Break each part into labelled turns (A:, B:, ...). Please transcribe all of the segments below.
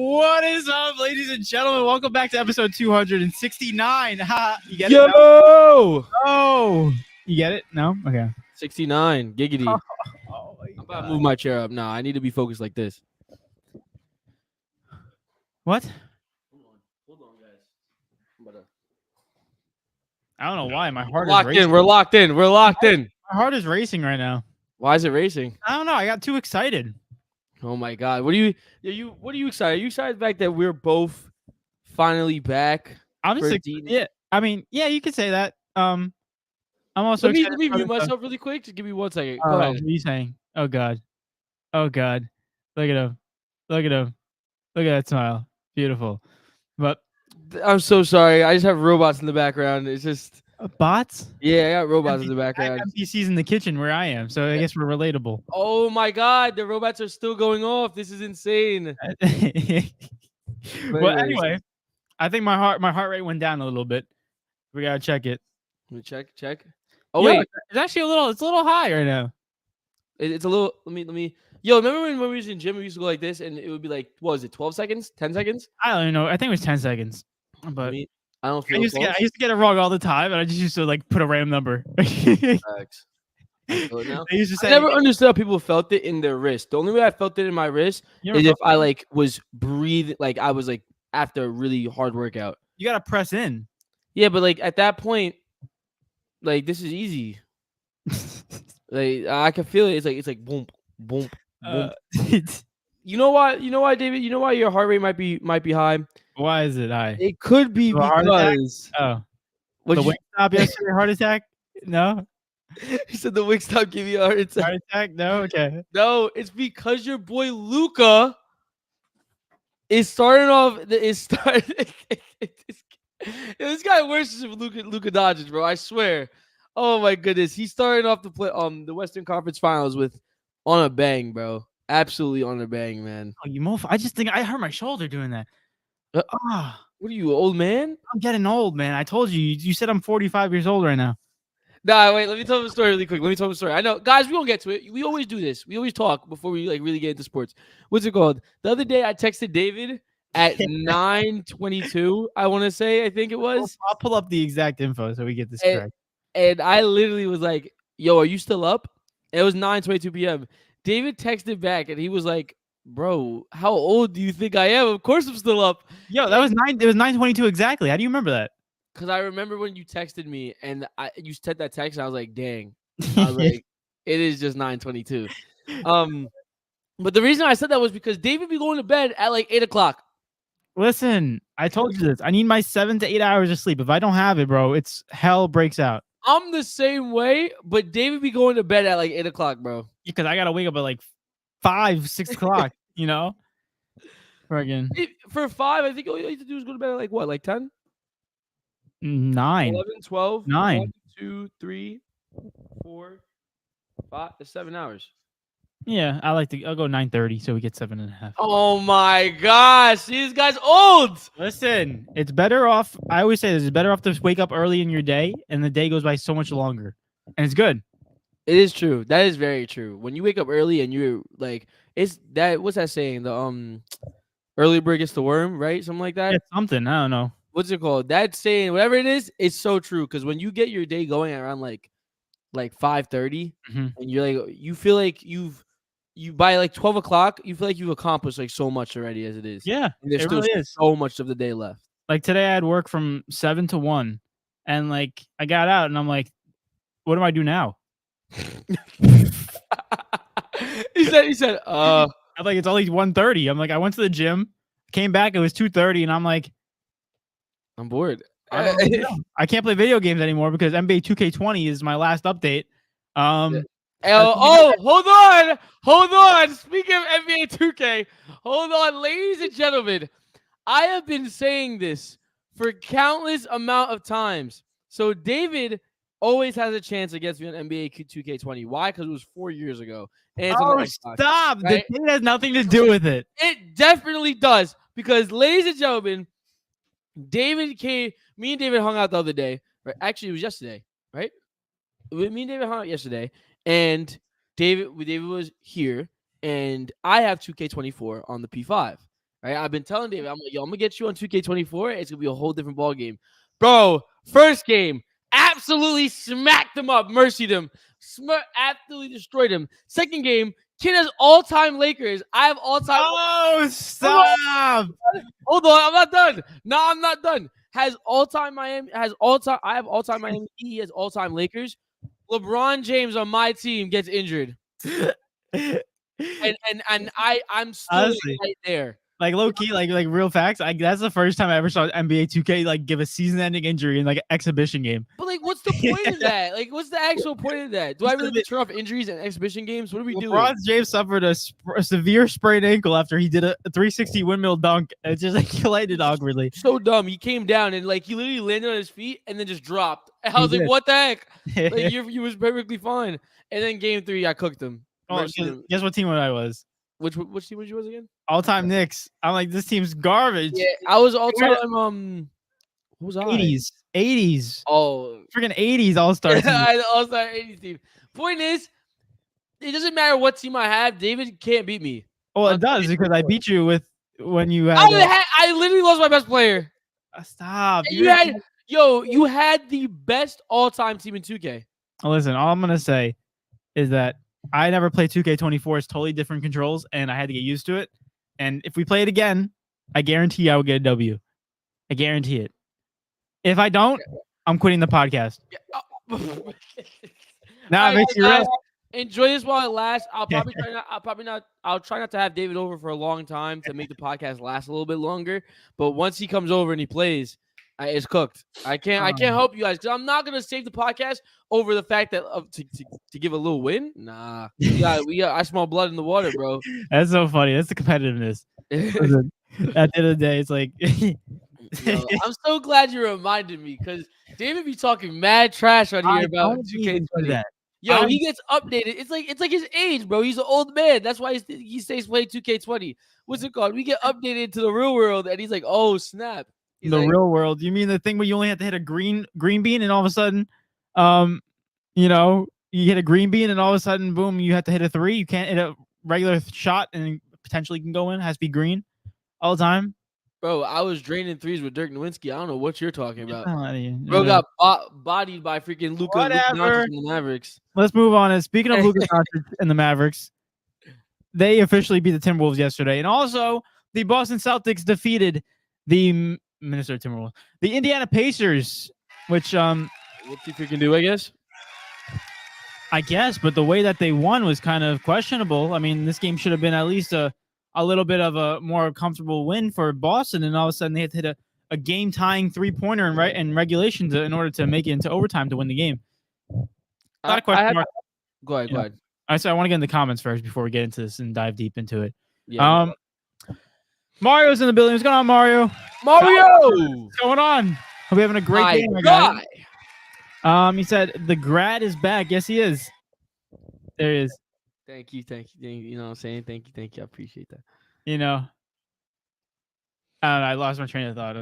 A: What is up, ladies and gentlemen? Welcome back to episode 269. You get it?
B: Yo!
A: No? Oh, you get it? No? Okay.
B: 69. Giggity.
A: Oh my
B: I'm about to
A: God.
B: move my chair up. Nah, I need to be focused like this.
A: What?
B: Hold on, guys.
A: I don't know why. My heart
B: We're
A: is
B: locked
A: racing.
B: in. We're locked in. We're locked in.
A: My heart is racing right now.
B: Why is it racing?
A: I don't know. I got too excited.
B: Oh my God. What are you excited? Are you excited the fact that we're both finally back?
A: I'm just
B: for
A: excited. Yeah. I mean, yeah, you could say that. I'm also
B: Let me
A: excited for
B: mute
A: the-
B: myself really quick. Just give me 1 second.
A: Oh,
B: Go ahead.
A: what are you saying? Oh God. Oh God. Look at him. Look at him. Look at that smile. Beautiful. But
B: I'm so sorry. I just have robots in the background. It's just
A: bots?
B: I got robots in the
A: I have
B: background.
A: NPCs in the kitchen where I am, so I guess we're relatable.
B: Oh my God, the robots are still going off. This is insane.
A: Well,
B: anyways.
A: anyway, I think my heart rate went down a little bit. We gotta check it.
B: Let me check. Oh
A: Yo,
B: wait,
A: it's actually it's a little high right now.
B: it's a little. Let me. Yo, remember when we was in gym? We used to go like this, and it would be like, what was it? 12 seconds? 10 seconds?
A: I don't even know. I think it was 10 seconds. But
B: I don't
A: I
B: feel.
A: used to get it wrong all the time, and I just used to like put a random number.
B: Facts. I feel it now.
A: They used to say,
B: I never understood how people felt it in their wrist. The only way I felt it in my wrist
A: You ever
B: is if
A: felt
B: I like was breathing, like I was like after a really hard workout.
A: you gotta press in.
B: Yeah, but like at that point, like this is easy. Like I can feel it. It's like boom, boom, boom. You know why, David? You know why your heart rate might be high?
A: Why is it high?
B: It could be
A: A heart attack?
B: because
A: Oh, the Wingstop yesterday heart attack? No,
B: he said the Wingstop give you a heart attack.
A: heart attack? No, okay.
B: No, it's because your boy Luca is starting off. This guy worships Luca Doncic, bro. I swear. Oh my goodness, he's starting off to play the Western Conference Finals with on a bang, bro. Absolutely on a bang, man.
A: Oh, you I just think I hurt my shoulder doing that.
B: What are you, old man?
A: I'm getting old, man. I told you. You said I'm 45 years old right now.
B: Nah, wait. Let me tell you a story really quick. I know, guys. We don't get to it. We always do this. We always talk before we like really get into sports. What's it called? The other day, I texted David at 9:22. I want to say. I think it was.
A: I'll pull up the exact info so we get this correct.
B: And I literally was like, "Yo, are you still up?" And it was 9:22 p.m. David texted back, and he was like, "Bro, how old do you think I am? Of course I'm still up."
A: Yo, that was 9. It was 9:22 exactly. How do you remember that?
B: Because I remember when you texted me, and you sent that text, and I was like, "Dang." I was like, it is just 9:22. But the reason I said that was because David be going to bed at like 8 o'clock.
A: Listen, I told you this. I need my 7 to 8 hours of sleep. If I don't have it, bro, it's hell breaks out.
B: I'm the same way, but David be going to bed at like 8 o'clock, bro.
A: Because I gotta wake up at like 5, 6 o'clock. You know, friggin'
B: For 5, I think all you have to do is go to bed at like what, like 10?
A: 9,
B: 11, 12,
A: 9.
B: 1, 2, 3, 4, 5, 7 hours.
A: Yeah, I'll go 9:30 so we get 7.5.
B: Oh my gosh, this guy's old.
A: Listen, it's better off. I always say this: it's better off to wake up early in your day, and the day goes by so much longer, and it's good.
B: It is true. That is very true. When you wake up early and you're like, it's that. What's that saying? The early bird gets the worm, right? Something like that.
A: It's something. I don't know.
B: What's it called? That saying, whatever it is, it's so true. Because when you get your day going around like 5:30, and you're like, you feel like you by like 12 o'clock, you feel like you've accomplished like so much already as it is.
A: Yeah,
B: and there's
A: it
B: still
A: really is.
B: so much of the day left.
A: Like today, I had work from 7 to 1, and like I got out, and I'm like, what do I do now?
B: he said,
A: I'm like, it's only 1:30. I'm like, I went to the gym, came back, it was 2:30, and I'm like,
B: I'm bored.
A: I can't play video games anymore because NBA 2K20 is my last update.
B: Hold on. Speaking of NBA 2K, hold on, ladies and gentlemen. I have been saying this for countless amount of times. So David always has a chance against me on NBA 2K20. Why? Because it was 4 years ago. And
A: Stop!
B: Right?
A: The thing has nothing to do with it.
B: It definitely does. Because, ladies and gentlemen, me and David hung out the other day. Right? Actually, it was yesterday, right? Me and David hung out yesterday. And David was here. And I have 2K24 on the P5. Right? I've been telling David, I'm like, yo, I'm gonna get you on 2K24. It's gonna be a whole different ball game, bro. First game, absolutely smacked him up, mercied him, absolutely destroyed him. Second game, kid has all-time Lakers. I have all-time.
A: Oh, stop!
B: Hold on, I'm not done. No, I'm not done. Has all-time Miami. Has all-time. I have all-time Miami. He has all-time Lakers. LeBron James on my team gets injured, and I'm still
A: Honestly,
B: right there.
A: like low key, like real facts. That's the first time I ever saw NBA 2K like give a season-ending injury in like an exhibition game.
B: But like, what's the point of that? Like, what's the actual point of that? Do I really have to turn off injuries and exhibition games? What are we doing?
A: LeBron James suffered a severe sprained ankle after he did a 360 windmill dunk. It just like landed awkwardly.
B: So dumb. He came down and like he literally landed on his feet and then just dropped. And I was like,
A: did.
B: what the heck? Like you was perfectly fine. And then game 3, I cooked him.
A: Oh, guess what team I was?
B: Which team was you again?
A: All-time Knicks. I'm like, this team's garbage.
B: Yeah, I was all-time. What was I?
A: 80s.
B: Oh,
A: freaking 80s All-Star team.
B: All-Star 80s team. Point is, it doesn't matter what team I have. David can't beat me.
A: Well, it does because I beat you with when you had.
B: I literally lost my best player.
A: Stop.
B: You had the best all-time team in 2K.
A: Listen, all I'm gonna say is that I never played 2K24. It's totally different controls, and I had to get used to it. And if we play it again, I guarantee I will get a W. I guarantee it. If I don't, I'm quitting the podcast. Now it makes you real.
B: Enjoy this while it lasts. I'll try not to have David over for a long time to make the podcast last a little bit longer. But once he comes over and he plays, it's cooked. I can't help you guys because I'm not gonna save the podcast over the fact that to give a little win. Nah, I smell blood in the water, bro.
A: That's so funny. That's the competitiveness. Listen, at the end of the day, it's like.
B: Yo, I'm so glad you reminded me because David be talking mad trash on here about 2K20. Yo, he gets updated. It's like his age, bro. He's an old man. That's why he stays playing 2K20. What's it called? We get updated to the real world, and he's like, "Oh snap!"
A: The real world. You mean the thing where you only have to hit a green bean, and all of a sudden, you hit a green bean, and all of a sudden, boom, you have to hit a 3. You can't hit a regular shot, and potentially can go in. It has to be green all the time.
B: Bro, I was draining 3s with Dirk Nowitzki. I don't know what you're talking about.
A: Bro
B: got bodied by freaking Luka Doncic and the Mavericks.
A: Let's move on. And speaking of Luka Doncic and the Mavericks, they officially beat the Timberwolves yesterday. And also, the Boston Celtics defeated the Minnesota Timberwolves. The Indiana Pacers, which
B: what you freaking do, I guess?
A: But the way that they won was kind of questionable. I mean, this game should have been at least a little bit of a more comfortable win for Boston, and all of a sudden they had to hit a game-tying 3-pointer in regulation in order to make it into overtime to win the game. Not a question mark.
B: Go ahead.
A: I want to get in the comments first before we get into this and dive deep into it.
B: Yeah.
A: Mario's in the building. What's going on, Mario?
B: What's
A: going on? Hope you're having a great game, my guy. He said the grad is back. Yes, he is. There he is.
B: Thank you. You know what I'm saying? Thank you. I appreciate that.
A: I don't know. I lost my train of thought.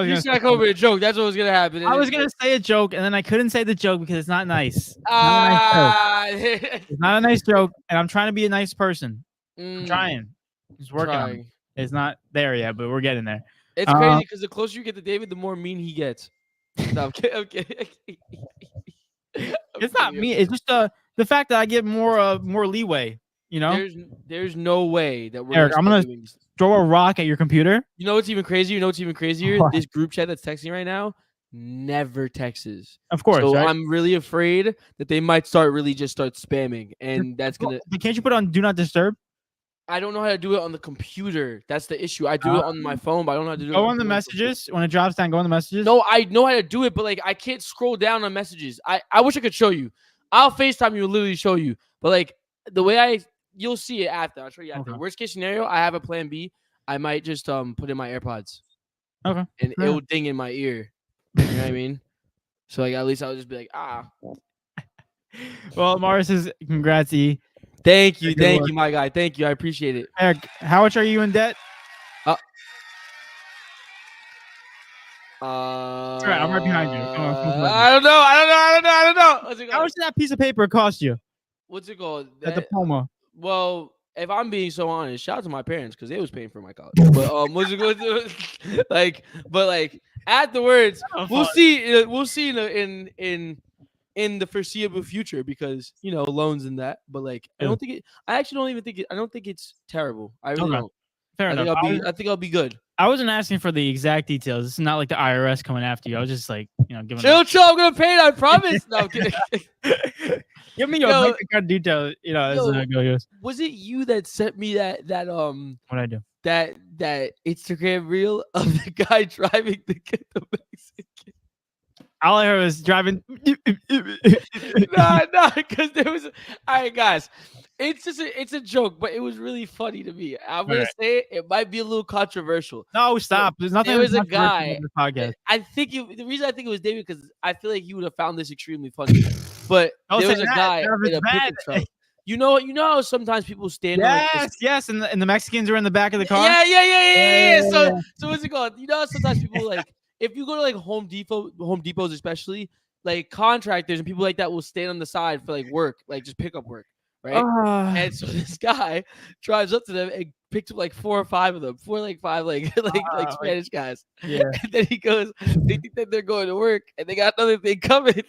B: You said over a joke. That's what was gonna happen.
A: I was gonna say a joke, and then I couldn't say the joke because it's not nice. It's not a nice joke, and I'm trying to be a nice person. I'm trying. Just working on it. It's not there yet, but we're getting there.
B: It's crazy because the closer you get to David, the more mean he gets. No, okay.
A: It's not me. It's just the fact that I get more leeway.
B: There's no way that we're.
A: Eric, I'm gonna throw a rock at your computer.
B: You know what's even crazier? What? This group chat that's texting right now never texts.
A: Of course.
B: So
A: right?
B: I'm really afraid that they might start spamming, and that's gonna.
A: Can't you put on Do Not Disturb?
B: I don't know how to do it on the computer. That's the issue. I do it on my phone, but I don't know how to do it.
A: Go on the messages when it drops down. Go on the messages.
B: No, I know how to do it, but like I can't scroll down on messages. I wish I could show you. I'll FaceTime you and literally show you. But like the way you'll see it after. I'll show you after. Okay. Worst case scenario, I have a plan B. I might just put in my AirPods.
A: Okay.
B: And it will ding in my ear. You know what I mean? So like at least I'll just be like,
A: Well, Mars says congrats, E.
B: Thank you, my guy. Thank you. I appreciate it.
A: Eric, how much are you in debt? I'm right behind you.
B: I don't know.
A: How much did that piece of paper cost you?
B: What's it called?
A: The diploma.
B: Well, if I'm being so honest, shout out to my parents because they was paying for my college. But what's it going to like afterwards,
A: Oh,
B: we'll
A: fuck.
B: see. We'll see in the foreseeable future because loans and that. But like,
A: Yeah.
B: I actually don't even think it. I don't think it's terrible. I really
A: Okay.
B: don't.
A: Fair
B: I
A: enough.
B: think I'll be good.
A: I wasn't asking for the exact details. It's not like the IRS coming after you. I was just like, giving
B: Chill. I'm gonna pay it. I promise. No, I'm kidding.
A: Give me your
B: Yo,
A: bank account detail, as
B: yo,
A: goes.
B: was it you that sent me that
A: What I do?
B: that Instagram reel of the guy driving to get the Mexican?
A: All I heard was driving.
B: Nah, because there was. All right, guys, it's a joke, but it was really funny to me. I'm gonna say it. It might be a little controversial.
A: No, stop. There's nothing.
B: There was a
A: controversial
B: guy.
A: about this podcast.
B: I think the reason I think it was David because I feel like he would have found this extremely funny. But
A: Don't
B: there
A: say
B: was a
A: that.
B: guy
A: If it's
B: in a
A: bad.
B: pickup truck. You know how sometimes people stand on like this.
A: Yes, and the Mexicans are in the back of the car.
B: Yeah. So what's it called? You know how sometimes people like if you go to like Home Depots especially, like contractors and people like that will stand on the side for like work, like just pick up work, right? And so this guy drives up to them and picks up like 4 or 5 of them, 4 like 5 like Spanish guys.
A: Yeah.
B: And then he goes, they think that they're going to work and they got another thing coming.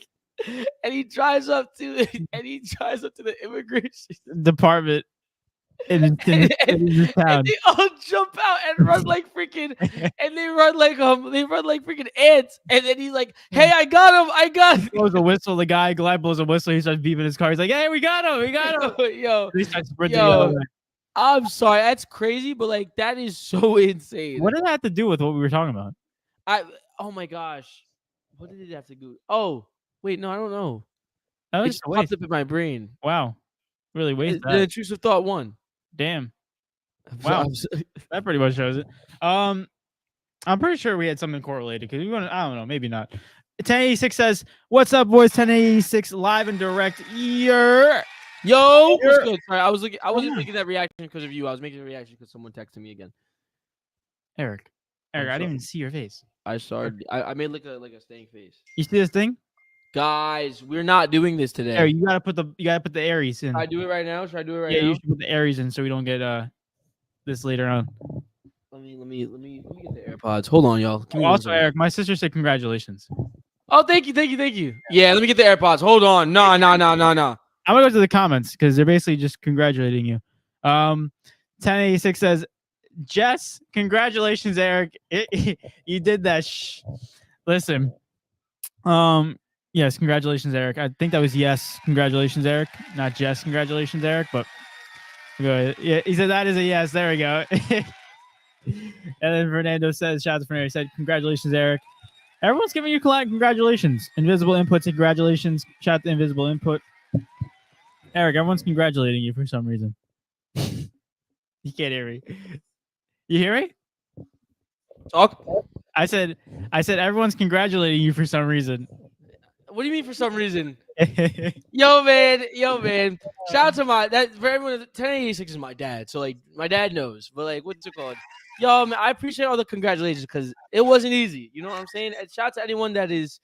B: And he drives up to the immigration
A: Department in this town.
B: and they all jump out and run like freaking and they run like freaking ants. And then he's like, "Hey, I got him."
A: Blows a whistle. The guy glad blows a whistle. He starts beeping his car. He's like, "Hey, we got him!
B: Yo,
A: He starts sprinting the other way.
B: I'm sorry, that's crazy, but like that is so insane.
A: What did that have to do with what we were talking about?
B: Oh my gosh, what did it have to do? Oh wait, no, I don't know.
A: That
B: It
A: was
B: just
A: just a
B: popped
A: waste.
B: up in my brain.
A: Wow, really waste
B: The
A: that.
B: intrusive thought won.
A: Damn. Wow. That pretty much shows it. I'm pretty sure we had something correlated because I don't know, maybe not. 1086 says, "What's up, boys? 1086 live and direct."
B: Yo, what's good? Sorry, I wasn't making that reaction because of you. I was making a reaction because someone texted me again.
A: Eric, I didn't even see your face.
B: I started. I made like a staying face.
A: You see this thing?
B: Guys, we're not doing this today.
A: Eric, you gotta put the Aries in.
B: Should I do it right now? Should I do it right
A: Yeah,
B: now?
A: you should put the Aries in so we don't get this later on.
B: Let me get the AirPods. Hold on, y'all.
A: Also, Eric, my sister said congratulations.
B: Oh, thank you. Yeah, let me get the AirPods. Hold on. No.
A: I'm gonna go to the comments because they're basically just congratulating you. 1086 says, "Jess, congratulations, Eric. You did that. Listen, yes, congratulations, Eric. I think that was yes, congratulations, Eric, not Jess, congratulations, Eric. But yeah, he said that is a yes. There we go." And then Fernando says, "Shout out to Fernando." He said, "Congratulations, Eric." Everyone's giving you congratulations. Invisible Input said congratulations. Shout out to Invisible Input. Eric, everyone's congratulating you for some reason. You can't hear me. You hear me?
B: Talk.
A: I said everyone's congratulating you for some reason.
B: What do you mean for some reason? Yo, man. Shout out to for everyone. 1086 is my dad, so like my dad knows. But like, what's it called? Yo, man, I appreciate all the congratulations because it wasn't easy. You know what I'm saying? And shout out to anyone that is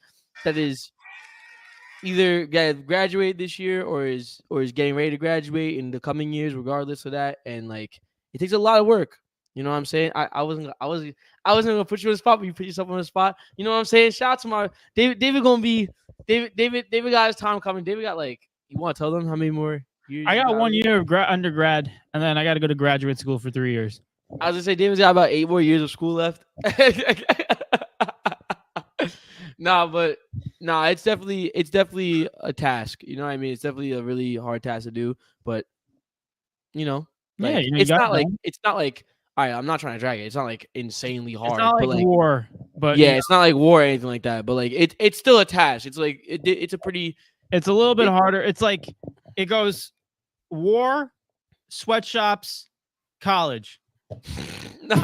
B: either graduate this year or is getting ready to graduate in the coming years, regardless of that. And like, it takes a lot of work. You know what I'm saying? I wasn't gonna put you on the spot, but you put yourself on the spot. You know what I'm saying? Shout out to my David. David got his time coming. David got like, you want to tell them how many more years?
A: I got 1 year of undergrad, and then I got to go to graduate school for 3 years.
B: I was gonna say David's got about 8 more years of school left. It's definitely a task. You know what I mean? It's definitely a really hard task to do, but it's not like all right, I'm not trying to drag it. It's not like insanely hard.
A: It's not like war, but
B: yeah, it's not like war or anything like that. But like it's still a task. It's like it's a little
A: bit harder. It's like it goes war, sweatshops, college.
B: No.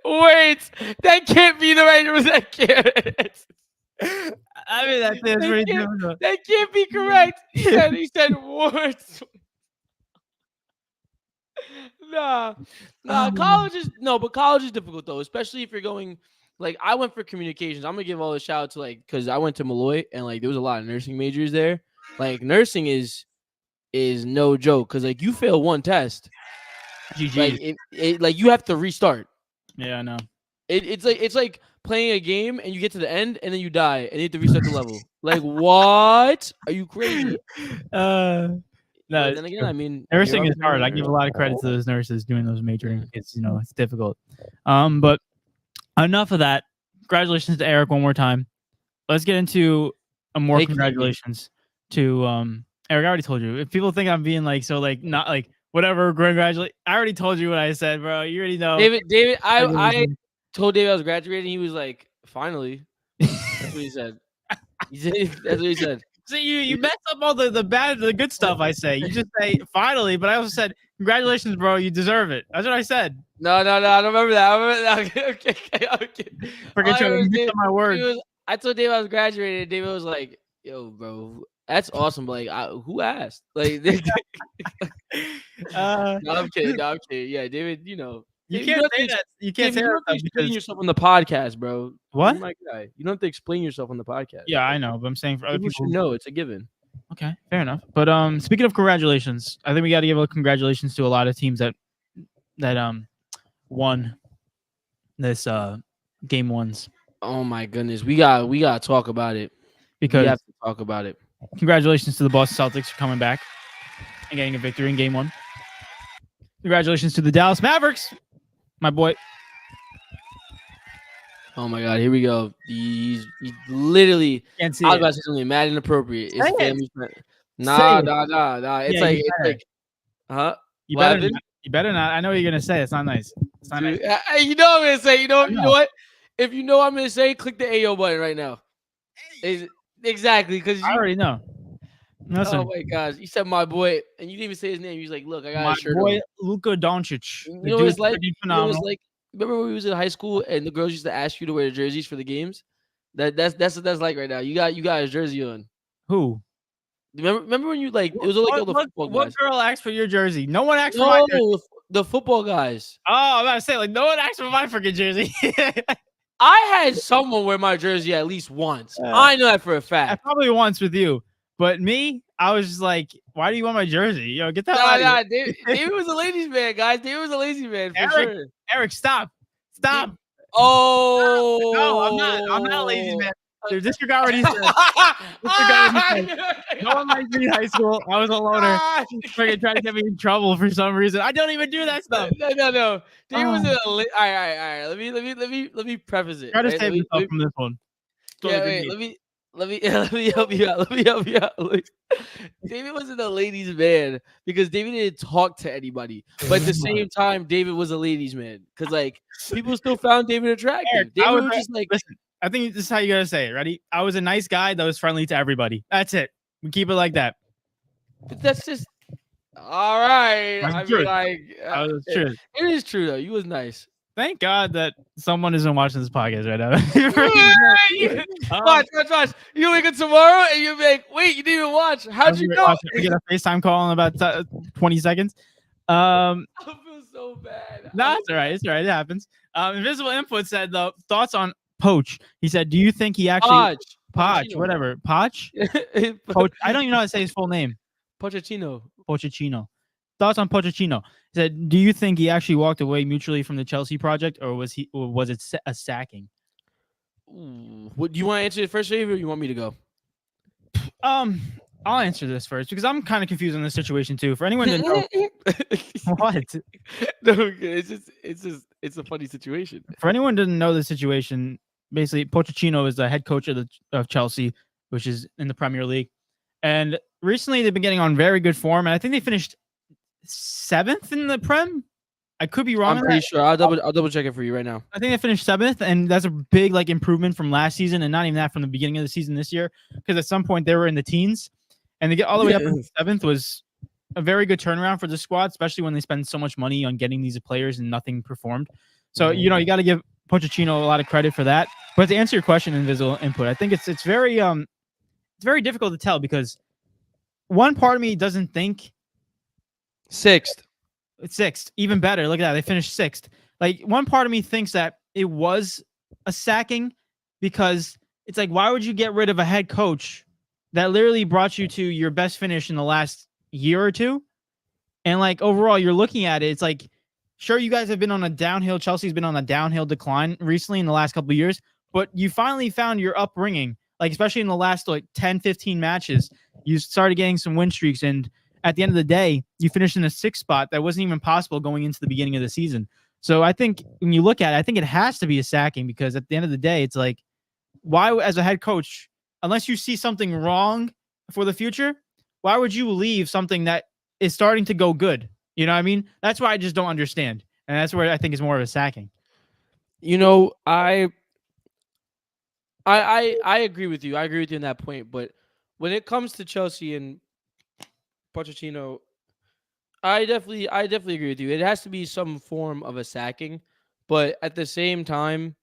B: Wait, that can't be the right. That can't.
A: I mean, that's pretty difficult.
B: That can't be correct. He said war. Nah. College is difficult though, especially if you're going. Like I went for communications. I'm gonna give all the shout out to because I went to Malloy and like there was a lot of nursing majors there. Like nursing is is no joke. Because like you fail one test,
A: GG.
B: like you have to restart.
A: Yeah, I know.
B: It's like playing a game and you get to the end and then you die and you have to restart the level. Like what? Are you crazy?
A: No,
B: But
A: it's
B: then again,
A: true.
B: I mean,
A: Nursing is hard. I
B: right?
A: give a lot of credit to those nurses doing those majoring
B: Yeah.
A: because it's difficult. But enough of that. Congratulations to Eric one more time. Let's get into a more
B: Thank you.
A: congratulations to Eric. I already told you. If people think I'm being like so like not like whatever, congratulate. I already told you what I said, bro. You already know.
B: David, I told David I was graduating. He was like, finally. That's what he said. That's what he said.
A: See, you messed up all the good stuff I say. You just say finally, but I also said congratulations, bro. You deserve it. That's what I said.
B: No, I don't remember that. I remember that. Okay.
A: Forget you mixed up my words.
B: I told David I was graduating, and David was like, "Yo, bro, that's awesome." But like, who asked? Like, no, I'm kidding. Yeah, David,
A: you
B: David,
A: can't say that. You can't say
B: you don't have to
A: that
B: explain
A: because
B: yourself on the podcast, bro.
A: what?
B: You're my guy. You don't have to explain yourself on the podcast.
A: Yeah, I know, but I'm saying for other
B: People
A: people
B: should know. It's a given.
A: Okay, fair enough. But speaking of congratulations, I think we got to give a congratulations to a lot of teams that won this game ones.
B: Oh my goodness, we got to talk about it.
A: Because
B: we have to talk about it.
A: Congratulations to the Boston Celtics for coming back and getting a victory in game one. Congratulations to the Dallas Mavericks, my boy.
B: Oh my God, here we go. He's literally.
A: Can't see
B: I was
A: it.
B: about to say something mad inappropriate. It's
A: Say it.
B: family friend. Nah.
A: Say
B: It's
A: Yeah,
B: like,
A: you
B: it's like, huh?
A: You
B: What
A: better
B: happened?
A: not. You better not. I know what you're gonna say. It's not nice. It's not nice.
B: You know what I'm gonna say. You know
A: I know.
B: what? If you know what I'm gonna say, click the AO button right now. Exactly, because
A: I already know. Listen,
B: oh my gosh, you said my boy, and you didn't even say his name. He was like, "Look, I got
A: my
B: a shirt
A: boy
B: on."
A: Luka Doncic.
B: You
A: The
B: know what
A: dude's
B: it's like?
A: freaking
B: You know what
A: phenomenal.
B: it's like? Remember when we was in high school and the girls used to ask you to wear the jerseys for the games? That's what that's like right now. You got a jersey on.
A: Who?
B: Remember when you like it was like all the football
A: What
B: guys.
A: girl asked for your jersey? No one asked for my jersey.
B: No, the football guys.
A: Oh, I'm about to say like no one asked for my freaking jersey.
B: I had someone wear my jersey at least once. I know that for a fact.
A: Probably once with you, but me, I was just like, "Why do you want my jersey? Yo, get that out of here."
B: David was a ladies' man, guys. David was a lazy man for sure.
A: Eric, stop.
B: Oh
A: No, I'm not. I'm not a lazy man. Dude, disregard what he said. No one liked me in high school. I was a loner. Freaking trying to get me in trouble for some reason. I don't even do that stuff.
B: No. David was a all right. Let me preface it.
A: Try to
B: right?
A: save yourself from this one.
B: Yeah, wait, let me help you out. Look, David wasn't a ladies' man because David didn't talk to anybody. But at the same time, David was a ladies' man because like people still found David attractive.
A: Eric,
B: David was just like,
A: listen, I think this is how you gotta say it. Ready? I was a nice guy that was friendly to everybody. That's it. We keep it like that.
B: but that's just all right.
A: That's
B: I
A: true.
B: mean, like,
A: True.
B: it is true though. You was nice.
A: Thank God that someone isn't watching this podcast right now.
B: Watch. You wake up tomorrow and you'll be like, wait, you didn't even watch. How'd you know?
A: We get a FaceTime call in about 20 seconds.
B: I feel so bad.
A: No, it's all right. It's all right. It happens. Invisible Input said the thoughts on Poach. He said, "Do you think he actually Poch, whatever Poch? Poach, I don't even know how to say his full name. Pochettino. Thoughts on Pochettino? He said, "Do you think he actually walked away mutually from the Chelsea project, or was it a sacking?"
B: What do you want to answer it first, Dave, or you want me to go?
A: I'll answer this first because I'm kind of confused on this situation too. For anyone to know, what?
B: No, it's a funny situation.
A: For anyone who doesn't know the situation, basically Pochettino is the head coach of Chelsea, which is in the Premier League, and recently they've been getting on very good form, and I think they finished 7th in the Prem. I could be wrong.
B: I'm pretty sure. I'll double check it for you right now.
A: I think they finished 7th, and that's a big improvement from last season, and not even that from the beginning of the season this year. Because at some point they were in the teens, and to get all the way up to 7th was a very good turnaround for the squad, especially when they spend so much money on getting these players and nothing performed. So you got to give Pochettino a lot of credit for that. But to answer your question, Invisible Input, I think it's very difficult to tell because one part of me doesn't think
B: 6th.
A: It's 6th, even better. Look at that. They finished 6th. Like one part of me thinks that it was a sacking because it's like, why would you get rid of a head coach that literally brought you to your best finish in the last year or two. And like overall, you're looking at it, it's like, sure, you guys have been on a downhill. Chelsea's been on a downhill decline recently in the last couple of years, but you finally found your upbringing, like especially in the last like 10, 15 matches. You started getting some win streaks, and at the end of the day, you finished in a sixth spot that wasn't even possible going into the beginning of the season. So I think when you look at it, I think it has to be a sacking, because at the end of the day, it's like, why, as a head coach, unless you see something wrong for the future, why would you leave something that is starting to go good? You know what I mean? That's why I just don't understand. And that's where I think is more of a sacking.
B: You know, I agree with you. I agree with you on that point. But when it comes to Chelsea and Pochettino, I definitely agree with you. It has to be some form of a sacking, but at the same time,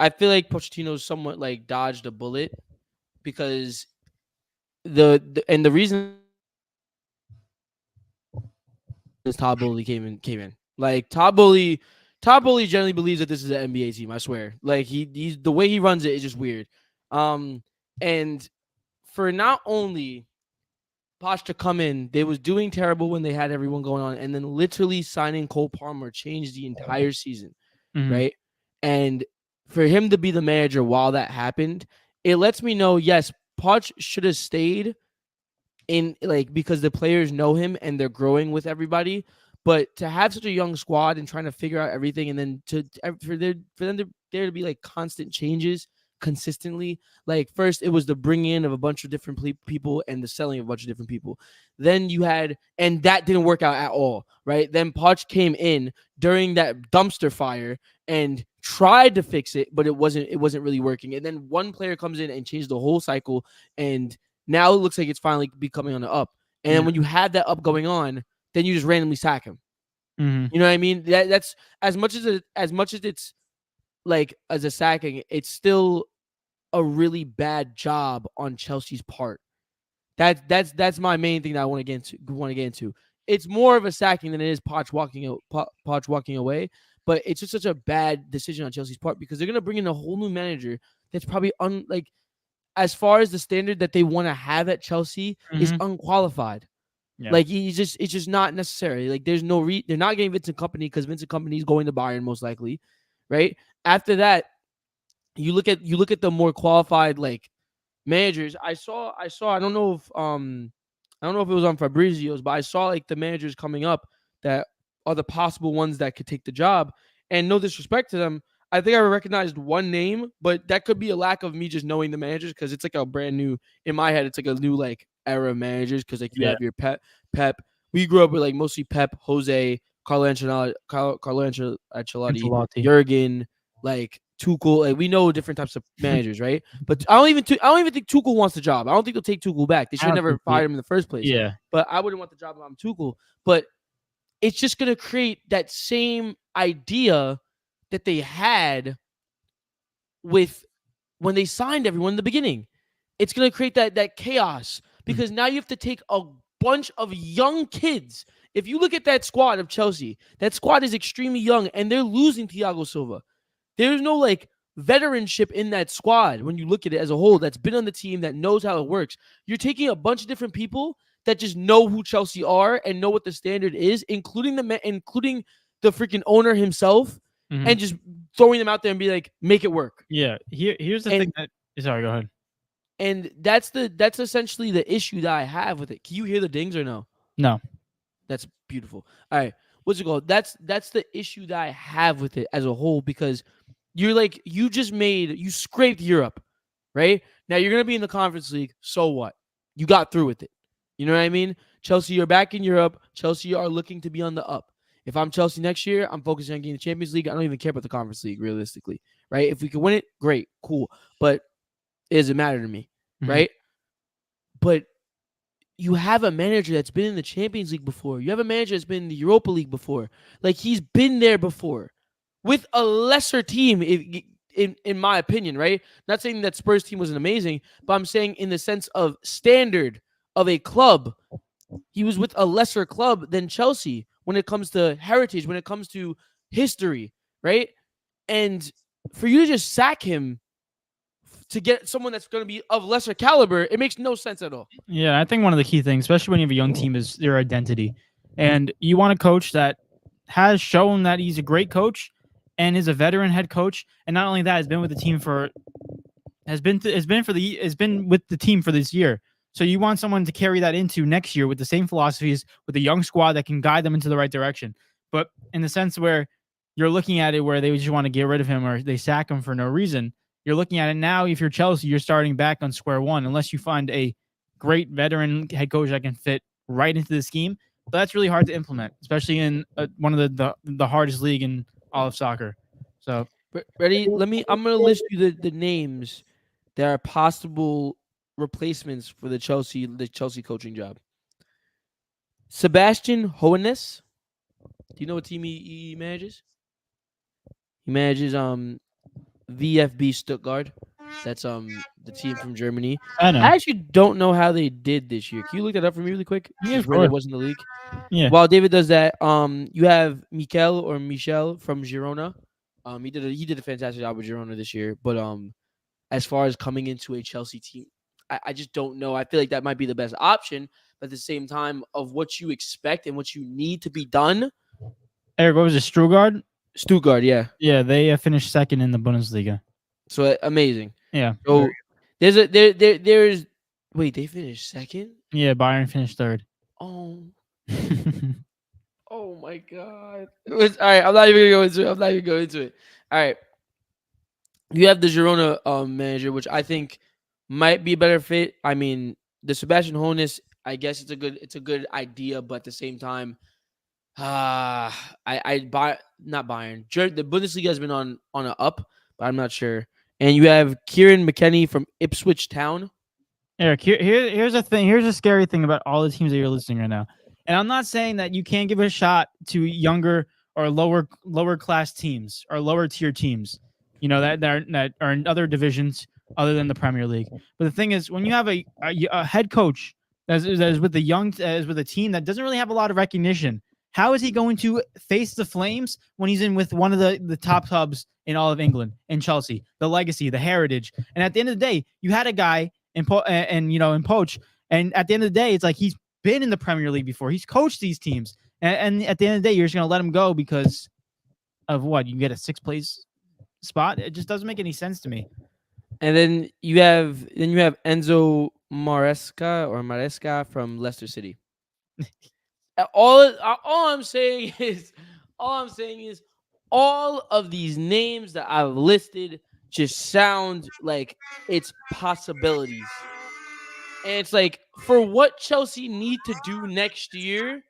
B: I feel like Pochettino's somewhat like dodged a bullet because the reason is Todd Bowley came in. Like Todd Bowley generally believes that this is an NBA team. I swear. Like he's the way he runs it is just weird. And for not only Poch to come in, they was doing terrible when they had everyone going on, and then literally signing Cole Palmer changed the entire season,
A: Mm-hmm.
B: right? And for him to be the manager while that happened, it lets me know, yes, Poch should have stayed in like because the players know him and they're growing with everybody. But to have such a young squad and trying to figure out everything, and then for them to there to be like constant changes consistently. Like first, it was the bringing in of a bunch of different people and the selling of a bunch of different people. Then you had, and that didn't work out at all, right? Then Poch came in during that dumpster fire and tried to fix it, but it wasn't really working. And then one player comes in and changed the whole cycle, and now it looks like it's finally becoming on the up. And then
A: Yeah.
B: when you have that up going on, then you just randomly sack him.
A: Mm-hmm.
B: You know what I mean? That's as much as it's like as a sacking, it's still a really bad job on Chelsea's part. That's my main thing that I want to get into. It's more of a sacking than it is Poch walking away, but it's just such a bad decision on Chelsea's part because they're gonna bring in a whole new manager that's probably like as far as the standard that they want to have at Chelsea is
A: Mm-hmm.
B: unqualified.
A: Yeah.
B: Like it's just not necessary. Like there's no they're not getting Vincent Company because Vincent Company is going to Bayern most likely, right? After that, you look at the more qualified like managers. I don't know if it was on Fabrizio's, but I saw like the managers coming up that are the possible ones that could take the job. And no disrespect to them, I think I recognized one name, but that could be a lack of me just knowing the managers because it's like a brand new in my head. It's like a new like era of managers because like you
A: Yeah.
B: have your Pep. We grew up with like mostly Pep, Jose, Carlo Ancelotti,
A: Ancelotti.
B: Jurgen, like Tuchel. Like we know different types of managers, right? But I don't even think Tuchel wants the job. I don't think they'll take Tuchel back. They
A: I
B: should have
A: don't
B: never
A: think he,
B: fired him in the first place.
A: yeah.
B: But I wouldn't want the job if I'm Tuchel. But it's just gonna create that same idea that they had with when they signed everyone in the beginning. It's gonna create that chaos because now you have to take a bunch of young kids. If you look at that squad of Chelsea, that squad is extremely young, and they're losing Thiago Silva. There's no like veteranship in that squad when you look at it as a whole that's been on the team that knows how it works. You're taking a bunch of different people that just know who Chelsea are and know what the standard is, including the freaking owner himself,
A: Mm-hmm.
B: and just throwing them out there and be like, make it work.
A: Yeah. Here's the
B: And
A: thing that. Sorry, go ahead.
B: and that's essentially the issue that I have with it. Can you hear the dings or no?
A: No.
B: That's beautiful. All right. What's it called? That's the issue that I have with it as a whole because you're like you scraped Europe, right? Now you're gonna be in the Conference League. So what? You got through with it. You know what I mean? Chelsea, you're back in Europe. Chelsea are looking to be on the up. If I'm Chelsea next year, I'm focusing on getting the Champions League. I don't even care about the Conference League, realistically, right? If we can win it, great, cool. But it doesn't matter to me,
A: Mm-hmm.
B: right? But you have a manager that's been in the Champions League before. You have a manager that's been in the Europa League before. Like he's been there before with a lesser team, in my opinion, right? Not saying that Spurs team wasn't amazing, but I'm saying in the sense of standard of a club, he was with a lesser club than Chelsea when it comes to heritage, when it comes to history, right? And for you to just sack him to get someone that's going to be of lesser caliber. It makes no sense at all.
A: Yeah, I think one of the key things, especially when you have a young team, is their identity. And you want a coach that has shown that he's a great coach and is a veteran head coach. And not only that, has been with the team for has been with the team for this year. So you want someone to carry that into next year with the same philosophies, with a young squad that can guide them into the right direction. But in the sense where you're looking at it where they just want to get rid of him or they sack him for no reason, you're looking at it now. If you're Chelsea, you're starting back on square one unless you find a great veteran head coach that can fit right into the scheme. But that's really hard to implement, especially in one of the hardest league in all of soccer. So
B: Ready? I'm going to list you the names that are possible replacements for the Chelsea coaching job. Sebastian Hoeneß. Do you know what team he manages? He manages VfB Stuttgart. That's the team from Germany.
A: I know.
B: I actually don't know how they did this year. Can you look that up for me really quick?
A: Yeah,
B: Just
A: of
B: where they
A: course.
B: was in the league.
A: Yeah.
B: While David does that, you have Michel from Girona. He did a fantastic job with Girona this year. But as far as coming into a Chelsea team, I just don't know. I feel like that might be the best option. But at the same time, of what you expect and what you need to be done,
A: Eric, what was it? Stuttgart?
B: Stuttgart, yeah.
A: Yeah, they finished second in the Bundesliga.
B: So amazing.
A: Yeah.
B: So there's wait, they finished second?
A: Yeah, Bayern finished third.
B: Oh, oh my god. All right, I'm not even gonna go into it. All right. You have the Girona manager, which I think might be a better fit. I mean, the Sebastian Hoeneß, I guess it's a good idea, but at the same time, I buy not Bayern. The Bundesliga has been on an up, but I'm not sure. And you have Kieran McKennie from Ipswich Town.
A: Eric, here's a thing. Here's a scary thing about all the teams that you're listing right now. And I'm not saying that you can't give it a shot to younger or lower class teams or lower tier teams, that are in other divisions other than the Premier League. But the thing is, when you have a head coach that is with with a team that doesn't really have a lot of recognition, how is he going to face the Flames when he's in with one of the top clubs in all of England, in Chelsea, the legacy, the heritage? And at the end of the day, you had a guy in Poch, and at the end of the day, it's like he's been in the Premier League before. He's coached these teams, and at the end of the day, you're just going to let him go because of what? You can get a sixth place spot. It just doesn't make any sense to me.
B: And then you have Enzo Maresca from Leicester City. All I'm saying is all of these names that I've listed just sound like it's possibilities. And it's like, for what Chelsea need to do next year,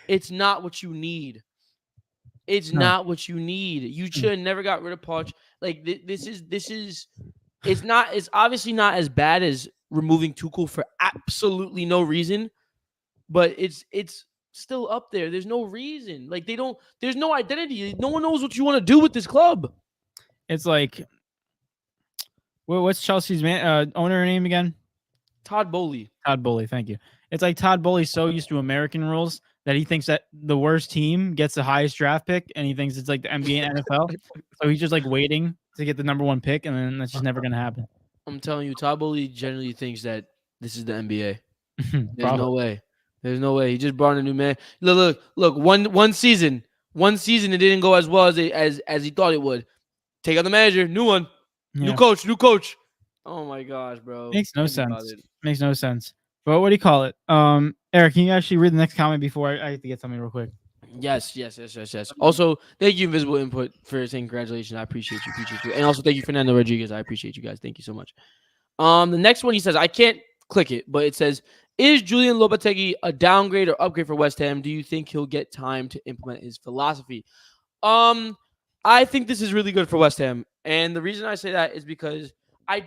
B: it's not what you need. It's
A: No.
B: not what you need. You should have never got rid of Poch. Like it's obviously not as bad as removing Tuchel for absolutely no reason, but it's still up there. There's no reason. Like there's no identity. No one knows what you want to do with this club.
A: It's like, what's Chelsea's owner name again?
B: Todd Bowley.
A: Todd Bowley, thank you. It's like Todd Bowley's so used to American rules that he thinks that the worst team gets the highest draft pick, and he thinks it's like the NBA and NFL. So he's just like waiting to get the number one pick, and then that's just never going to happen.
B: I'm telling you, Todd Bowley generally thinks that this is the NBA. There's no way. He just brought in a new man. Look. One season, it didn't go as well as he thought it would. Take out the manager, new one, new coach. Oh my gosh, bro.
A: Makes no sense. But what do you call it? Eric, can you actually read the next comment before I have to get something real quick?
B: Yes. Also, thank you, Invisible Input, for saying congratulations. I appreciate you. And also, thank you, Fernando Rodriguez. I appreciate you guys. Thank you so much. The next one, he says, I can't click it, but it says, is Julian Lopetegui a downgrade or upgrade for West Ham? Do you think he'll get time to implement his philosophy? I think this is really good for West Ham. And the reason I say that is because I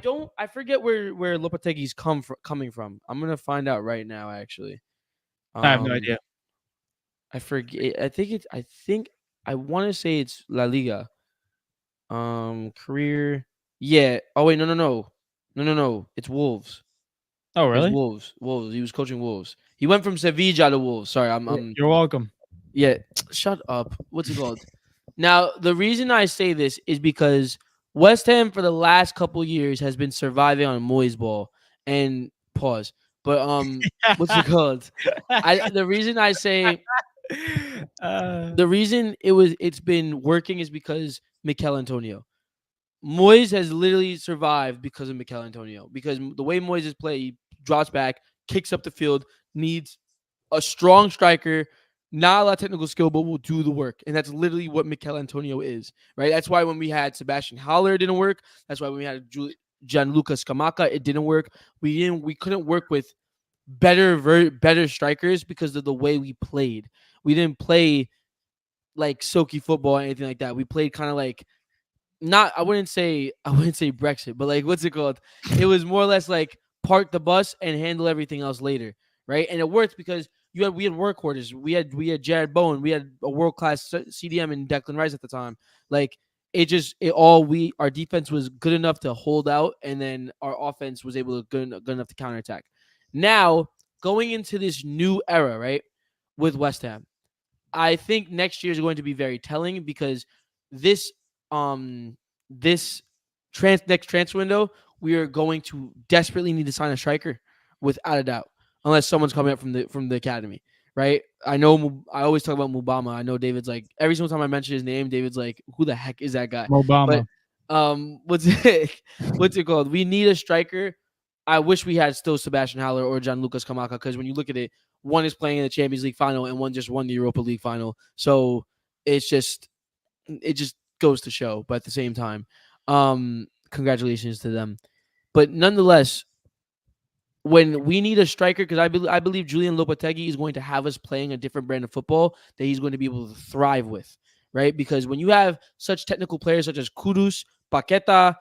B: forget where Lopetegui's coming from. I'm going to find out right now, actually.
A: I have no idea.
B: I forget. I want to say it's La Liga. Career. Yeah. Oh wait, no. It's Wolves.
A: Oh really?
B: It's Wolves. He was coaching Wolves. He went from Sevilla to Wolves. Sorry, I'm.
A: You're welcome.
B: Yeah. Shut up. What's it called? Now, the reason I say this is because West Ham for the last couple years has been surviving on Moyes ball and pause. But what's it called? I the reason I say
A: uh,
B: the reason it's been working is because Mikel Antonio. Moyes has literally survived because of Mikel Antonio. Because the way Moyes is played, he drops back, kicks up the field, needs a strong striker, not a lot of technical skill, but will do the work. And that's literally what Mikel Antonio is, right? That's why when we had Sebastian Haller, it didn't work. That's why when we had Gianluca Scamacca, it didn't work. We couldn't work with better strikers because of the way we played. We didn't play like silky football or anything like that. We played kind of like not I wouldn't say Brexit, but like what's it called? It was more or less like park the bus and handle everything else later, right? And it worked because we had workhorses. We had Jared Bowen, we had a world class CDM in Declan Rice at the time. Like our defense was good enough to hold out, and then our offense was able to good enough to counterattack. Now going into this new era, right, with West Ham, I think next year is going to be very telling because this um this next transfer window we are going to desperately need to sign a striker without a doubt, unless someone's coming up from the academy, right? I always talk about Mubama. I know David's like every single time I mention his name, David's like, who the heck is that guy? But
A: Obama.
B: what's it what's it called? We need a striker. I wish we had still Sebastian Haller or Gianluca Scamacca because when you look at it, one is playing in the Champions League final and one just won the Europa League final. So it's just it just goes to show. But at the same time, congratulations to them. But nonetheless, when we need a striker, because I believe Julian Lopetegui is going to have us playing a different brand of football that he's going to be able to thrive with, right? Because when you have such technical players such as Kudus, Paqueta,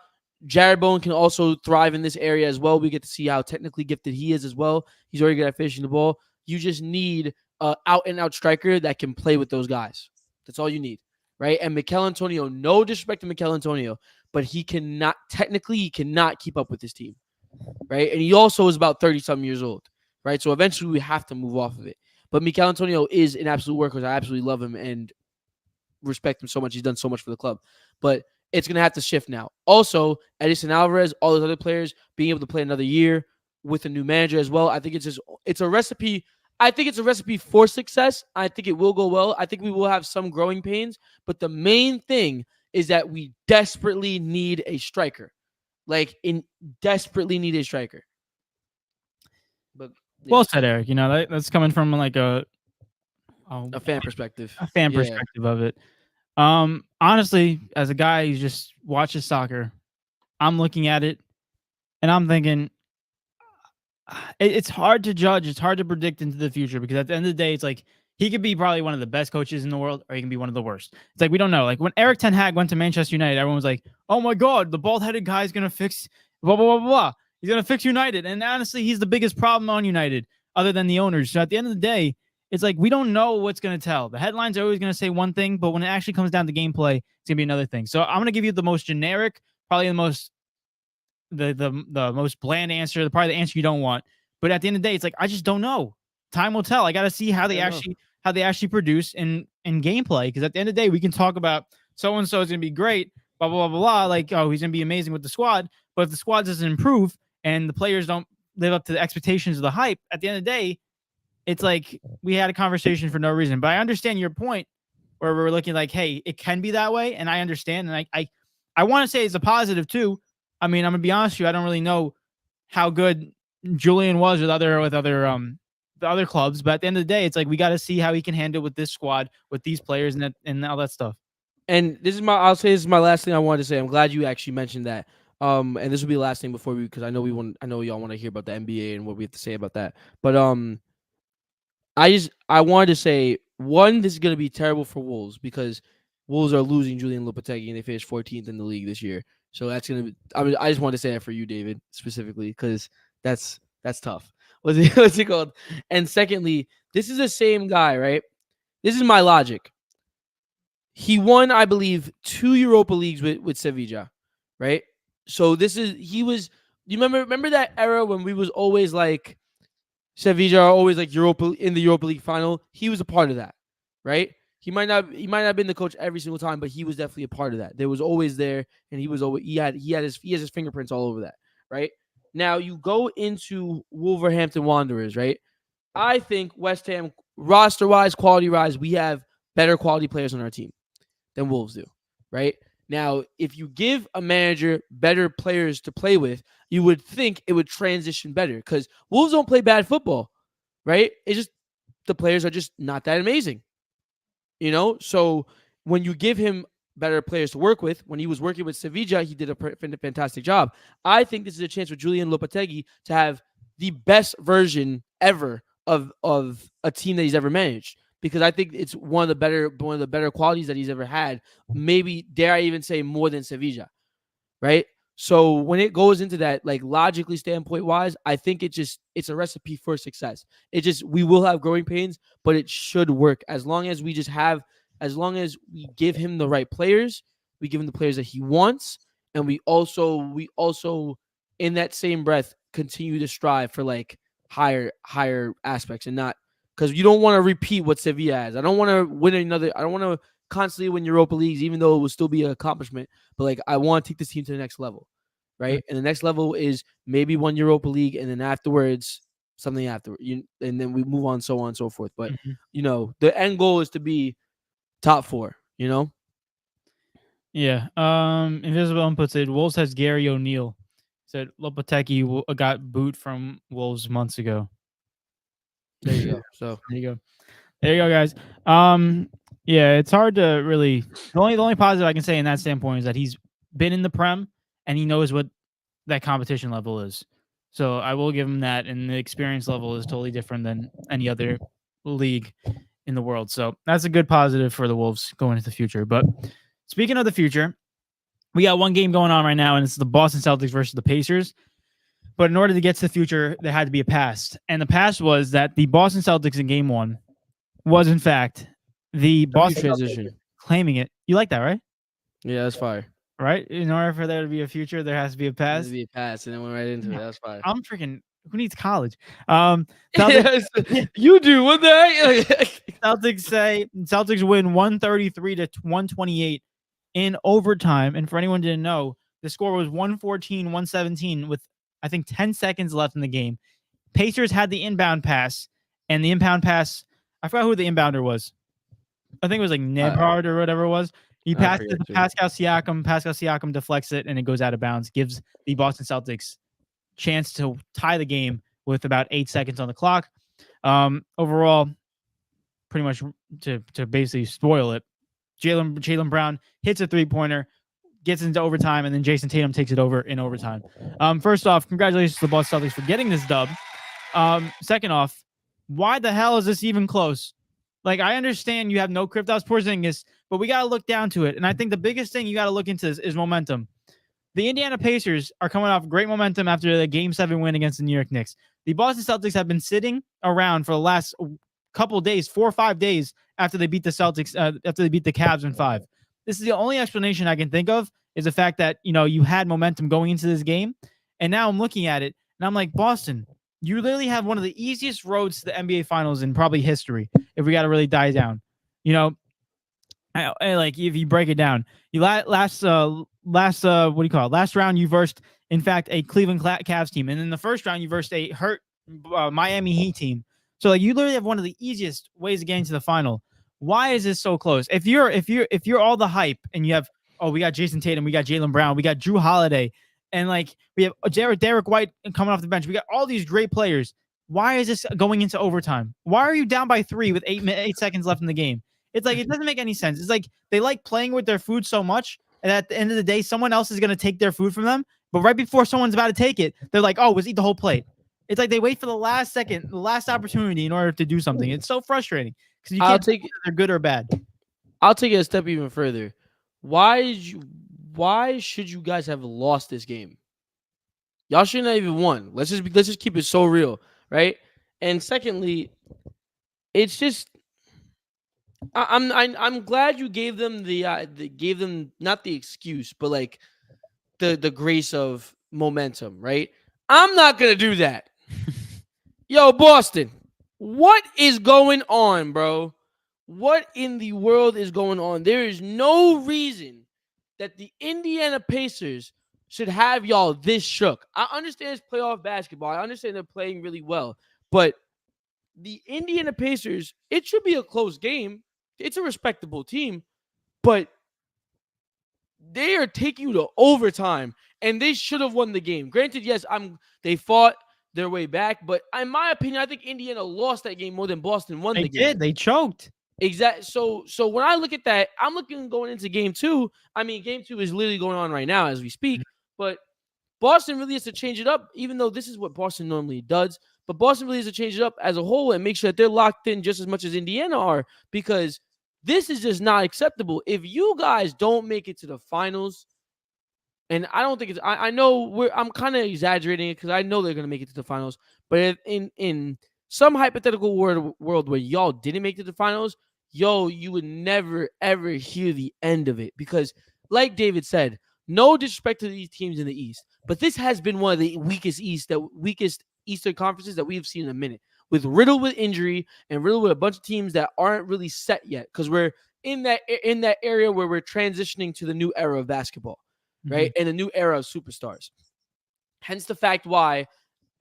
B: Jared Bowen can also thrive in this area as well. We get to see how technically gifted he is as well. He's already good at finishing the ball. You just need an out and out striker that can play with those guys. That's all you need, right? And Mikel Antonio, no disrespect to Mikel Antonio, but he cannot keep up with this team, right? And he also is about 30-something years old, right? So eventually we have to move off of it. But Mikel Antonio is an absolute workhorse. I absolutely love him and respect him so much. He's done so much for the club. But it's going to have to shift now. Also, Edison Alvarez, all those other players being able to play another year with a new manager as well. I think it's a recipe. I think it's a recipe for success. I think it will go well. I think we will have some growing pains. But the main thing is that we desperately need a striker. Desperately need a striker. But yeah,
A: Well said, Eric. That's coming from like
B: a fan perspective.
A: a fan
B: Yeah.
A: perspective of it. Honestly, as a guy who just watches soccer, I'm looking at it and I'm thinking it's hard to judge. It's hard to predict into the future because at the end of the day, it's like he could be probably one of the best coaches in the world or he can be one of the worst. It's like we don't know. Like when Eric Ten Hag went to Manchester United, everyone was like, "Oh my God, the bald-headed guy is gonna fix blah blah blah blah. He's gonna fix United." And honestly, he's the biggest problem on United, other than the owners. So at the end of the day, it's like we don't know what's gonna tell. The headlines are always gonna say one thing, but when it actually comes down to gameplay, it's gonna be another thing. So I'm gonna give you the most generic, probably the most bland answer, probably the answer you don't want. But at the end of the day, it's like I just don't know. Time will tell. I got to see how they actually produce in gameplay. Because at the end of the day, we can talk about so and so is going to be great, blah blah blah blah. Like he's going to be amazing with the squad. But if the squad doesn't improve and the players don't live up to the expectations of the hype, at the end of the day, it's like we had a conversation for no reason. But I understand your point where we're looking like, hey, it can be that way, and I understand, and I want to say it's a positive too. I mean, I'm gonna be honest with you. I don't really know how good Julian was with the other clubs, but at the end of the day, it's like we got to see how he can handle with this squad, with these players, and all that stuff.
B: And I'll say this is my last thing I wanted to say. I'm glad you actually mentioned that. And this will be the last thing before because I know y'all want to hear about the NBA and what we have to say about that. But I wanted to say one, this is going to be terrible for Wolves because Wolves are losing Julian Lopetegui and they finished 14th in the league this year. So that's going to be. I mean, I just wanted to say that for you, David, specifically because that's tough. What's it called? And secondly, this is the same guy, right? This is my logic. He won, I believe, 2 Europa Leagues with Sevilla, right? So you remember that era when we was always like Sevilla are always like in the Europa League final? He was a part of that, right? He might not have been the coach every single time, but he was definitely a part of that. There was always there, and he has his fingerprints all over that, right? Now you go into Wolverhampton Wanderers, right? I think West Ham roster wise, quality wise, we have better quality players on our team than Wolves do, right? Now, if you give a manager better players to play with, you would think it would transition better because Wolves don't play bad football, right? It's just the players are just not that amazing. So when you give him better players to work with, when he was working with Sevilla, he did a fantastic job. I think this is a chance for Julian Lopetegui to have the best version ever of a team that he's ever managed, because I think it's one of the better qualities that he's ever had. Maybe, dare I even say, more than Sevilla, right? So when it goes into that, like, logically standpoint wise, I think it's a recipe for success. We will have growing pains, but it should work as long as we give him the right players, we give him the players that he wants, and we also in that same breath continue to strive for like higher aspects, and not because you don't want to repeat what Sevilla has. I don't want to constantly win Europa Leagues, even though it will still be an accomplishment. But like, I want to take this team to the next level, right? And the next level is maybe one Europa League, and then afterwards something after and then we move on, so on and so forth. But the end goal is to be top 4.
A: Yeah. Invisible Input said Wolves has Gary O'Neill. Said Lopetegui got booed from Wolves months ago.
B: There you go. So
A: there you go, guys. Yeah, it's hard to really. The only positive I can say in that standpoint is that he's been in the Prem and he knows what that competition level is. So I will give him that, and the experience level is totally different than any other league in the world. So that's a good positive for the Wolves going into the future. But speaking of the future, we got one game going on right now, and it's the Boston Celtics versus the Pacers. But in order to get to the future, there had to be a past. And the past was that the Boston Celtics in game 1 was, in fact, the Boston
B: transition.
A: Celtics claiming it. You like that, right?
B: Yeah, that's fire.
A: Right? In order for there to be a future, there has to be a past.
B: There has to be a past, and then went right into it. That's fire.
A: I'm freaking... Who needs college?
B: Celtics, you do. What the heck?
A: Celtics win 133 to 128 in overtime. And for anyone who didn't know, the score was 114-117 with, I think, 10 seconds left in the game. Pacers had the inbound pass, and the inbound pass, I forgot who the inbounder was. I think it was like Nebhard or whatever it was. He passed it to Pascal Siakam. Pascal Siakam deflects it, and it goes out of bounds. Gives the Boston Celtics chance to tie the game with about 8 seconds on the clock. Overall, pretty much to basically spoil it, Jaylen Brown hits a 3-pointer, gets into overtime, and then Jason Tatum takes it over in overtime. First off, congratulations to the Boston Celtics for getting this dub. Second off, why the hell is this even close? Like, I understand you have no Kristaps Porzingis, but we got to look down to it. And I think the biggest thing you got to look into is momentum. The Indiana Pacers are coming off great momentum after the Game 7 win against the New York Knicks. The Boston Celtics have been sitting around for the last couple of days, 4 or 5 days after they beat the Celtics, after they beat the Cavs in 5. This is the only explanation I can think of, is the fact that, you had momentum going into this game. And now I'm looking at it and I'm like, Boston, you literally have one of the easiest roads to the NBA Finals in probably history, if we got to really die down. Like, if you break it down, you last round you versed, in fact, a Cleveland Cavs team, and in the first round you versed a hurt Miami Heat team. So like, you literally have one of the easiest ways of getting to the final. Why is this so close? If you're all the hype and you have, we got Jason Tatum, we got Jaylen Brown, we got Drew Holiday, and like we have Derek White coming off the bench, we got all these great players. Why is this going into overtime? Why are you down by 3 with 8 seconds left in the game? It's like, it doesn't make any sense. It's like they like playing with their food so much, and at the end of the day, someone else is going to take their food from them. But right before someone's about to take it, they're like, let's eat the whole plate. It's like they wait for the last second, the last opportunity in order to do something. It's so frustrating because you can't take it, they're good or bad.
B: I'll take it a step even further. Why should you guys have lost this game? Y'all shouldn't have even won. Let's just keep it so real, right? And secondly, it's just, I'm glad you gave them gave them not the excuse, but like the grace of momentum, right? I'm not gonna do that. Yo, Boston, what is going on, bro? what in the world is going on? There is no reason that the Indiana Pacers should have y'all this shook. I understand it's playoff basketball. I understand they're playing really well. But the Indiana Pacers, it should be a close game. It's a respectable team. But they are taking you to overtime, and they should have won the game. Granted, yes, they fought their way back, but in my opinion, I think Indiana lost that game more than Boston won the game.
A: They did. They choked.
B: Exactly. So when I look at that, I'm looking going into game 2. I mean, game 2 is literally going on right now as we speak, but Boston really has to change it up, even though this is what Boston normally does. But Boston really has to change it up as a whole and make sure that they're locked in just as much as Indiana are, because this is just not acceptable. If you guys don't make it to the finals, and I don't think I know I'm kind of exaggerating it because I know they're going to make it to the finals. But if in some hypothetical world where y'all didn't make it to the finals, you would never, ever hear the end of it. Because like David said, no disrespect to these teams in the East, but this has been one of the weakest Eastern conferences that we've seen in a minute. With riddled with injury and riddled with a bunch of teams that aren't really set yet, because we're in that area where we're transitioning to the new era of basketball, right? And a new era of superstars. Hence the fact why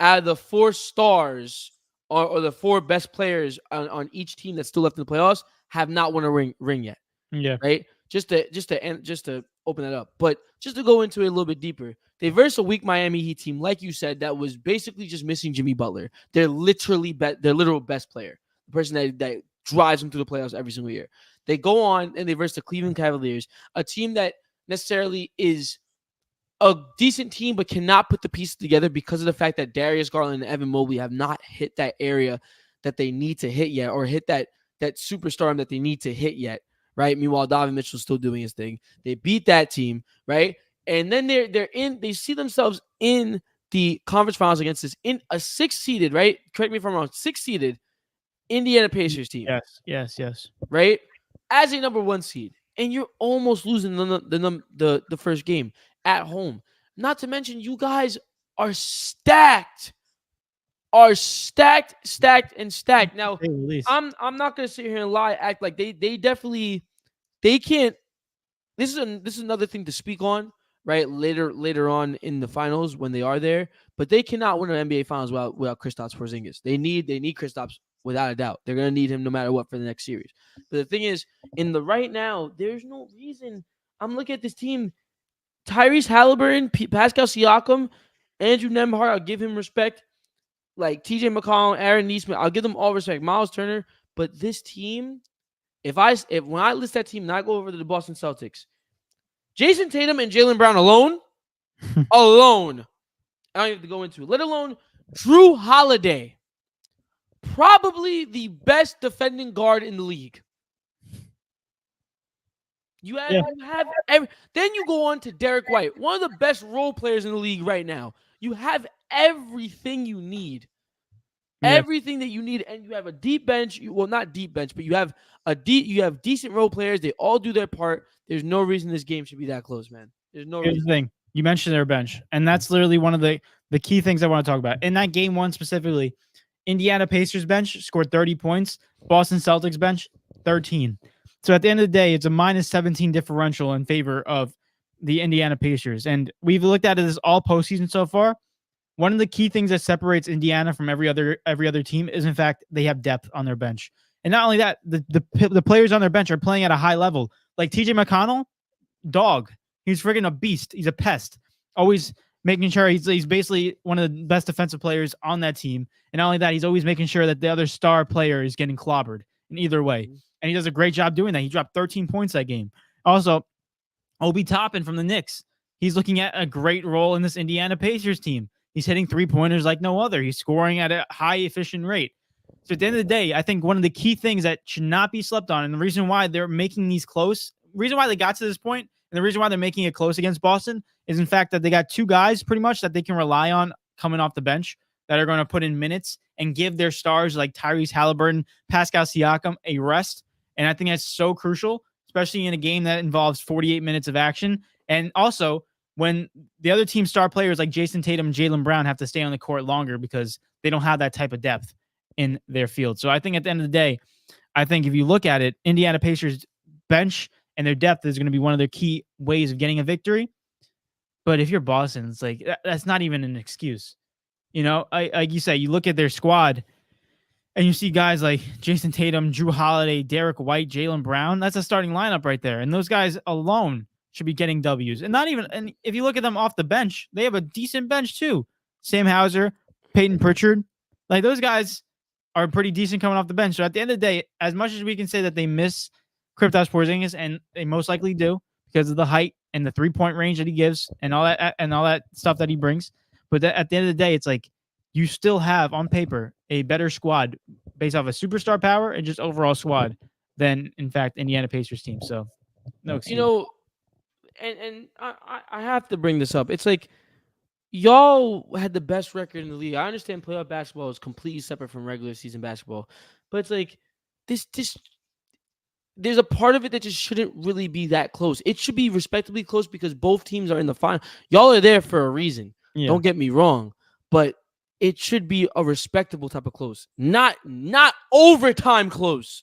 B: out of the 4 stars or the 4 best players on each team that's still left in the playoffs have not won a ring yet.
A: Yeah.
B: Right. Just to open that up, but just to go into it a little bit deeper, they versed a weak Miami Heat team, like you said, that was basically just missing Jimmy Butler. They're their literal best player, the person that drives them through the playoffs every single year. They go on and they verse the Cleveland Cavaliers, a team that necessarily is a decent team, but cannot put the pieces together because of the fact that Darius Garland and Evan Mobley have not hit that area that they need to hit yet, or hit that superstar that they need to hit yet, right? Meanwhile, Donovan Mitchell's still doing his thing. They beat that team, right? And then they see themselves in the conference finals against this in a 6-seeded, right? Correct me if I'm wrong, 6-seeded Indiana Pacers team.
A: Yes.
B: Right? As a number 1 seed. And you're almost losing the first game at home. Not to mention, you guys are stacked. Stacked. Now, I'm not gonna sit here and lie, act like they definitely can't. This is another thing to speak on, right? Later on in the finals when they are there, but they cannot win an NBA finals without Kristaps Porzingis. They need Kristaps without a doubt. They're gonna need him no matter what for the next series. But the thing is, in the right now, there's no reason. I'm looking at this team. Tyrese Halliburton, Pascal Siakam, Andrew Nembhard, I'll give him respect. Like TJ McCollum, Aaron Neesmith, I'll give them all respect. Miles Turner, but this team, when I list that team and I go over to the Boston Celtics, Jason Tatum and Jaylen Brown alone, I don't even have to go into it. Let alone Drew Holiday, probably the best defending guard in the league. Then you go on to Derek White, one of the best role players in the league right now. You have everything you need. Everything that you need, and you have a deep bench. Not deep bench, but you have decent role players. They all do their part. There's no reason this game should be that close, man. There's no reason.
A: Here's the thing. You mentioned their bench, and that's literally one of the key things I want to talk about. In that game 1 specifically, Indiana Pacers bench scored 30 points. Boston Celtics bench, 13. So at the end of the day, it's a -17 differential in favor of the Indiana Pacers. And we've looked at it as all postseason so far. One of the key things that separates Indiana from every other team is, in fact, they have depth on their bench. And not only that, the players on their bench are playing at a high level. Like TJ McConnell, dog. He's freaking a beast. He's a pest. Always making sure he's basically one of the best defensive players on that team. And not only that, he's always making sure that the other star player is getting clobbered in either way. And he does a great job doing that. He dropped 13 points that game. Also, Obi Toppin from the Knicks. He's looking at a great role in this Indiana Pacers team. He's hitting 3-pointers like no other. He's scoring at a high efficient rate. So at the end of the day, I think one of the key things that should not be slept on, and the reason why they're making these close, reason why they got to this point, and the reason why they're making it close against Boston is, in fact, that they got 2 guys pretty much that they can rely on coming off the bench that are going to put in minutes and give their stars like Tyrese Halliburton, Pascal Siakam a rest. And I think that's so crucial, especially in a game that involves 48 minutes of action. And also, when the other team star players like Jason Tatum and Jaylen Brown have to stay on the court longer because they don't have that type of depth in their field. So I think at the end of the day, I think if you look at it, Indiana Pacers bench and their depth is going to be one of their key ways of getting a victory. But if you're Boston, it's like that's not even an excuse. Like you say, you look at their squad and you see guys like Jason Tatum, Drew Holiday, Derek White, Jaylen Brown. That's a starting lineup right there. And those guys alone should be getting W's. And if you look at them off the bench, they have a decent bench too. Sam Hauser, Peyton Pritchard. Like those guys are pretty decent coming off the bench. So at the end of the day, as much as we can say that they miss Kristaps Porzingis, and they most likely do because of the height and the 3-point range that he gives and all that stuff that he brings. But at the end of the day, it's like you still have on paper a better squad based off of superstar power and just overall squad than, in fact, Indiana Pacers team. So no excuse.
B: And I have to bring this up. It's like y'all had the best record in the league. I understand playoff basketball is completely separate from regular season basketball, but it's like this there's a part of it that just shouldn't really be that close. It should be respectably close because both teams are in the final. Y'all are there for a reason. Yeah. Don't get me wrong, but it should be a respectable type of close. Not overtime close.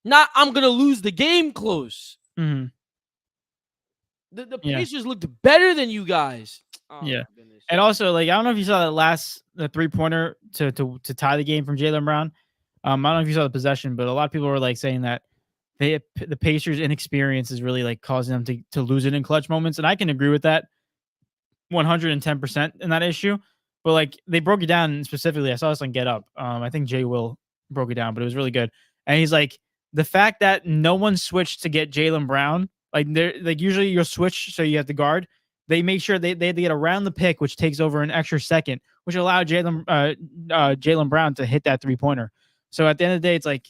B: Not I'm going to lose the game close.
A: Mm-hmm.
B: The Pacers looked better than you guys.
A: Oh, yeah. And also, like, I don't know if you saw the 3-pointer to tie the game from Jaylen Brown. I don't know if you saw the possession, but a lot of people were like saying that the Pacers' inexperience is really like causing them to lose it in clutch moments. And I can agree with that 110% in that issue. But like they broke it down specifically. I saw this on Get Up. I think Jay Will broke it down, but it was really good. And he's like, the fact that no one switched to get Jaylen Brown, like they're like usually you'll switch so you have to guard. They make sure they had to get around the pick, which takes over an extra second, which allowed Jaylen Brown to hit that 3-pointer. So at the end of the day, it's like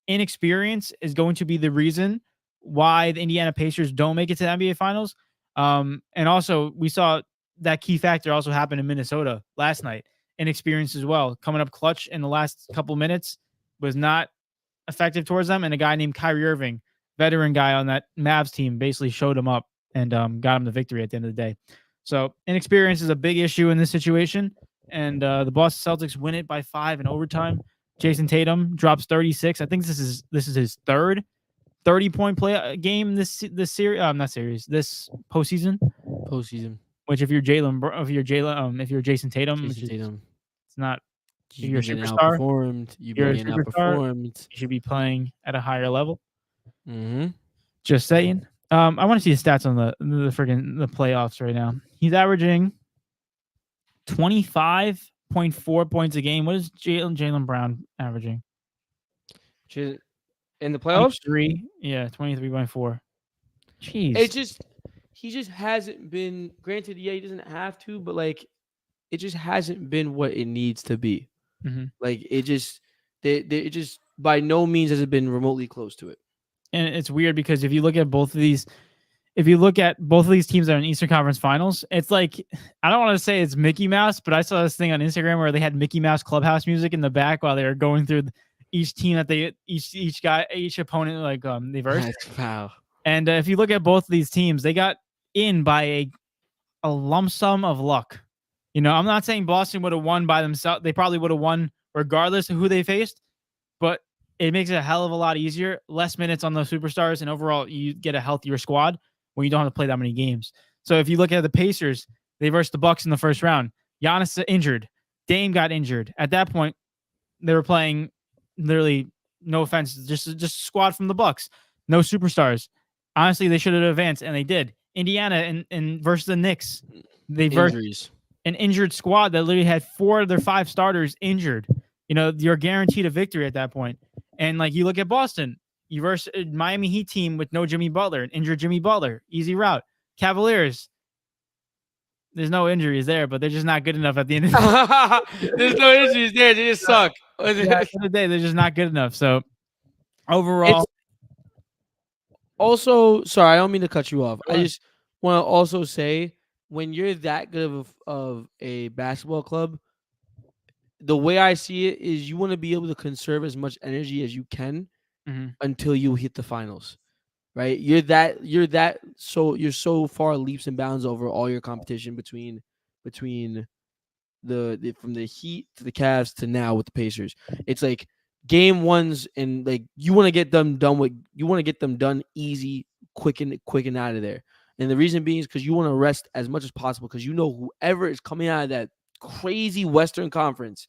A: inexperience is going to be the reason why the Indiana Pacers don't make it to the NBA Finals. And also we saw that key factor also happened in Minnesota last night. Inexperience as well, coming up clutch in the last couple minutes was not effective towards them. And a guy named Kyrie Irving, veteran guy on that Mavs team, basically showed him up and got him the victory at the end of the day. So inexperience is a big issue in this situation. And the Boston Celtics win it by 5 in overtime. Jason Tatum drops 36. I think this is his third 30-point play game this series. This postseason. Which if you're Jason Tatum, it's not. You're a superstar. You're a superstar. You should be playing at a higher level.
B: Mm-hmm.
A: Just saying. I want to see his stats on the playoffs right now. He's averaging 25.4 points a game. What is Jaylen Brown averaging?
B: In the playoffs?
A: 23.4. Jeez.
B: He just hasn't been, granted, he doesn't have to, but like it just hasn't been what it needs to be.
A: Mm-hmm.
B: Like it just by no means has it been remotely close to it.
A: And it's weird because if you look at both of these teams that are in Eastern Conference Finals, it's like, I don't want to say it's Mickey Mouse, but I saw this thing on Instagram where they had Mickey Mouse clubhouse music in the back while they were going through each team that each opponent like they versed.
B: Wow.
A: And if you look at both of these teams, they got in by a lump sum of luck. I'm not saying Boston would have won by themselves. They probably would have won regardless of who they faced, but it makes it a hell of a lot easier. Less minutes on those superstars, and overall, you get a healthier squad when you don't have to play that many games. So if you look at the Pacers, they versed the Bucks in the first round. Giannis injured. Dame got injured. At that point, they were playing literally, no offense, just a squad from the Bucks. No superstars. Honestly, they should have advanced, and they did. Indiana and versus the Knicks, they versed an injured squad that literally had 4 of their 5 starters injured. You're guaranteed a victory at that point. And like you look at Boston, you verse a Miami Heat team with no Jimmy Butler, an injured Jimmy Butler, easy route. Cavaliers, there's no injuries there, but they're just not good enough at the end of the day.
B: There's no injuries there, they just suck.
A: At the end of the day, they're just not good enough. So overall,
B: also, sorry, I don't mean to cut you off. I just want to also say, when you're that good of a basketball club, the way I see it is you want to be able to conserve as much energy as you can until you hit the finals, right? You're so far leaps and bounds over all your competition between the from the Heat to the Cavs to now with the Pacers. It's like game ones and like you want to get them done with you want to get them done easy, quick and out of there. And the reason being is because you want to rest as much as possible because you know whoever is coming out of that crazy Western Conference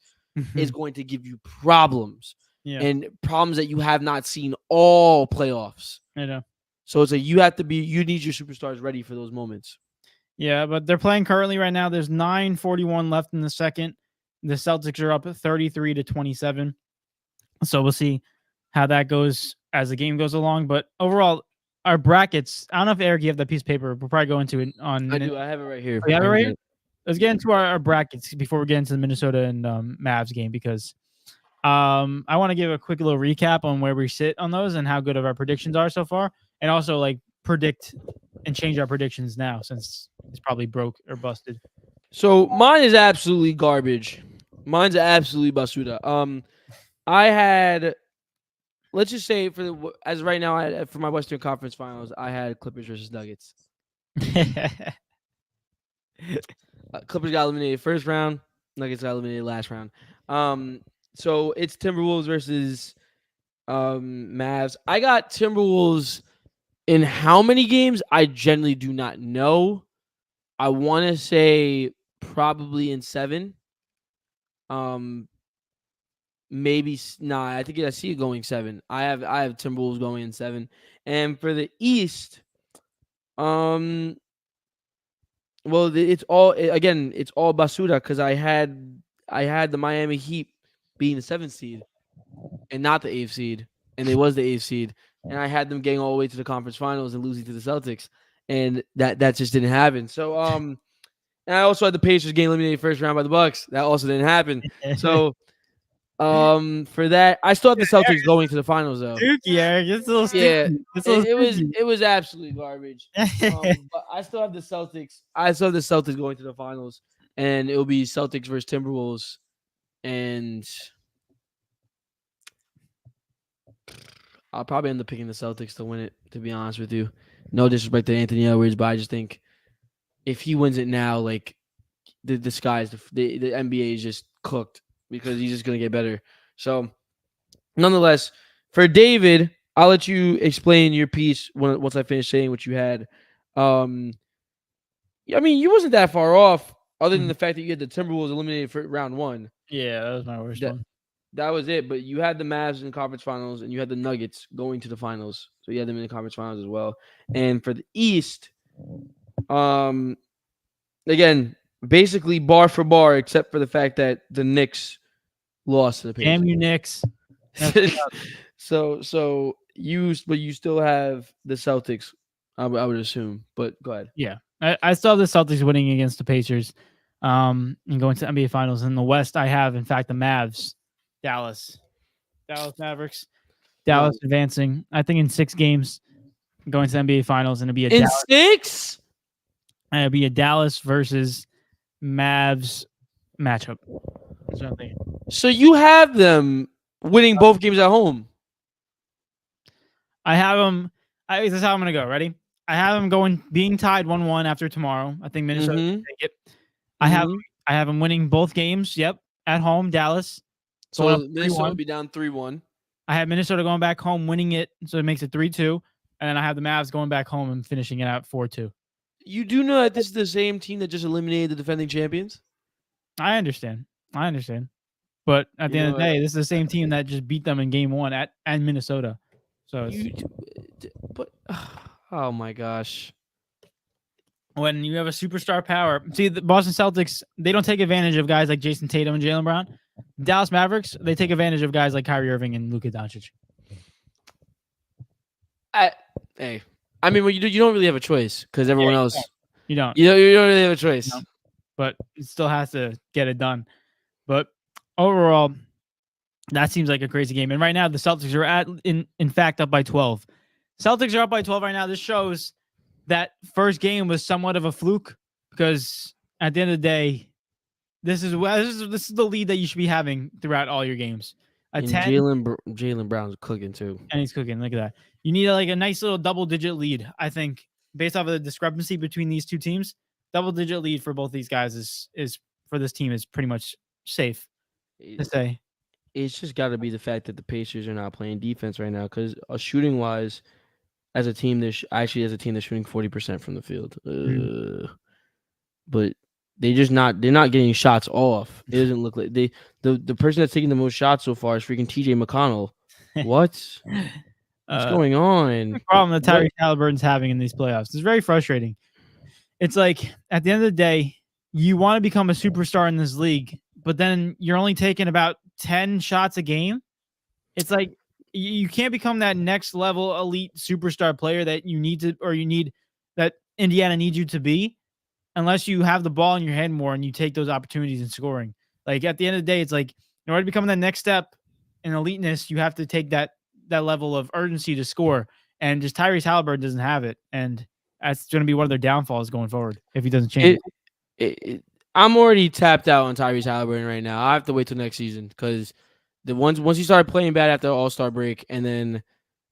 B: is going to give you problems
A: Yeah,
B: and problems that you have not seen all playoffs.
A: I know.
B: So it's like you need your superstars ready for those moments.
A: Yeah, but they're playing currently right now. There's 9:41 left in the second. The Celtics are up 33-27. So we'll see how that goes as the game goes along. But overall, our brackets. I don't know if Eric, you have that piece of paper. We'll probably go into it on.
B: I do. I have it right here.
A: Oh, you have it
B: I
A: right
B: can
A: here?
B: get it.
A: Let's get into our brackets before we get into the Minnesota and Mavs game because I want to give a quick little recap on where we sit on those and how good of our predictions are so far, and also like predict and change our predictions now since it's probably broke or busted.
B: So mine is absolutely garbage. Mine's absolutely basuda. I had, let's just say as right now, for my Western Conference Finals, I had Clippers versus Nuggets. Clippers got eliminated first round. Nuggets got eliminated last round. So it's Timberwolves versus Mavs. I got Timberwolves in how many games? I generally do not know. I want to say probably in 7. Maybe nah. I think I see it going 7. I have Timberwolves going in 7, and for the East, well, it's all again. It's all basura because I had the Miami Heat being the 7th seed and not the 8th seed, and they was the 8th seed, and I had them getting all the way to the conference finals and losing to the Celtics, and that just didn't happen. So and I also had the Pacers getting eliminated first round by the Bucks. That also didn't happen. So for that, I still have the Celtics going to the finals though.
A: Dookie, Eric, it's a little
B: Yeah,
A: sticky. It's a little
B: it was absolutely garbage. But I still have the Celtics. I still have the Celtics going to the finals, and it'll be Celtics versus Timberwolves, and I'll probably end up picking the Celtics to win it. To be honest with you, no disrespect to Anthony Edwards, but I just think if he wins it now, like the sky's the NBA is just cooked because he's just gonna get better. So, nonetheless, for David, I'll let you explain your piece once I finish saying what you had. I mean, you wasn't that far off, other than the fact that you had the Timberwolves eliminated for round 1.
A: Yeah, that was my worst one.
B: That was it. But you had the Mavs in the conference finals, and you had the Nuggets going to the finals. So you had them in the conference finals as well. And for the East, again, basically bar for bar, except for the fact that the Knicks lost to the Pacers.
A: Damn you, Knicks.
B: So you still have the Celtics, I would assume. But go ahead.
A: Yeah, I still have the Celtics winning against the Pacers, and going to NBA Finals. In the West, I have, in fact, the Mavs, Dallas Mavericks, Dallas advancing. I think in 6 games, going to the NBA Finals, and it'll be a
B: in
A: Dallas,
B: 6.
A: and it'll be a Dallas versus Mavs matchup. That's what I'm thinking.
B: So you have them winning both games at home.
A: I have them. This is how I'm gonna go. Ready? I have them being tied 1-1 after tomorrow. I think Minnesota can take it. I have them winning both games. Yep, at home, Dallas.
B: So Minnesota will be down 3-1.
A: I have Minnesota going back home, winning it, so it makes it 3-2. And then I have the Mavs going back home and finishing it out 4-2.
B: You do know that this is the same team that just eliminated the defending champions?
A: I understand. But at the end of the day, this is the same team that just beat them in game 1 at Minnesota. So
B: oh my gosh.
A: When you have a superstar power, see the Boston Celtics, they don't take advantage of guys like Jason Tatum and Jaylen Brown. Dallas Mavericks, they take advantage of guys like Kyrie Irving and Luka Doncic.
B: I mean, well, you don't really have a choice because everyone else.
A: You don't.
B: You don't really have a choice.
A: No. But it still has to get it done. But overall, that seems like a crazy game. And right now, the Celtics are in fact up by 12. Celtics are up by 12 right now. This shows that first game was somewhat of a fluke because at the end of the day, this is the lead that you should be having throughout all your games.
B: Jaylen Brown's cooking too,
A: and he's cooking. Look at that. You need a nice little double-digit lead. I think based off of the discrepancy between these two teams, double-digit lead for both these guys is for this team is pretty much safe to say.
B: it's just got to be the fact that the Pacers are not playing defense right now. Because shooting wise, as a team, as a team, they're shooting 40% from the field. But they're not getting shots off. It doesn't look like the person that's taking the most shots so far is freaking TJ McConnell. What's going on?
A: The problem that
B: What?
A: Tyrese Halliburton's having in these playoffs. It's very frustrating. It's like at the end of the day, you want to become a superstar in this league, but then you're only taking about 10 shots a game. It's like you can't become that next level elite superstar player that you need to, or you need that Indiana needs you to be, unless you have the ball in your hand more and you take those opportunities in scoring. Like at the end of the day, it's like in order to become that next step in eliteness, you have to take that level of urgency to score. And just Tyrese Halliburton doesn't have it. And that's going to be one of their downfalls going forward if he doesn't change it.
B: I'm already tapped out on Tyrese Halliburton right now. I have to wait till next season because once he started playing bad after the All-Star break and then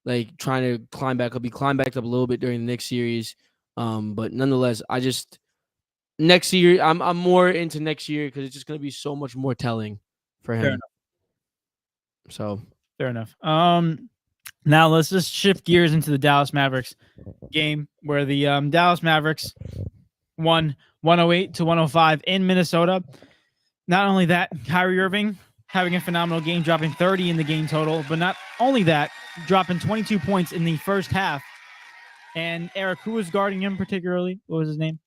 B: like trying to climb back up, he climbed back up a little bit during the next series. But nonetheless, next year I'm more into next year because it's just going to be so much more telling for him.
A: Fair enough.
B: So
A: fair enough. Now let's just shift gears into the Dallas Mavericks game where the Dallas Mavericks won 108-105 in Minnesota. Not only that, Kyrie Irving having a phenomenal game, dropping 30 in the game total, but not only that, dropping 22 points in the first half. And Eric, who was guarding him particularly? What was his name?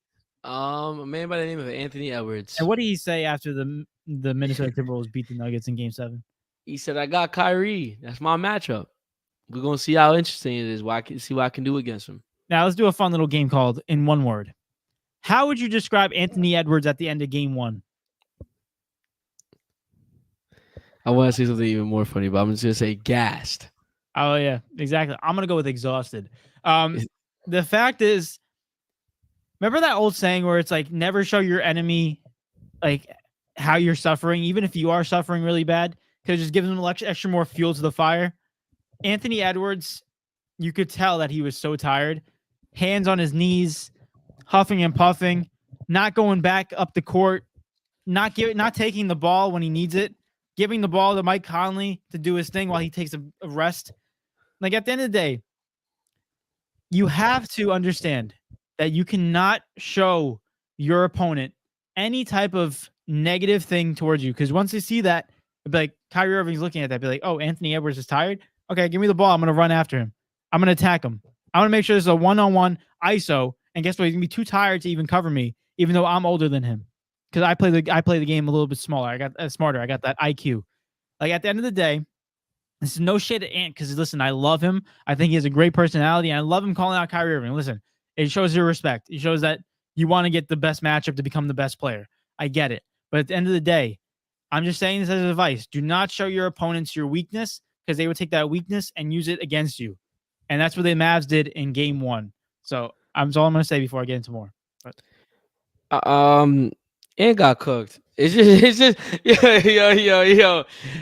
B: A man by the name of Anthony Edwards.
A: And what did he say after the Minnesota Timberwolves beat the Nuggets in Game 7?
B: He said, "I got Kyrie. That's my matchup. We're gonna see how interesting it is. See what I can do against him."
A: Now let's do a fun little game called In One Word. How would you describe Anthony Edwards at the end of Game 1?
B: I want to say something even more funny, but I'm just gonna say gassed.
A: Oh yeah, exactly. I'm gonna go with exhausted. The fact is, remember that old saying where it's like never show your enemy like how you're suffering, even if you are suffering really bad, because it just gives them extra more fuel to the fire. Anthony Edwards, you could tell that he was so tired, hands on his knees, huffing and puffing, not going back up the court, not taking the ball when he needs it, giving the ball to Mike Conley to do his thing while he takes a rest. Like at the end of the day, you have to understand that you cannot show your opponent any type of negative thing towards you. Because once they see that, it'd be like Kyrie Irving's looking at that, be like, oh, Anthony Edwards is tired. Okay, give me the ball. I'm going to run after him. I'm going to attack him. I want to make sure there's a one-on-one ISO. And guess what? He's going to be too tired to even cover me, even though I'm older than him. Because I play the game a little bit smaller. I got smarter. I got that IQ. Like at the end of the day, this is no shade at Ant because listen, I love him. I think he has a great personality. And I love him calling out Kyrie Irving. Listen, it shows your respect. It shows that you want to get the best matchup to become the best player. I get it. But at the end of the day, I'm just saying this as advice. Do not show your opponents your weakness because they would take that weakness and use it against you. And that's what the Mavs did in Game 1. So that's all I'm going to say before I get into more.
B: And got cooked. It's just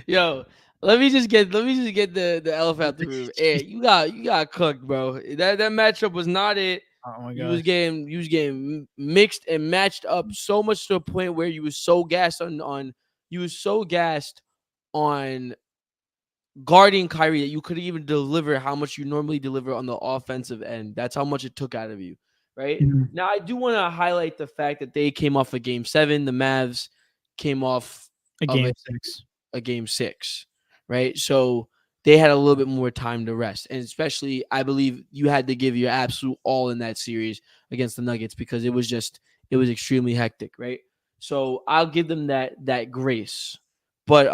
B: yo. Let me just get the elephant out the room. Hey, you got cooked, bro. That matchup was not it.
A: Oh my god.
B: You was getting mixed and matched up so much to a point where you was so gassed on guarding Kyrie that you couldn't even deliver how much you normally deliver on the offensive end. That's how much it took out of you. Right?
A: Mm-hmm.
B: Now, I do want to highlight the fact that they came off a Game 7. The Mavs came off
A: a Game
B: 6, right? So they had a little bit more time to rest. And especially, I believe you had to give your absolute all in that series against the Nuggets because it was extremely hectic, right? So I'll give them that grace. But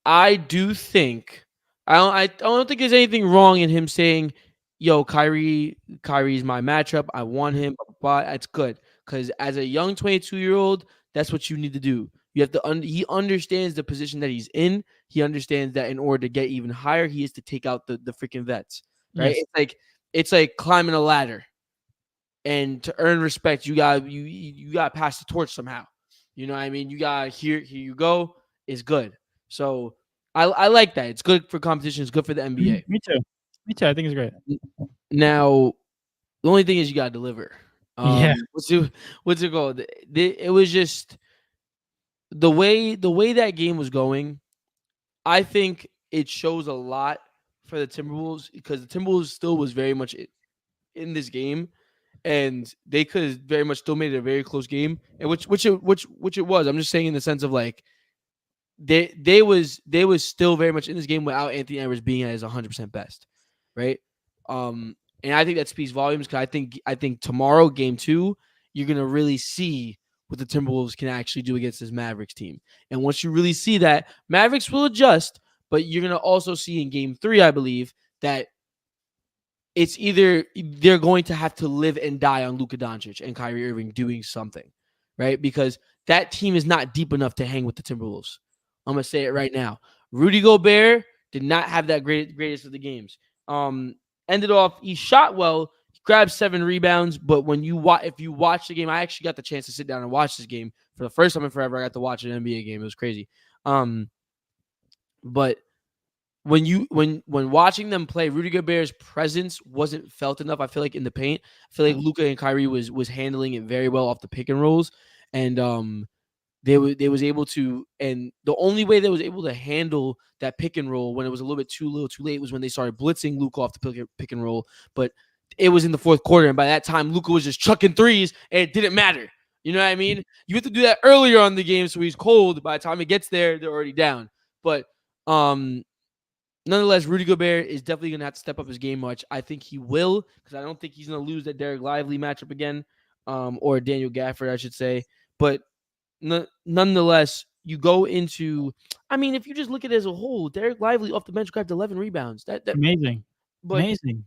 B: I do think I don't think there's anything wrong in him saying, yo, Kyrie's my matchup. I want him, but it's good because as a young 22-year-old, that's what you need to do. You have to. He understands the position that he's in. He understands that in order to get even higher, he has to take out the freaking vets. Right?
A: Yes.
B: It's like climbing a ladder, and to earn respect, you got to pass the torch somehow. You know what I mean? You got here you go. It's good. So I like that. It's good for competition. It's good for the NBA.
A: Me too. I think it's great.
B: Now, the only thing is you got to deliver.
A: Yeah.
B: What's it called? It was just the way that game was going, I think it shows a lot for the Timberwolves because the Timberwolves still was very much in this game, and they could have very much still made it a very close game, and which it was. I'm just saying in the sense of like they was still very much in this game without Anthony Edwards being at his 100% best, right? And I think that speaks volumes because I think tomorrow, game 2, you're gonna really see what the Timberwolves can actually do against this Mavericks team. And once you really see that, Mavericks will adjust, but you're gonna also see in game 3, I believe, that it's either they're going to have to live and die on Luka Doncic and Kyrie Irving doing something, right? Because that team is not deep enough to hang with the Timberwolves. I'm gonna say it right now. Rudy Gobert did not have that greatest of the games. Ended off, he shot well, he grabbed 7 rebounds, but when if you watch the game, I actually got the chance to sit down and watch this game for the first time in forever. I got to watch an NBA game. It was crazy. But when watching them play, Rudy Gobert's presence wasn't felt enough. I feel like in the paint, I feel like Luka and Kyrie was handling it very well off the pick and rolls, and they was able to. And the only way they was able to handle that pick and roll when it was a little too late was when they started blitzing Luka off the pick and roll. But it was in the fourth quarter, and by that time, Luka was just chucking threes, and it didn't matter. You know what I mean? You have to do that earlier on the game, so he's cold. By the time it gets there, they're already down. But nonetheless, Rudy Gobert is definitely going to have to step up his game much. I think he will because I don't think he's going to lose that Derek Lively matchup again, or Daniel Gafford, I should say. But nonetheless, you go into – I mean, if you just look at it as a whole, Derek Lively off the bench grabbed 11 rebounds. That
A: Amazing.
B: But
A: Amazing.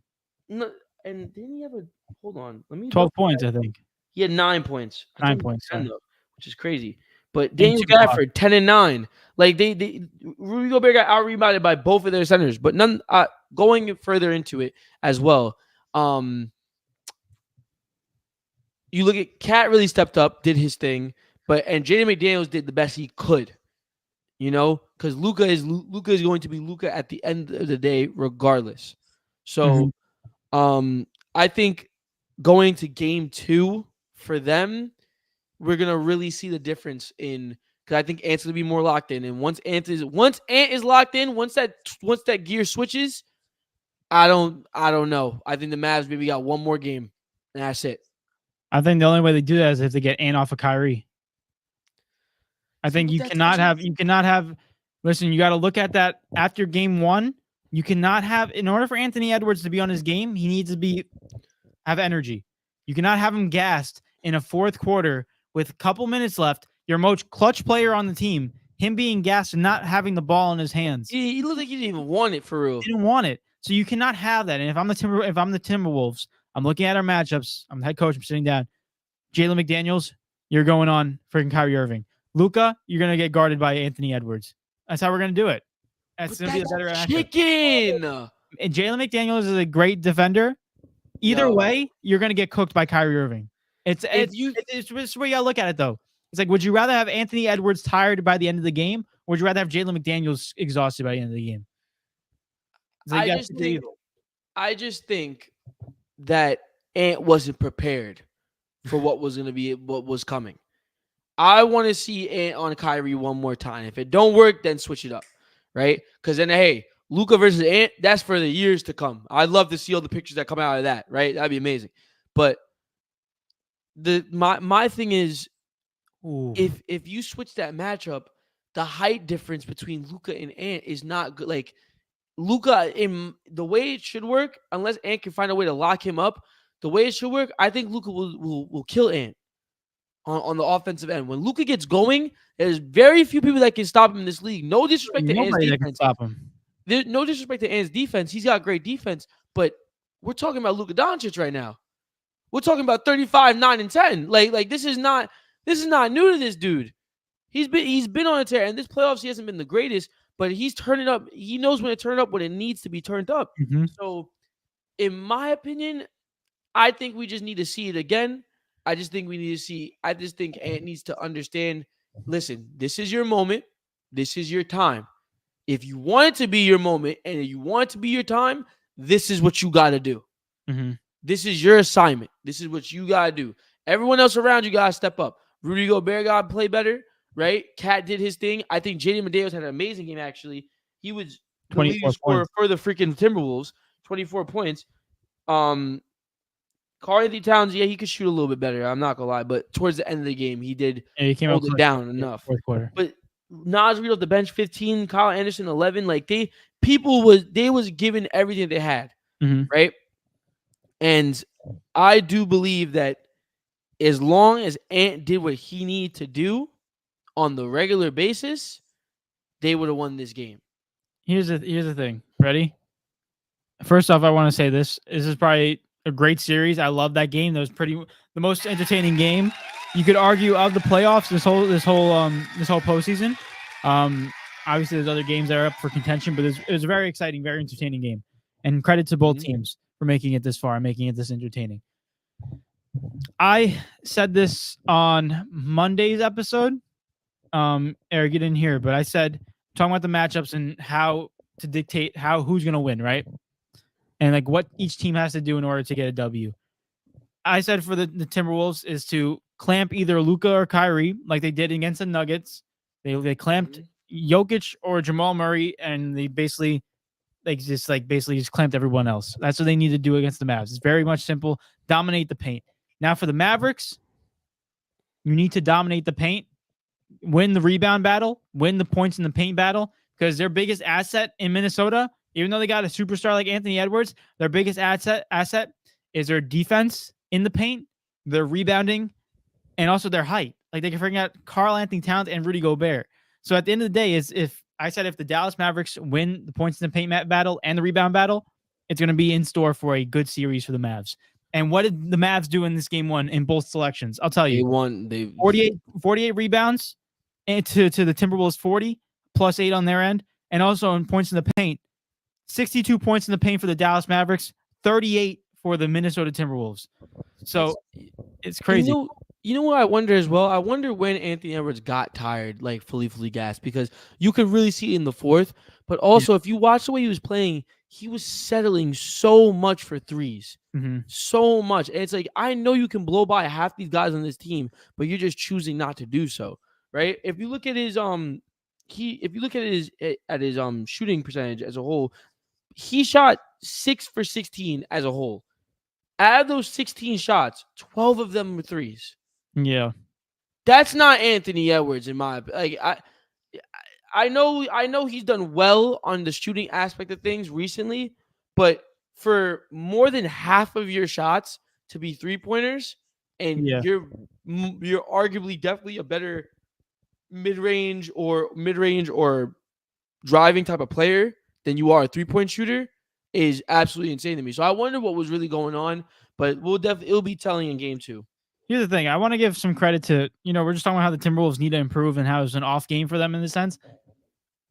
B: And didn't he have a – hold on. Let me
A: 12 points, I think.
B: He had 9 points.
A: 9 points,
B: 10,
A: sorry.
B: though, which is crazy. But Daniel Gafford, 10 and 9. Like Rudy Gobert got out rebounded by both of their centers. But going further into it as well, you look at Cat really stepped up, did his thing, and Jaden McDaniels did the best he could. You know, because Luka is going to be Luka at the end of the day, regardless. So, I think going to game 2 for them, we're gonna really see the difference in because I think Ant's gonna be more locked in. And once Ant is locked in, once that gear switches, I don't know. I think the Mavs maybe got one more game, and that's it.
A: I think the only way they do that is if they get Ant off of Kyrie. I think you cannot have. Listen, you got to look at that after game 1. You cannot have, in order for Anthony Edwards to be on his game, he needs to have energy. You cannot have him gassed in a fourth quarter with a couple minutes left. Your most clutch player on the team, him being gassed and not having the ball in his hands.
B: He looked like he didn't even want it for real.
A: He didn't want it. So you cannot have that. And if I'm the Timberwolves, I'm looking at our matchups. I'm the head coach. I'm sitting down. Jalen McDaniels, you're going on freaking Kyrie Irving. Luka, you're going to get guarded by Anthony Edwards. That's how we're going to do it. That's going to be a better
B: chicken.
A: And Jalen McDaniels is a great defender. Either way, you're going to get cooked by Kyrie Irving. It's where you got to look at it, though. It's like, would you rather have Anthony Edwards tired by the end of the game, or would you rather have Jalen McDaniels exhausted by the end of the game? Like,
B: I just think that Ant wasn't prepared for what was coming. I want to see Ant on Kyrie one more time. If it don't work, then switch it up, right? Because then, hey, Luka versus Ant, that's for the years to come. I'd love to see all the pictures that come out of that, right? That'd be amazing. But my thing is, if you switch that matchup, the height difference between Luka and Ant is not good. Like Luka, in the way it should work, unless Ant can find a way to lock him up, the way it should work, I think Luka will kill Ant on the offensive end. When Luka gets going, there's very few people that can stop him in this league. No disrespect to Ant's defense.
A: Can stop him.
B: There's no disrespect to Ant's defense. He's got great defense, but we're talking about Luka Doncic right now. We're talking about 35, 9, and 10. Like this is not new to this dude. He's been on a tear, and this playoffs he hasn't been the greatest, but he's turning up. He knows when to turn up when it needs to be turned up.
A: Mm-hmm.
B: So, in my opinion, I think we just need to see it again. I just think Ant needs to understand, listen, this is your moment. This is your time. If you want it to be your moment and you want it to be your time, this is what you got to do.
A: Mm-hmm.
B: This is your assignment. This is what you got to do. Everyone else around you got to step up. Rudy Gobert got to play better. right? Cat did his thing. I think Jaden Medeiros had an amazing game. Actually, he was the leading
A: 24
B: scorer
A: points.
B: for the freaking Timberwolves, 24 points. Karl Anthony Towns, yeah, he could shoot a little bit better. I'm not gonna lie, but towards the end of the game, he did
A: And he came out
B: hold it
A: clutch
B: down
A: in the
B: enough.
A: fourth quarter.
B: But Nas Reed off the bench, 15. Kyle Anderson, 11. Like they was giving everything they had,
A: Mm-hmm.
B: right? And I do believe that as long as Ant did what he needed to do on the regular basis, they would have won this game.
A: Here's the thing. Ready? First off, I want to say this. This is probably a great series. I love that game. That was the most entertaining game. You could argue of the playoffs this whole postseason. Obviously there's other games that are up for contention, but it was a very exciting, very entertaining game. And credit to both teams for making it this far and making it this entertaining. I said this on Monday's episode. Eric, you didn't hear, but I said talking about the matchups and how to dictate who's gonna win, right? And like what each team has to do in order to get a W. I said for the Timberwolves is to clamp either Luka or Kyrie, like they did against the Nuggets. They clamped Jokic or Jamal Murray, and they basically just clamped everyone else. That's what they need to do against the Mavs. It's very much simple. Dominate the paint. Now for the Mavericks, you need to dominate the paint, win the rebound battle, win the points in the paint battle, because their biggest asset in Minnesota, even though they got a superstar like Anthony Edwards, their biggest asset is their defense in the paint, their rebounding, and also their height. Like they can figure out Karl Anthony Towns and Rudy Gobert. So at the end of the day, if the Dallas Mavericks win the points in the paint battle and the rebound battle, it's going to be in store for a good series for the Mavs. And what did the Mavs do in this game one in both selections? I'll tell you.
B: They won.
A: 48 rebounds and to the Timberwolves 40 plus 8 on their end, and also in points in the paint. 62 points in the paint for the Dallas Mavericks, 38 for the Minnesota Timberwolves. So it's crazy.
B: You know what I wonder as well? I wonder when Anthony Edwards got tired, like fully gassed, because you could really see it in the fourth. But also, if you watch the way he was playing, he was settling so much for threes. So much. And it's like, I know you can blow by half these guys on this team, but you're just choosing not to do so. Right? If you look at his shooting percentage as a whole, he shot 6 for 16 as a whole. Out of those 16 shots, 12 of them were threes.
A: Yeah.
B: That's not Anthony Edwards in my like I know he's done well on the shooting aspect of things recently, but for more than half of your shots to be three-pointers, and you're arguably definitely a better mid-range or driving type of player than you are a three-point shooter, is absolutely insane to me. So I wonder what was really going on, but it'll be telling in game 2.
A: Here's the thing. I want to give some credit to, we're just talking about how the Timberwolves need to improve and how it's an off game for them in this sense.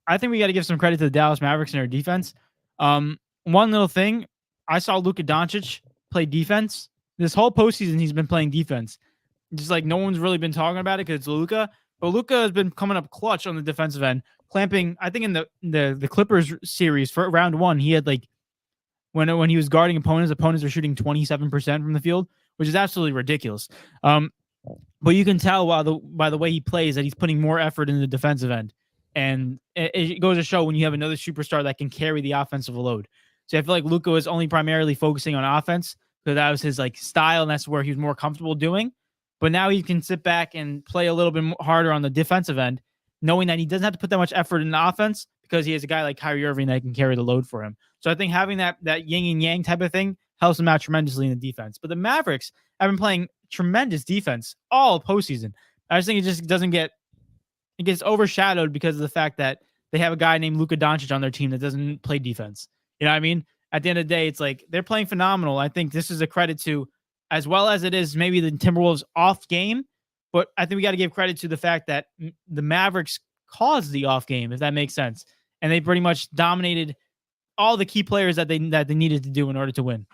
A: I think we got to give some credit to the Dallas Mavericks and their defense. One little thing, I saw Luka Doncic play defense. This whole postseason, he's been playing defense. Just like no one's really been talking about it because it's Luka. But Luka has been coming up clutch on the defensive end, clamping. I think in the Clippers series for round 1, he had like when he was guarding opponents were shooting 27% from the field, which is absolutely ridiculous. But you can tell by the way he plays that he's putting more effort in the defensive end. And it goes to show when you have another superstar that can carry the offensive load. So I feel like Luka was only primarily focusing on offense because that was his like style and that's where he was more comfortable doing. But now he can sit back and play a little bit harder on the defensive end, knowing that he doesn't have to put that much effort in the offense because he has a guy like Kyrie Irving that can carry the load for him. So I think having that yin and yang type of thing helps him out tremendously in the defense. But the Mavericks have been playing tremendous defense all postseason. I just think it just it gets overshadowed because of the fact that they have a guy named Luka Doncic on their team that doesn't play defense. You know what I mean? At the end of the day, it's like they're playing phenomenal. I think this is a credit to, as well as it is maybe the Timberwolves off game, but I think we got to give credit to the fact that the Mavericks caused the off game, if that makes sense. And they pretty much dominated all the key players that they needed to do in order to win.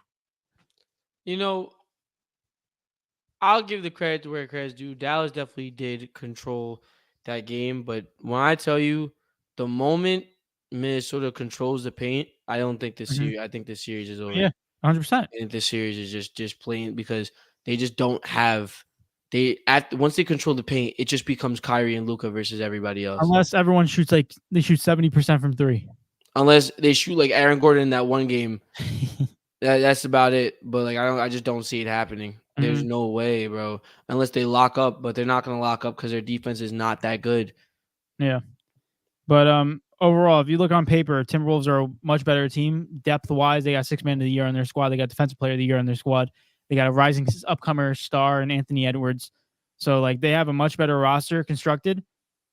B: I'll give the credit to where credit's due. Dallas definitely did control that game, but when I tell you, the moment Minnesota controls the paint, I don't think this series. I think this series is over.
A: Yeah, 100%.
B: I think this series is just playing because they just don't have once they control the paint, it just becomes Kyrie and Luka versus everybody else.
A: Unless everyone shoots like they shoot 70% from three.
B: Unless they shoot like Aaron Gordon in that one game. That's about it. But like I just don't see it happening. There's no way, bro. Unless they lock up, but they're not gonna lock up because their defense is not that good.
A: Yeah. But overall, if you look on paper, Timberwolves are a much better team. Depth-wise, they got 6 man of the year on their squad. They got defensive player of the year on their squad. They got a rising upcomer star in Anthony Edwards. So like they have a much better roster constructed.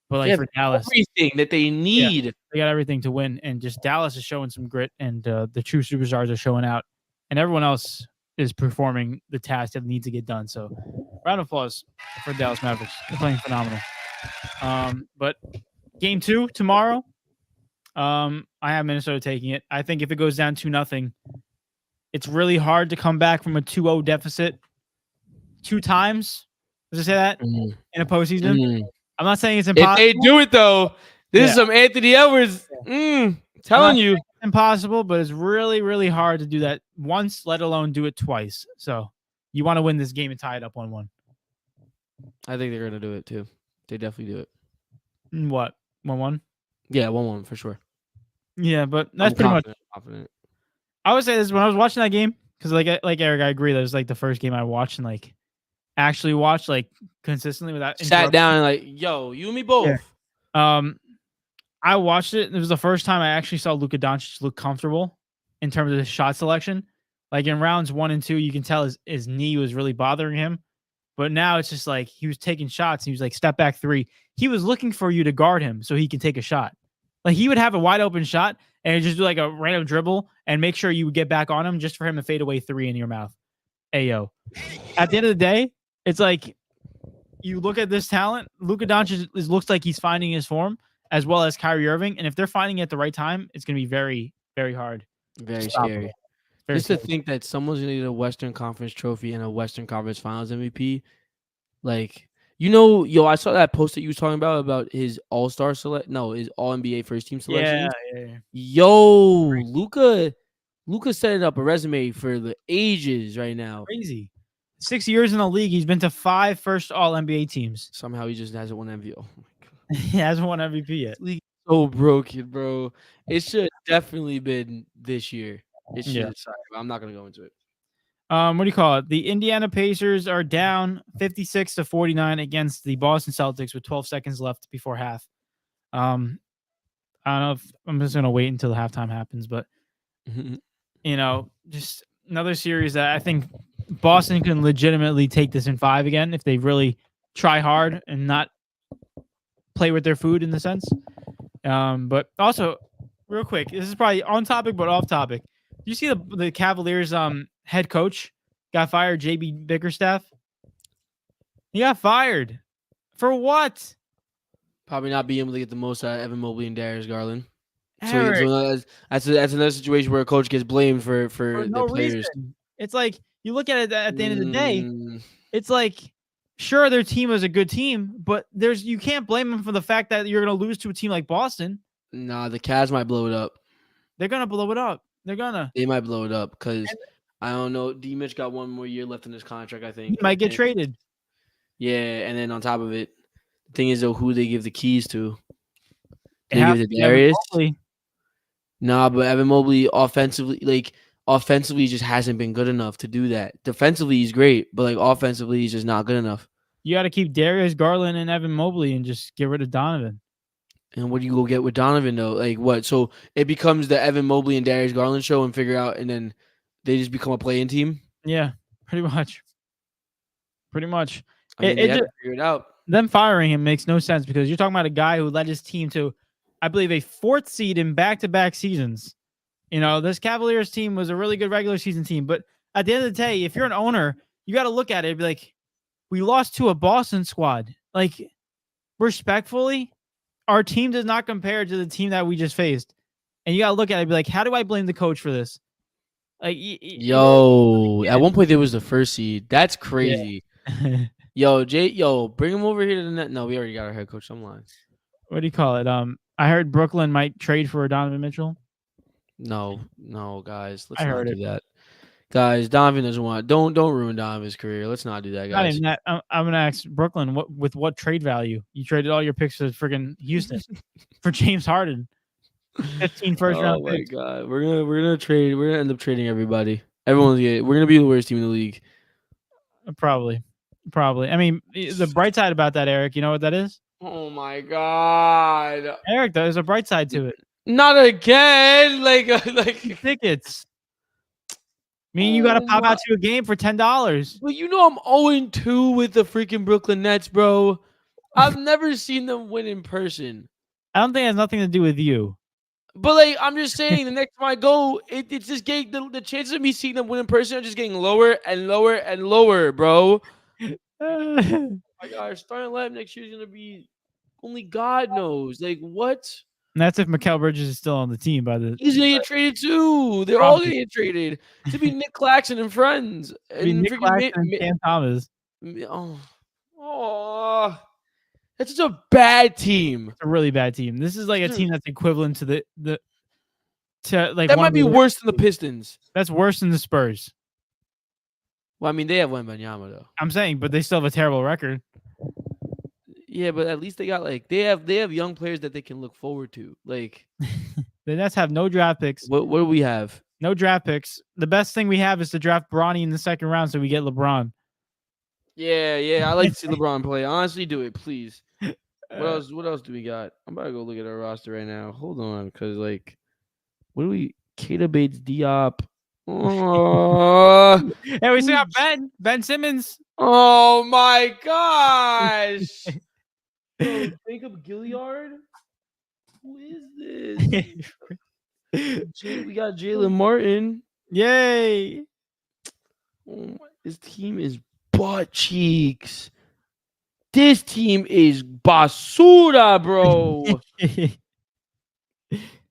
A: But like for Dallas,
B: everything that they need.
A: They got everything to win. And just Dallas is showing some grit, and the true superstars are showing out. And everyone else is performing the task that needs to get done. So round of applause for Dallas Mavericks. They're playing phenomenal. But game 2 tomorrow. I have Minnesota taking it. I think if it goes down 2-0, it's really hard to come back from a 2-0 deficit 2 times. Does it say that in a postseason? I'm not saying it's impossible.
B: If they do it though, this is some Anthony Edwards. Telling you,
A: it's impossible, but it's really, really hard to do that once, let alone do it twice. So you want to win this game and tie it up 1-1.
B: I think they're gonna do it too. They definitely do it.
A: What? 1-1?
B: Yeah, 1-1 for sure.
A: Yeah, but that's pretty much.
B: Confident.
A: I would say this when I was watching that game, because like Eric, I agree that it was like the first game I watched and like actually watched like consistently without
B: sat down and like, yo, you and me both.
A: Yeah. I watched it. It was the first time I actually saw Luka Doncic look comfortable in terms of his shot selection. Like in rounds 1 and 2, you can tell his knee was really bothering him. But now it's just like he was taking shots. He was like step back 3. He was looking for you to guard him so he can take a shot. Like he would have a wide open shot and just do like a random dribble and make sure you would get back on him just for him to fade away 3 in your mouth. Ayo. At the end of the day, it's like you look at this talent. Luka Doncic looks like he's finding his form, as well as Kyrie Irving. And if they're finding it at the right time, it's going to be very, very hard.
B: Very scary. Just to think that someone's going to get a Western Conference trophy and a Western Conference Finals MVP. Like, I saw that post that you was talking about his All-Star his All-NBA first team selection.
A: Yeah.
B: Yo, Luka setting up a resume for the ages right now.
A: Crazy. 6 years in the league, he's been to 5 first All-NBA teams.
B: Somehow he just hasn't won MVP. Oh my God.
A: He hasn't won MVP yet.
B: League so broken, bro. It should have definitely been this year. It should have. I'm not gonna go into it.
A: What do you call it? The Indiana Pacers are down 56-49 against the Boston Celtics with 12 seconds left before half. I don't know if I'm just gonna wait until the halftime happens, but just another series that I think Boston can legitimately take this in 5 again if they really try hard and not play with their food in the sense. But also, real quick, this is probably on topic but off topic. Do you see the Cavaliers head coach got fired, JB Bickerstaff? He got fired. For what?
B: Probably not being able to get the most out of Evan Mobley and Darius Garland.
A: Eric.
B: So that's another situation where a coach gets blamed for
A: no
B: the players.
A: Reason. It's like you look at it at the end of the day. It's like sure their team is a good team, but you can't blame them for the fact that you're going to lose to a team like Boston.
B: Nah, the Cavs might blow it up.
A: They're gonna blow it up.
B: They might blow it up because I don't know. D. Mitch got 1 more year left in his contract. I think
A: he might get traded.
B: Yeah, and then on top of it, the thing is though, who they give the keys to?
A: They give it to Darius.
B: Nah, but Evan Mobley offensively just hasn't been good enough to do that. Defensively, he's great, but like offensively, he's just not good enough.
A: You got to keep Darius Garland and Evan Mobley and just get rid of Donovan.
B: And what do you go get with Donovan though? Like what? So it becomes the Evan Mobley and Darius Garland show and figure out, and then they just become a play-in team.
A: Yeah, pretty much.
B: I mean, they have to figure it out.
A: Them firing him makes no sense because you're talking about a guy who led his team to, I believe, a 4th seed in back-to-back seasons. This Cavaliers team was a really good regular season team, but at the end of the day, if you're an owner, you got to look at it and be like, we lost to a Boston squad. Like, respectfully, our team does not compare to the team that we just faced. And you got to look at it and be like, how do I blame the coach for this? Like,
B: at one point, there was the 1st seed. That's crazy.
A: Yeah.
B: Bring him over here to the net. No, we already got our head coach. I'm lying.
A: What do you call it? I heard Brooklyn might trade for Donovan Mitchell.
B: No, guys. Let's not do that. Guys, Donovan doesn't want. Don't ruin Donovan's career. Let's not do that,
A: Not
B: guys.
A: even that. I'm gonna ask Brooklyn with what trade value you traded all your picks to friggin' Houston for James Harden, 15 first round
B: Oh my
A: picks.
B: god, we're gonna trade. We're gonna end up trading everybody. Everyone's we're gonna be the worst team in the league.
A: Probably. I mean, the bright side about that, Eric, you know what that is?
B: Oh my god,
A: Eric, there's a bright side to it.
B: not again! Like
A: Tickets. Me and you got to
B: oh
A: pop
B: my.
A: out to a game for $10.
B: But you know I'm 0-2 with the freaking Brooklyn Nets, bro. I've never seen them win in person.
A: I don't think it has nothing to do with you.
B: But like I'm just saying, the next time I go, it's just getting the chances of me seeing them win in person are just getting lower and lower and lower, bro.
A: And
B: My gosh, starting lineup next year is gonna be only God knows. Like what?
A: that's if Mikal Bridges is still on the team by the
B: He's gonna get traded too. They're all gonna get traded. It's gonna be Nick Claxton and friends and
A: Nick
B: freaking
A: Claxton and Cam Thomas.
B: oh, that's such a bad team.
A: It's a really bad team. This is like a team that's equivalent to the to like
B: That
A: one
B: might
A: of
B: be
A: the
B: worse than the Pistons.
A: That's worse than the Spurs.
B: Well, I mean, they have Wembanyama though.
A: I'm saying, but they still have a terrible record.
B: Yeah, but at least they got like they have young players that they can look forward to. Like
A: The Nets have no draft picks.
B: what do we have?
A: No draft picks. The best thing we have is to draft Bronny in the second round so we get LeBron.
B: Yeah. I like to see LeBron play. Honestly, do it, please. What else do we got? I'm about to go look at our roster right now. Hold on, because like, what do we? Keita Bates, Diop. Oh,
A: Hey, we still got Ben Simmons.
B: oh my gosh! Bro, Jacob Gilliard. Who is this? We got Jalen Martin.
A: Yay!
B: Oh, this team is butt cheeks. This team is basura, bro.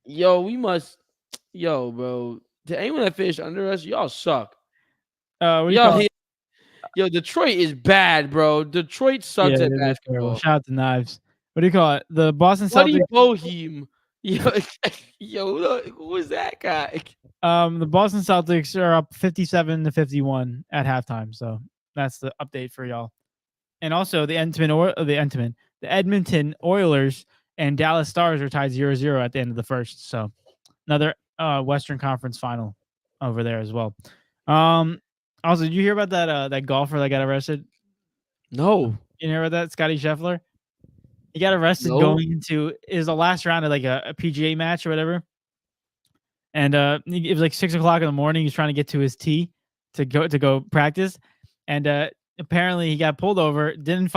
B: Yo, bro. To anyone that finished under us, y'all suck. Yo, Detroit is bad, bro. Detroit sucks at basketball.
A: Shout out to Knives. What do you call it? The Boston
B: Buddy
A: Celtics.
B: Boheim. Yo, who is that guy?
A: The Boston Celtics are up 57-51 at halftime. So that's the update for y'all. And also the Edmonton Oilers and Dallas Stars are tied 0-0 at the end of the first. So another Western Conference final over there as well. Also, did you hear about that golfer that got arrested?
B: No.
A: You hear about that? Scotty Scheffler? He got arrested going into the last round of like a PGA match or whatever. And it was like 6:00 in the morning. He was trying to get to his tee to go practice. And apparently he got pulled over, didn't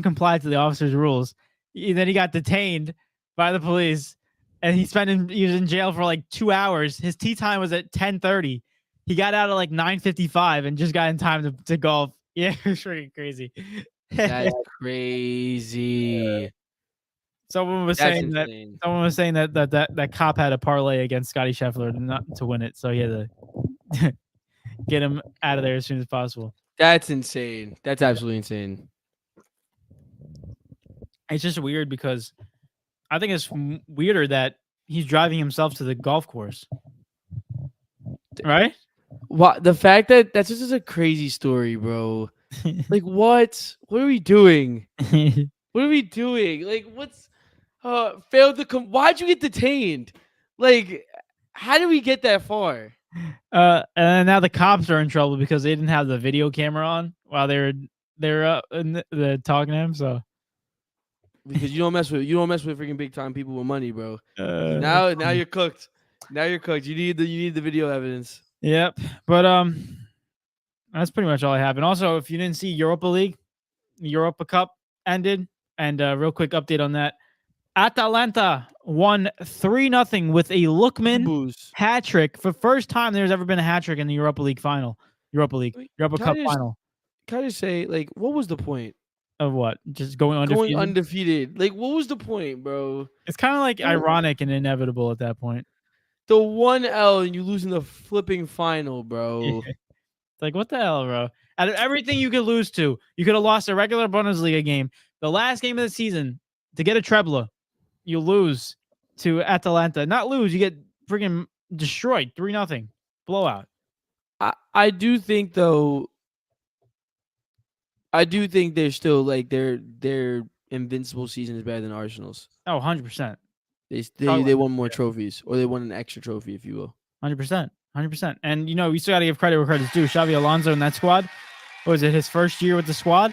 A: comply to the officer's rules. Then he got detained by the police, and he was in jail for like 2 hours. His tee time was at 10:30. He got out at like 9:55 and just got in time to golf. Yeah, it was freaking crazy.
B: That's crazy.
A: Someone was saying that cop had a parlay against Scotty Scheffler not to win it, so he had to get him out of there as soon as possible.
B: That's insane. That's absolutely insane.
A: It's just weird because I think it's weirder that he's driving himself to the golf course, right?
B: What the fact that's just a crazy story, bro. Like what? What are we doing? What are we doing? Like what's failed to come? Why'd you get detained? Like how did we get that far?
A: And now the cops are in trouble because they didn't have the video camera on while they were talking to him. So
B: because you don't mess with freaking big time people with money, bro. Now you're cooked. Now you're cooked. You need the video evidence.
A: Yep. But that's pretty much all I have. And also, if you didn't see Europa League, the Europa Cup ended, and real quick update on that. Atalanta won 3-0 with a Lookman hat trick for first time there's ever been a hat trick in the Europa Cup final.
B: Can I just say, like, what was the point
A: of what? Just going undefeated?
B: Like, what was the point, bro?
A: It's kind of like ironic and inevitable at that point.
B: The 1-L and you lose in the flipping final, bro.
A: Yeah. It's like, what the hell, bro? Out of everything you could lose to, you could have lost a regular Bundesliga game, the last game of the season, to get a treble. You lose to Atalanta. Not lose, you get freaking destroyed. 3-0 blowout.
B: I do think though. I do think they're still like their invincible season is better than Arsenal's.
A: Oh, 100%.
B: They won more trophies, or they won an extra trophy, if you will.
A: 100%. 100%. And, we still got to give credit where credit's due. Xavi Alonso in that squad, what was it, his first year with the squad,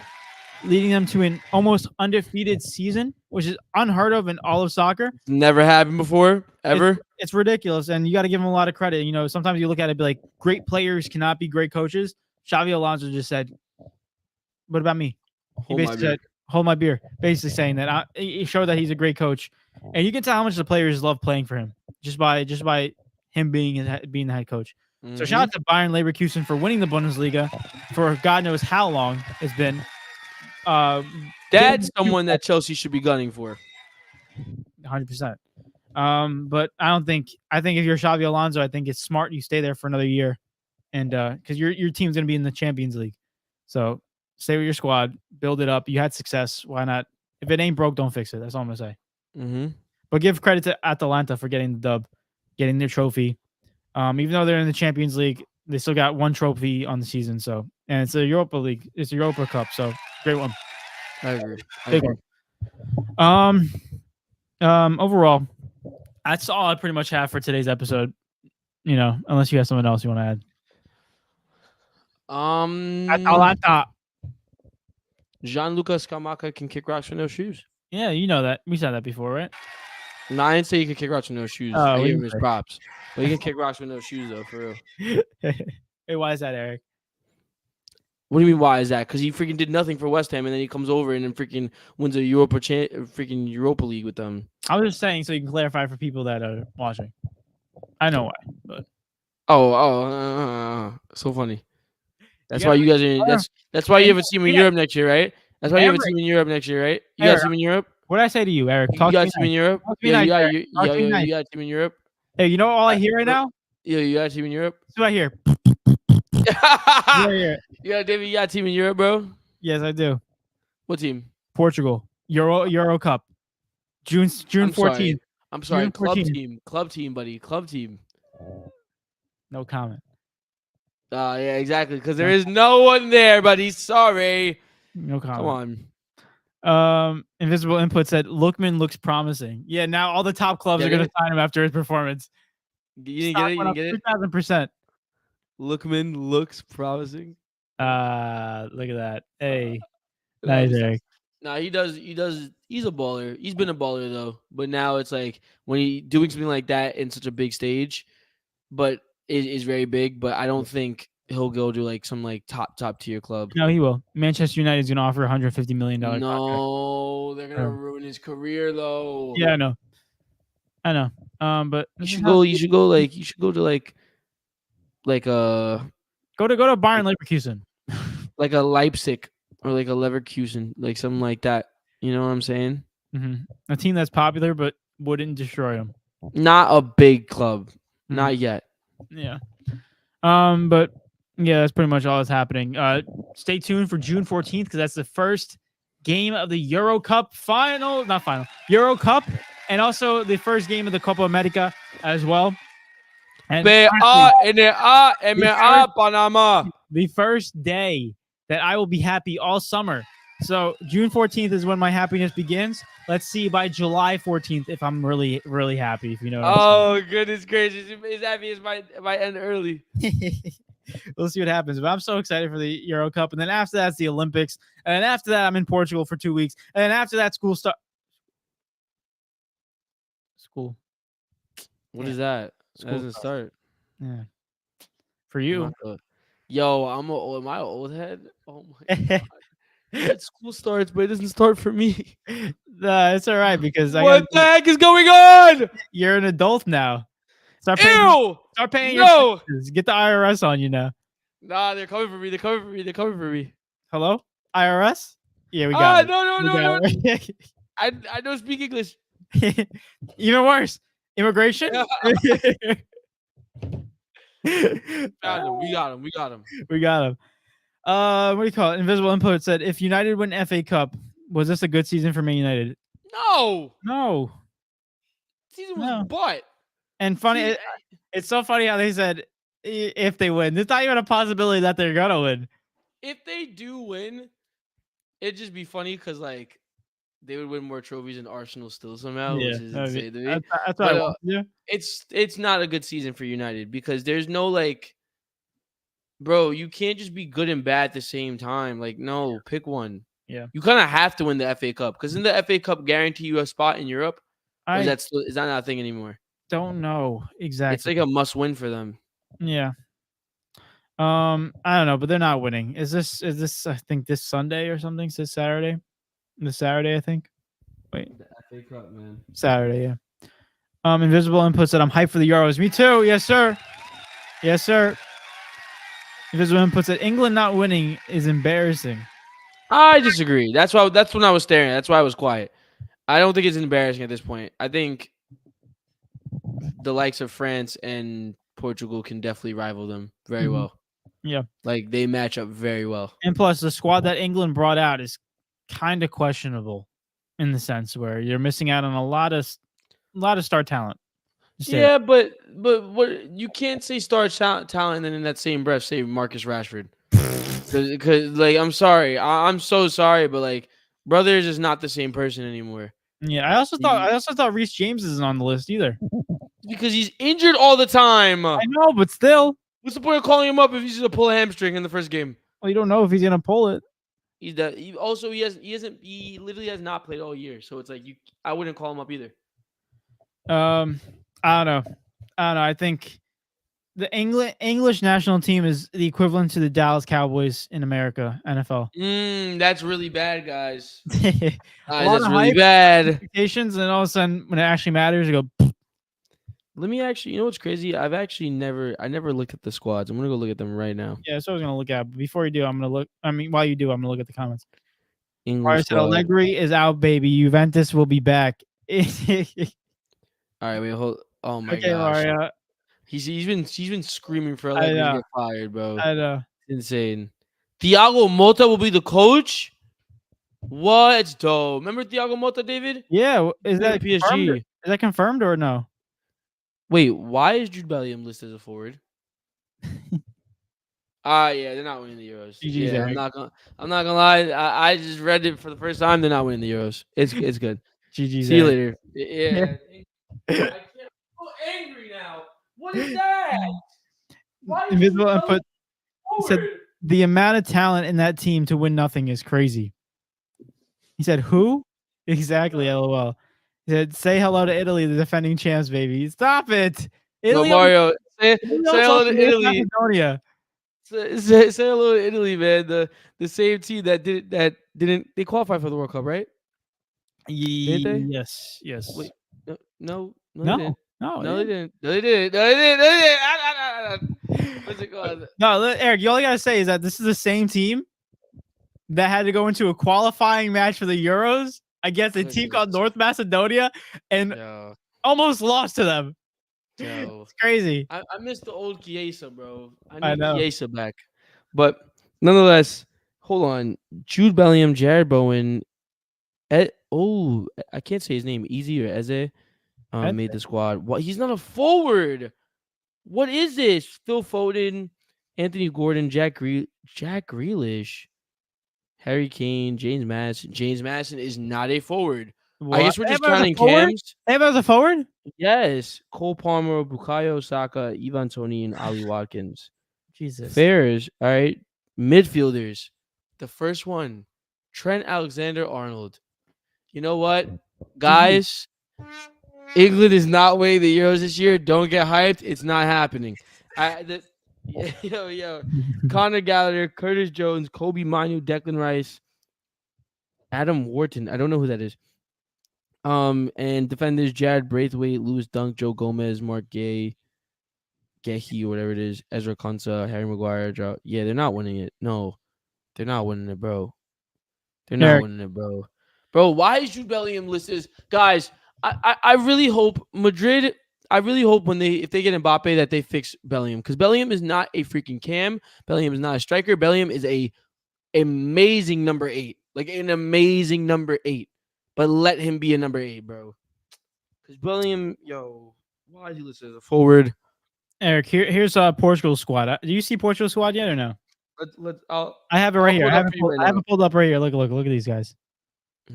A: leading them to an almost undefeated season, which is unheard of in all of soccer.
B: Never happened before, ever.
A: It's ridiculous, and you got to give him a lot of credit. Sometimes you look at it and be like, great players cannot be great coaches. Xavi Alonso just said, what about me? He basically said, hold my beer, basically saying that he showed that he's a great coach. And you can tell how much the players love playing for him just by him being the head coach. Mm-hmm. So shout out to Bayern Leverkusen for winning the Bundesliga for God knows how long it's been.
B: That's someone that Chelsea should be gunning for.
A: 100%. But I think if you're Xavi Alonso, I think it's smart you stay there for another year, and because your team's gonna be in the Champions League, so stay with your squad, build it up. You had success, why not? If it ain't broke, don't fix it. That's all I'm gonna say.
B: Mm-hmm.
A: But give credit to Atalanta for getting the dub, getting their trophy. Even though they're in the Champions League, they still got one trophy on the season. So, and it's a Europa League, it's a Europa Cup. So great one.
B: I agree.
A: Big one. Overall, that's all I pretty much have for today's episode. Unless you have something else you want to add. Atalanta.
B: Gianluca Scamacca can kick rocks with no shoes.
A: Yeah, you know that. We said that before, right?
B: No, I didn't say he could kick rocks with no shoes. I gave him his props. But he can kick rocks with no shoes, though, for real.
A: Hey, why is that, Eric?
B: What do you mean, why is that? Because he freaking did nothing for West Ham, and then he comes over and then freaking wins a Europa League with them.
A: I was just saying so you can clarify for people that are watching. I know why, but
B: so funny. That's why you guys are. That's why you have a team in Europe next year, right? That's why you have a team in Europe next year, right? You got a team in Europe.
A: What did I say to you, Eric?
B: You got a team in Europe. Yeah, you got a team in Europe.
A: Hey, you know all I hear right now?
B: Yeah, you got a team in Europe.
A: That's what I hear.
B: Yeah, David, you got a team in Europe, bro?
A: Yes, I do.
B: What team?
A: Portugal. Euro Cup. June 14th.
B: I'm sorry. Club team, buddy. Club team.
A: No comment.
B: Yeah, exactly. Because there is no one there, buddy. Sorry.
A: No comment.
B: Come
A: on. Invisible Input said Lookman looks promising. Yeah, now all the top clubs are going to sign him after his performance.
B: You didn't get it?
A: 3,000%.
B: Lookman looks promising.
A: Look at that. Hey. Nice, Eric.
B: No, he does. He's a baller. He's been a baller, though. But now it's like when he doing something like that in such a big stage, but it is very big. But I don't think he'll go to like some like top tier club.
A: No, he will. Manchester United is going to offer $150 million.
B: No,
A: contract.
B: They're going to ruin his career, though.
A: Yeah, I know. But
B: you should go to
A: Bayern Leverkusen.
B: Like a Leipzig or like a Leverkusen, like something like that. You know what I'm saying?
A: Mm-hmm. A team that's popular but wouldn't destroy them.
B: Not a big club. Mm-hmm. Not yet.
A: Yeah. But yeah, that's pretty much all that's happening. Stay tuned for June 14th because that's the first game of the Euro Cup Euro Cup, and also the first game of the Copa America as well. And
B: Panama.
A: The first day that I will be happy all summer. So June 14th is when my happiness begins. Let's see by July 14th if I'm really, really happy. If you know.
B: Oh, goodness gracious! His happiness might end early.
A: We'll see what happens. But I'm so excited for the Euro Cup, and then after that's the Olympics, and then after that I'm in Portugal for 2 weeks, and then after that school.
B: What is that? That doesn't start.
A: Yeah. For you.
B: Yo, am I an old head? Oh my god. School starts, but it doesn't start for me.
A: It's all right because
B: what the heck is going on?
A: You're an adult now. Start paying your taxes. Get the IRS on you now.
B: Nah, they're coming for me. They're coming for me.
A: Hello? IRS? Yeah, we got it.
B: No. I don't speak English.
A: Even worse. Immigration?
B: We got him.
A: We got him. What do you call it? Invisible Input said, if United win FA Cup, was this a good season for Man United? No.
B: Season was butt.
A: And funny, it's so funny how they said if they win. There's not even a possibility that they're gonna win.
B: If they do win, it'd just be funny because like they would win more trophies than Arsenal still somehow,
A: Yeah,
B: which is
A: I mean,
B: insane to me.
A: that's what I
B: But
A: want to do.
B: it's not a good season for United because there's no like, bro, you can't just be good and bad at the same time. Like, no, pick one.
A: Yeah,
B: You kind of have to win the FA Cup because in the FA Cup guarantee you a spot in Europe, or
A: I
B: is that not a thing anymore?
A: don't know
B: It's
A: exactly.
B: like a must win for them.
A: Yeah. I don't know, but they're not winning. Is this I think this Sunday or something? This Saturday? This Saturday, I think. Wait,
B: The FA Cup, man.
A: Saturday, yeah. Invisible Input said I'm hyped for the Euros. Me too. Yes, sir. Yes, sir. Invisible Input said England not winning is embarrassing.
B: I disagree. That's when I was staring. That's why I was quiet. I don't think it's embarrassing at this point. I think the likes of France and Portugal can definitely rival them very
A: Mhm.
B: well.
A: Yeah.
B: Like they match up very well.
A: And plus the squad that England brought out is kind of questionable in the sense where you're missing out on a lot of star talent. Just there.
B: Yeah, but what you can't say star talent and then in that same breath say Marcus Rashford. Because like I'm sorry, I'm so sorry, but like brother is just not the same person anymore.
A: Yeah,
B: You-
A: I also thought Reece James isn't on the list either.
B: because he's injured all the time.
A: I know, but still,
B: What's the point of calling him up if he's gonna pull a hamstring in the first game?
A: well, you don't know if he's gonna pull it.
B: He literally has not played all year, so it's like I wouldn't call him up either.
A: I don't know. I think the English national team is the equivalent to the Dallas Cowboys in America, NFL.
B: That's really bad, guys.
A: A
B: Guys,
A: lot
B: that's
A: of
B: really
A: hype,
B: bad.
A: expectations, and all of a sudden, when it actually matters, you go.
B: Let me actually, you know what's crazy? I never looked at the squads. I'm gonna go look at them right now.
A: Yeah, that's what I was gonna look at. But before you do, I'm gonna look. I mean, while you do, I'm gonna look at the comments.
B: England
A: Mario said
B: squad.
A: Allegri is out, baby. Juventus will be back. Okay,
B: All right, wait, hold. Oh my gosh,
A: Mario.
B: he's been screaming for
A: I
B: Allegri to
A: know.
B: get fired, bro.
A: I know.
B: Insane. Thiago Motta will be the coach. What? It's dope. Remember Thiago Motta, David?
A: Yeah, is
B: Played
A: that
B: for
A: confirmed?
B: PSG.
A: Is that confirmed or no?
B: Wait, why is Jude Bellingham listed as a forward? Yeah, they're not winning the Euros.
A: GG's,
B: Yeah,
A: Eric.
B: I'm not gonna lie. I just read it for the first time. They're not winning the Euros. It's good.
A: GG's,
B: See you
A: Eric.
B: later. Yeah. I can't. I'm so angry now. What is that? Why is
A: Invisible
B: Jude
A: Input
B: Bellingham
A: said
B: forward?
A: the amount of talent in that team to win nothing is crazy. He said, "Who?" Exactly. LOL. He said, "Say hello to Italy, the defending champs, baby." Stop it.
B: No,
A: Italy almost,
B: Mario. Say
A: Italy
B: say
A: almost
B: hello
A: lost
B: to
A: to North
B: Italy.
A: Macedonia.
B: Say hello to Italy, man. The same team that didn't they qualify for the World Cup, right? Didn't they?
A: Yes. Yes.
B: Wait, no, they
A: No.
B: didn't.
A: No.
B: No,
A: Yeah.
B: they didn't. No, they didn't. No, they didn't. No, they didn't. What's it called?
A: No, Eric. All you gotta say is that this is the same team that had to go into a qualifying match for the Euros against a team called North Macedonia and
B: Yo,
A: almost lost to them.
B: yo.
A: It's crazy.
B: I miss the old Chiesa, bro.
A: I
B: I need
A: know.
B: Chiesa back. But nonetheless, hold on. Jude Bellingham, Jared Bowen, I can't say his name. Easy or Eze made the squad. What? He's not a forward. What is this? Phil Foden, Anthony Gordon, Jack Grealish, Harry Kane, James Madison. James Madison is not a forward. I guess we're just counting cams.
A: Ever as a forward?
B: Yes. Cole Palmer, Bukayo Saka, Ivan Toney, and Ali Watkins.
A: Jesus.
B: Fairs. All right. Midfielders. The first one, Trent Alexander-Arnold. You know what, guys? England is not winning the Euros this year. Don't get hyped. It's not happening. Yo. Connor Gallagher, Curtis Jones, Kobe Manu, Declan Rice, Adam Wharton. I don't know who that is. And defenders Jared Braithwaite, Lewis Dunk, Joe Gomez, Mark Gehi, or whatever it is, Ezra Konsa, Harry Maguire. Yeah, they're not winning it. No, they're not winning it, bro. They're not winning it, bro. Bro, why is Jude Bellingham listed? Guys, I really hope Madrid. I really hope if they get Mbappe that they fix Bellingham because Bellingham is not a freaking cam. Bellingham is not a striker. Bellingham is a amazing number 8, like an amazing number 8. But let him be a number 8, bro. Because Bellingham, why is he listed as a forward?
A: Eric, here's Portugal's squad. Do you see Portugal's squad yet or no? I have it right here.
B: pull it
A: I
B: up
A: have it
B: for you
A: pulled,
B: right
A: I have
B: now.
A: it pulled up right here. Look at these guys.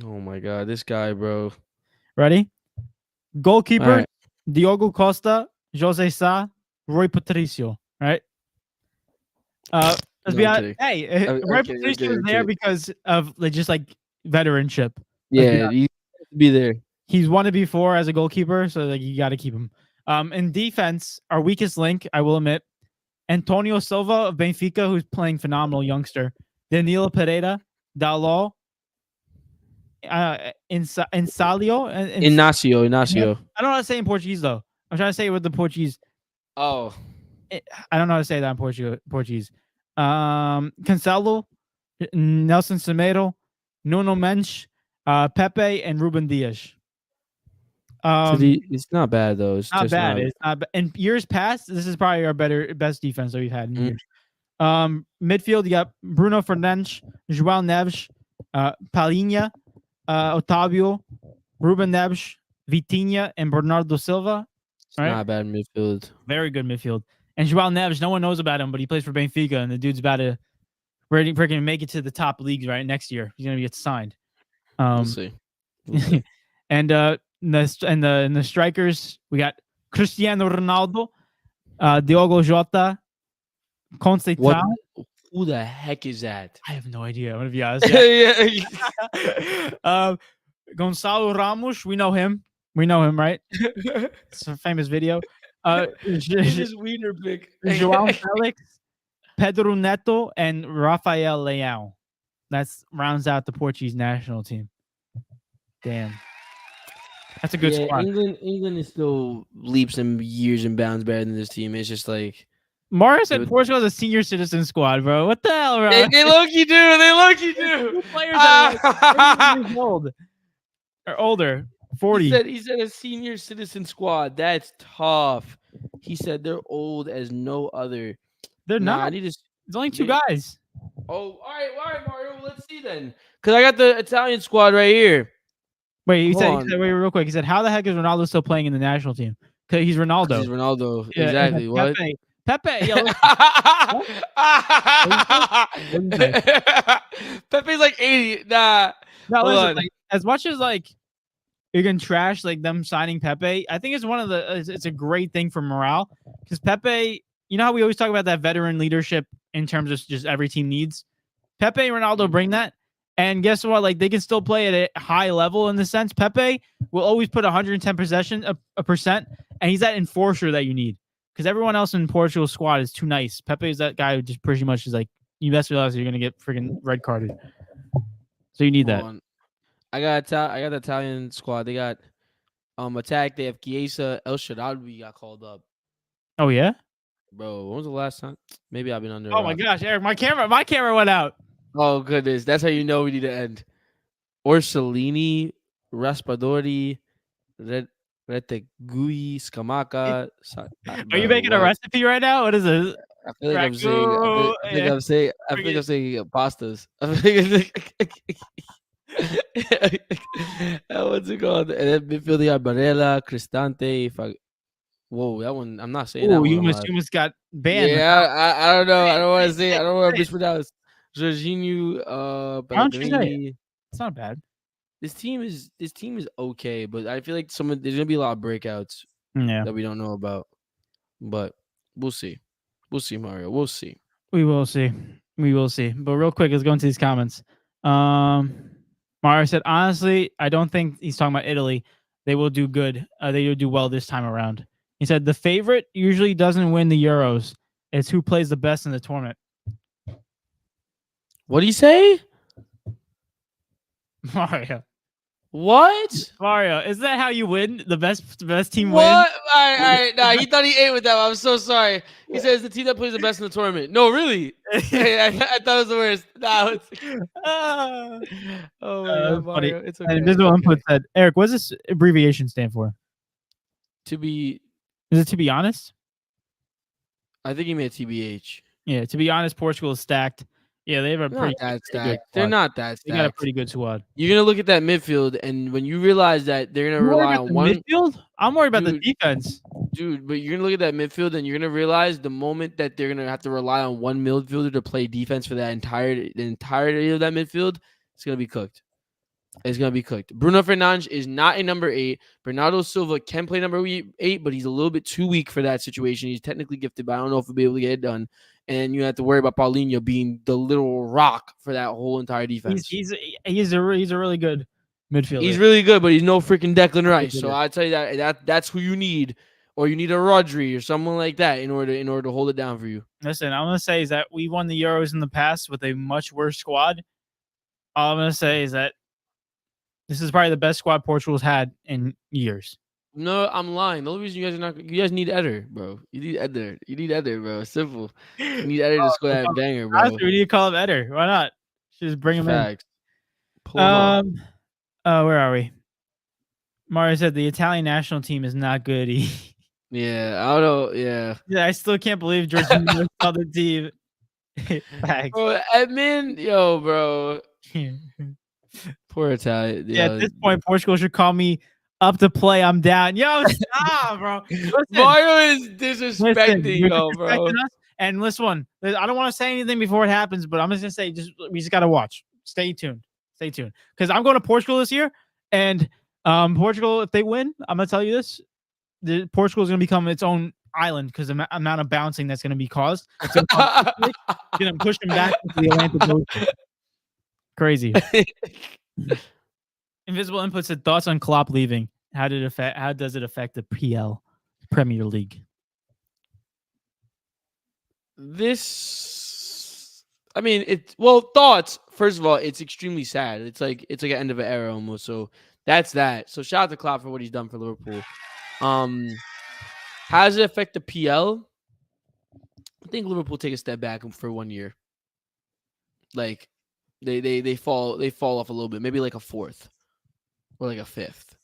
B: Oh my god, this guy, bro.
A: Ready?
B: All
A: Goalkeeper,
B: right.
A: Diogo Costa, Jose Sa, Roy Patricio. Right? Let's
B: No,
A: be
B: I'm
A: honest.
B: kidding.
A: Hey,
B: I'm
A: Roy
B: kidding. I'm
A: Patricio
B: kidding.
A: is
B: I'm
A: there
B: kidding.
A: because of just like veteranship. Let's be
B: Yeah,
A: honest.
B: he has to be there.
A: He's won it before as a goalkeeper, so like you got to keep him. In defense, our weakest link, I will admit, Antonio Silva of Benfica, who's playing phenomenal youngster. Danilo Pereira, Dalot, Insalio.
B: Inacio.
A: I don't know how to say it in Portuguese though. I'm trying to say it with the Portuguese.
B: Oh,
A: I don't know how to say that in Portuguese. Cancelo, Nelson Semedo, Nuno Mensch, Pepe, and Ruben Dias.
B: it's not bad though. It's
A: Not
B: just
A: bad.
B: not.
A: It's not. In years past, this is probably our best defense that we've had in
B: Mm.
A: years. Midfield, you got Bruno Fernandes, João Neves, Palhinha, Otávio, Ruben Neves, Vitinha, and Bernardo Silva.
B: It's not bad midfield.
A: Very good midfield. And João Neves, no one knows about him, but he plays for Benfica, and the dude's about to freaking make it to the top leagues right next year. He's gonna get signed.
B: We'll see.
A: And in the strikers, we got Cristiano Ronaldo, Diogo Jota, Conceicao.
B: What? Who the heck is that?
A: I have no idea. I'm gonna be honest. Gonçalo Ramos, we know him. We know him, right? It's a famous video.
B: This wiener pick.
A: João Felix, Pedro Neto, and Rafael Leão. That's rounds out the Portuguese national team. Damn. That's a good squad.
B: England is still leaps and years and bounds better than this team. It's just like
A: Mario said Portugal is a senior citizen squad, bro. What the hell, bro?
B: they low-key do. They low-key do.
A: Players that are like 30 years old or older, 40.
B: He said a senior citizen squad. That's tough. He said they're old as no other.
A: They're not. There's only two guys.
B: Oh, all right, Mario. Let's see then. Because I got the Italian squad right here.
A: Wait, he said, wait, real quick. He said, how the heck is Ronaldo still playing in the national team? Because he's Ronaldo.
B: He's Ronaldo.
A: Yeah,
B: exactly. What?
A: Pepe. Yo,
B: Pepe's like 80. Nah.
A: No, listen, like, as much as like you can trash like them signing Pepe, I think it's one of the it's a great thing for morale because Pepe, you know how we always talk about that veteran leadership in terms of just every team needs. Pepe and Ronaldo bring that. And guess what? Like they can still play at a high level in the sense. Pepe will always put 110% and he's that enforcer that you need. Because everyone else in Portugal's squad is too nice. Pepe is that guy who just pretty much is like, you best realize you're gonna get freaking red carded. So you need that.
B: I got the Italian squad. They got attack. They have Chiesa, El Shaarawy got called up.
A: Oh yeah,
B: bro. When was the last time? Maybe I've been under.
A: Oh my gosh, Eric, my camera went out.
B: Oh goodness, that's how you know we need to end. Orsolini, Raspadori, Retegui, Scamacca.
A: Are you making a recipe right now? What is it?
B: I feel like I'm saying. I think I'm saying pastas. What's it called? And then midfield they have Barella, Cristante. Whoa, that one I'm not saying that one.
A: You must got banned.
B: Yeah, I don't know. I don't want to say. I don't want to mispronounce. Jorginho, Pellegrini.
A: It's not bad.
B: This team is okay, but I feel like there's gonna be a lot of breakouts that we don't know about. But we'll see. We'll see, Mario. We'll see.
A: We will see. But real quick, let's go into these comments. Mario said, honestly, I don't think he's talking about Italy. They will do good. They will do well this time around. He said the favorite usually doesn't win the Euros. It's who plays the best in the tournament.
B: What do you say?
A: Mario.
B: What?
A: Mario, is that how you win? The best team wins?
B: What? All right. Nah, he thought he ate with that. I'm so sorry. He says the team that plays the best in the tournament. No, really? I thought it was the worst. Nah, oh my God, Mario. It's okay.
A: And Invisible Input said, Eric, what does this abbreviation stand for?
B: Is
A: it to be honest?
B: I think he meant TBH.
A: Yeah, to be honest, Portugal is stacked. Yeah, they have a pretty
B: stacked. They're not that stacked.
A: They got a pretty good squad.
B: You're gonna look at that midfield, and when you realize that they're gonna rely on one
A: midfield, I'm worried about the defense.
B: Dude, but you're gonna look at that midfield and you're gonna realize the moment that they're gonna have to rely on one midfielder to play defense for the entirety of that midfield, it's gonna be cooked. It's gonna be cooked. Bruno Fernandes is not a number 8. Bernardo Silva can play number 8, but he's a little bit too weak for that situation. He's technically gifted, but I don't know if he'll be able to get it done. And you have to worry about Paulinho being the little rock for that whole entire defense.
A: He's a really good midfielder.
B: He's really good, but he's no freaking Declan Rice. So I tell you that's who you need, or you need a Rodri or someone like that in order to hold it down for you.
A: Listen, I'm gonna say is that we won the Euros in the past with a much worse squad. All I'm gonna say is that this is probably the best squad Portugal's had in years.
B: No, I'm lying. The only reason you guys need Eder, bro. You need Eder, bro. Simple. You need Eder to score that banger, bro.
A: Honestly, we need to call him Eder. Why not? Just bring him in.
B: Pull him up.
A: Where are we? Mario said the Italian national team is not good.
B: Yeah, I don't know. Yeah.
A: I still can't believe Jorginho saw the team.
B: Bro, Edmund, yo, bro. Poor Italian.
A: Yeah, at this point, Portugal should call me up to play. I'm down. Yo, stop, bro. Listen,
B: Mario is disrespecting, bro.
A: Us. And listen, I don't want to say anything before it happens, but I'm just gonna say, we just gotta watch. Stay tuned, because I'm going to Portugal this year, and Portugal, if they win, I'm gonna tell you this: Portugal is gonna become its own island because the amount of bouncing that's gonna be caused. It's gonna push them back into the Atlantic Ocean. Crazy. Invisible Input said thoughts on Klopp leaving. How does it affect the PL Premier League?
B: Thoughts. First of all, it's extremely sad. It's like an end of an era almost. So that's that. So shout out to Klopp for what he's done for Liverpool. How does it affect the PL? I think Liverpool take a step back for 1 year. Like they fall off a little bit, maybe like a 4th or like a 5th.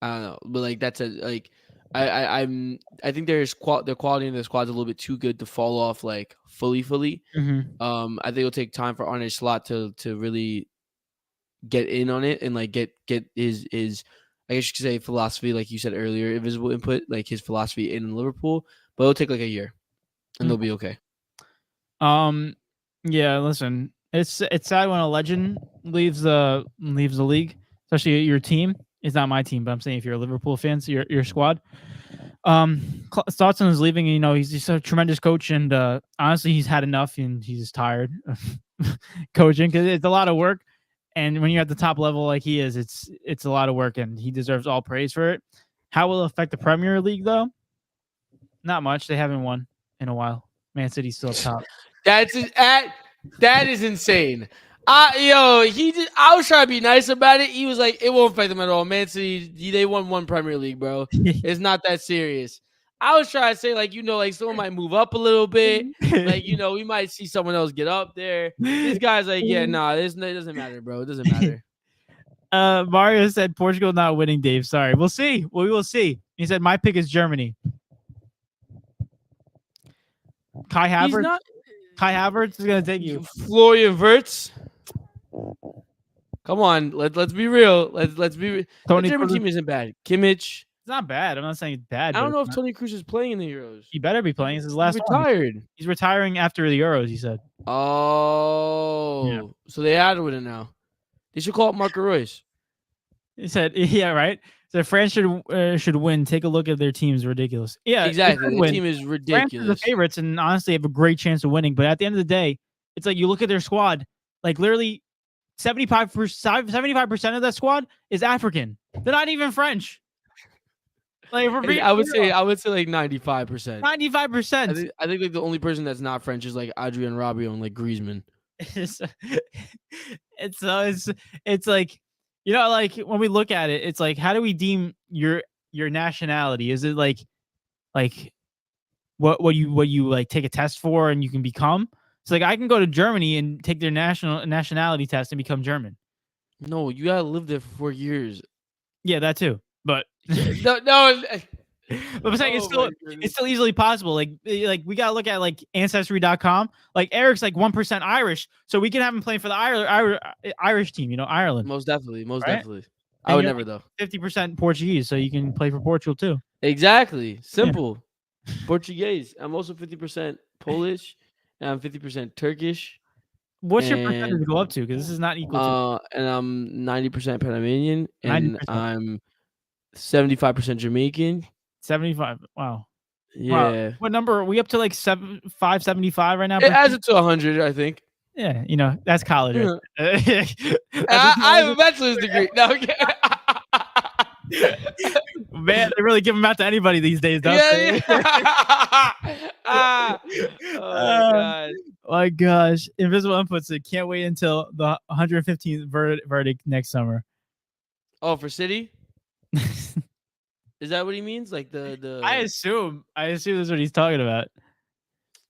B: I don't know, but like that's I think their quality in the squad's a little bit too good to fall off like fully.
A: Mm-hmm.
B: I think it'll take time for Arne Slot to really get in on it and like get his I guess you could say philosophy, like you said earlier, Invisible Input, like his philosophy in Liverpool, but it'll take like a year and they'll be okay.
A: Yeah, listen, it's sad when a legend leaves the league, especially your team. It's not my team, but I'm saying if you're a Liverpool fan, so your squad. Thoughts on his leaving, he's just a tremendous coach, and honestly, he's had enough, and he's tired of coaching because it's a lot of work. And when you're at the top level like he is, it's a lot of work, and he deserves all praise for it. How will it affect the Premier League, though? Not much. They haven't won in a while. Man City's still top.
B: That is insane. I was trying to be nice about it. He was like, it won't affect them at all. Man City, they won 1 Premier League, bro. It's not that serious. I was trying to say, like, someone might move up a little bit. Like, we might see someone else get up there. This guy's like, yeah, nah, it doesn't matter, bro. It doesn't matter.
A: Mario said Portugal not winning, Dave. Sorry. We'll see. We will see. He said, my pick is Germany. Kai Havertz is going to take you.
B: Florian Wirtz. Come on, let's be real. Let's be. The German team isn't bad. Kimmich.
A: It's not bad. I'm not saying it's bad.
B: I don't know if Toni Kroos is playing in the Euros.
A: He better be playing. It's his last.
B: He's retired.
A: He's retiring after the Euros. He said.
B: Oh, yeah. So they had to win it now. They should call it Marco Reus.
A: He said, "Yeah, right." So France should win. Take a look at their team's ridiculous. Yeah,
B: exactly. The team is ridiculous.
A: France are the favorites, and honestly, have a great chance of winning. But at the end of the day, it's like you look at their squad. Like literally, 75% of that squad is African. They're not even French. Like
B: I would say like 95%.
A: 95%.
B: I think like the only person that's not French is like Adrien Rabiot and like Griezmann.
A: It's like like when we look at it, it's like how do we deem your nationality? Is it like what you like take a test for and you can become? It's like I can go to Germany and take their nationality test and become German.
B: No, you gotta live there for 4 years.
A: Yeah, that too. But
B: no.
A: But I'm saying it's still easily possible. Like we gotta look at like Ancestry.com. Like Eric's like 1% Irish, so we can have him playing for the Irish team. Ireland.
B: Most definitely.
A: Right?
B: I would never though.
A: 50% Portuguese, so you can play for Portugal too.
B: Exactly. Simple. Portuguese. I'm also 50% Polish, and I'm 50% Turkish,
A: What's your
B: and
A: percentage go up to? Because this is not equal to
B: and I'm 90% Panamanian, and
A: 90%.
B: I'm 75% Jamaican.
A: 75. Wow. Wow.
B: Yeah.
A: What number are we up to? Like 575 right now?
B: It adds it to 100, I think.
A: Yeah, that's college right
B: Yeah.
A: there.
B: I have a bachelor's degree. No, okay.
A: Man, they really give them out to anybody these days, don't
B: Yeah,
A: they?
B: yeah. Oh my
A: Uh,
B: god.
A: my gosh. Invisible Inputs said, can't wait until the 115th verdict next summer.
B: Oh, for City? Is that what he means? Like the
A: I assume that's what he's talking about.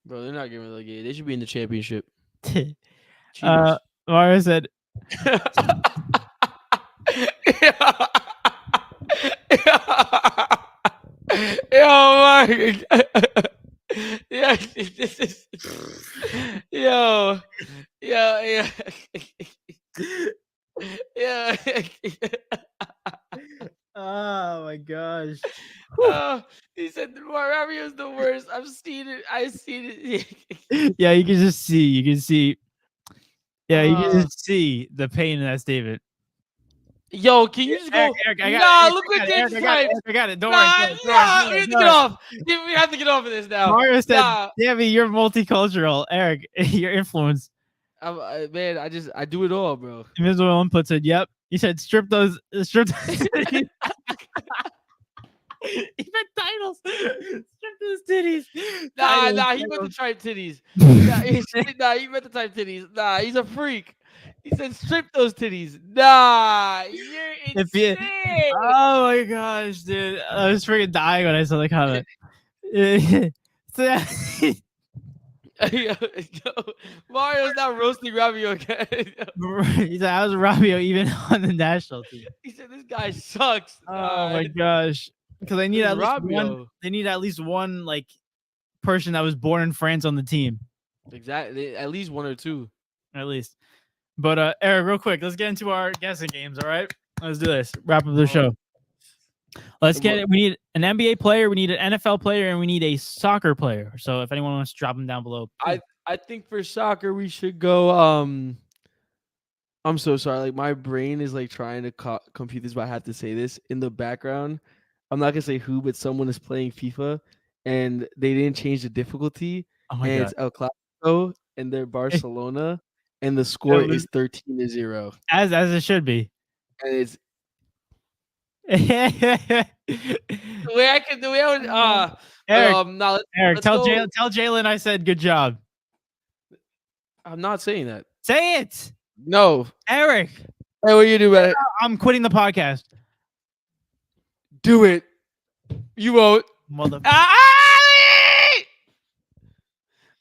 B: bro, they're not getting relegated. They should be in the championship.
A: uh,
B: Cheaters.
A: Mario said,
B: Yo, my yeah, this is yo, yeah. Yeah.
A: oh my gosh.
B: He said Maravio is the worst. I've seen it.
A: Yeah, you can just see. You can see. Yeah, you can
B: Uh,
A: just see the pain in that statement.
B: Yo, can you just go?
A: Eric, I got
B: Nah,
A: it.
B: look what James
A: I got it.
B: typed.
A: I got it. Don't
B: Nah,
A: worry.
B: we have to get off. We have to get off of this now.
A: Mario said,
B: Nah,
A: "Damn it, you're multicultural, Eric. Your influence."
B: man, I do it all, bro.
A: Invisible Input said, "Yep." He said, "Strip those." He meant titles. Strip those titties.
B: Nah, he meant to type titties. Nah, he meant to type titties. Nah, he's a freak. He said, "Strip those titties." Nah, you're insane.
A: Oh my gosh, dude! I was freaking dying when I saw the comment.
B: Yo, Mario's not roasting Rabio again.
A: He said, "How's Rabio even on the national team?"
B: He said, "This guy sucks."
A: Oh my gosh! Because they need
B: Who's
A: at least one.
B: Rabio?
A: They need at least one like person that was born in France on the team,
B: Exactly. At least one or two.
A: at least. But Eric, real quick, let's get into our guessing games. All right, let's do this. Wrap up the show. Let's get it. We need an NBA player, we need an NFL player, and we need a soccer player. So if anyone wants to drop them down below,
B: I think for soccer we should go. I'm so sorry. Like my brain is like trying to compute this, but I have to say this in the background. I'm not gonna say who, but someone is playing FIFA, and they didn't change the difficulty,
A: oh my
B: and
A: god,
B: it's El Clasico, and they're Barcelona, and the score is 13-0,
A: as it should be.
B: and it's
A: Eric,
B: the way I would.
A: Eric,
B: let's go.
A: Tell Jalen I said good job.
B: I'm not saying that.
A: Say it,
B: No,
A: Eric.
B: Hey, what you do about it?
A: I'm quitting the podcast.
B: Do it. You won't.
A: Mother.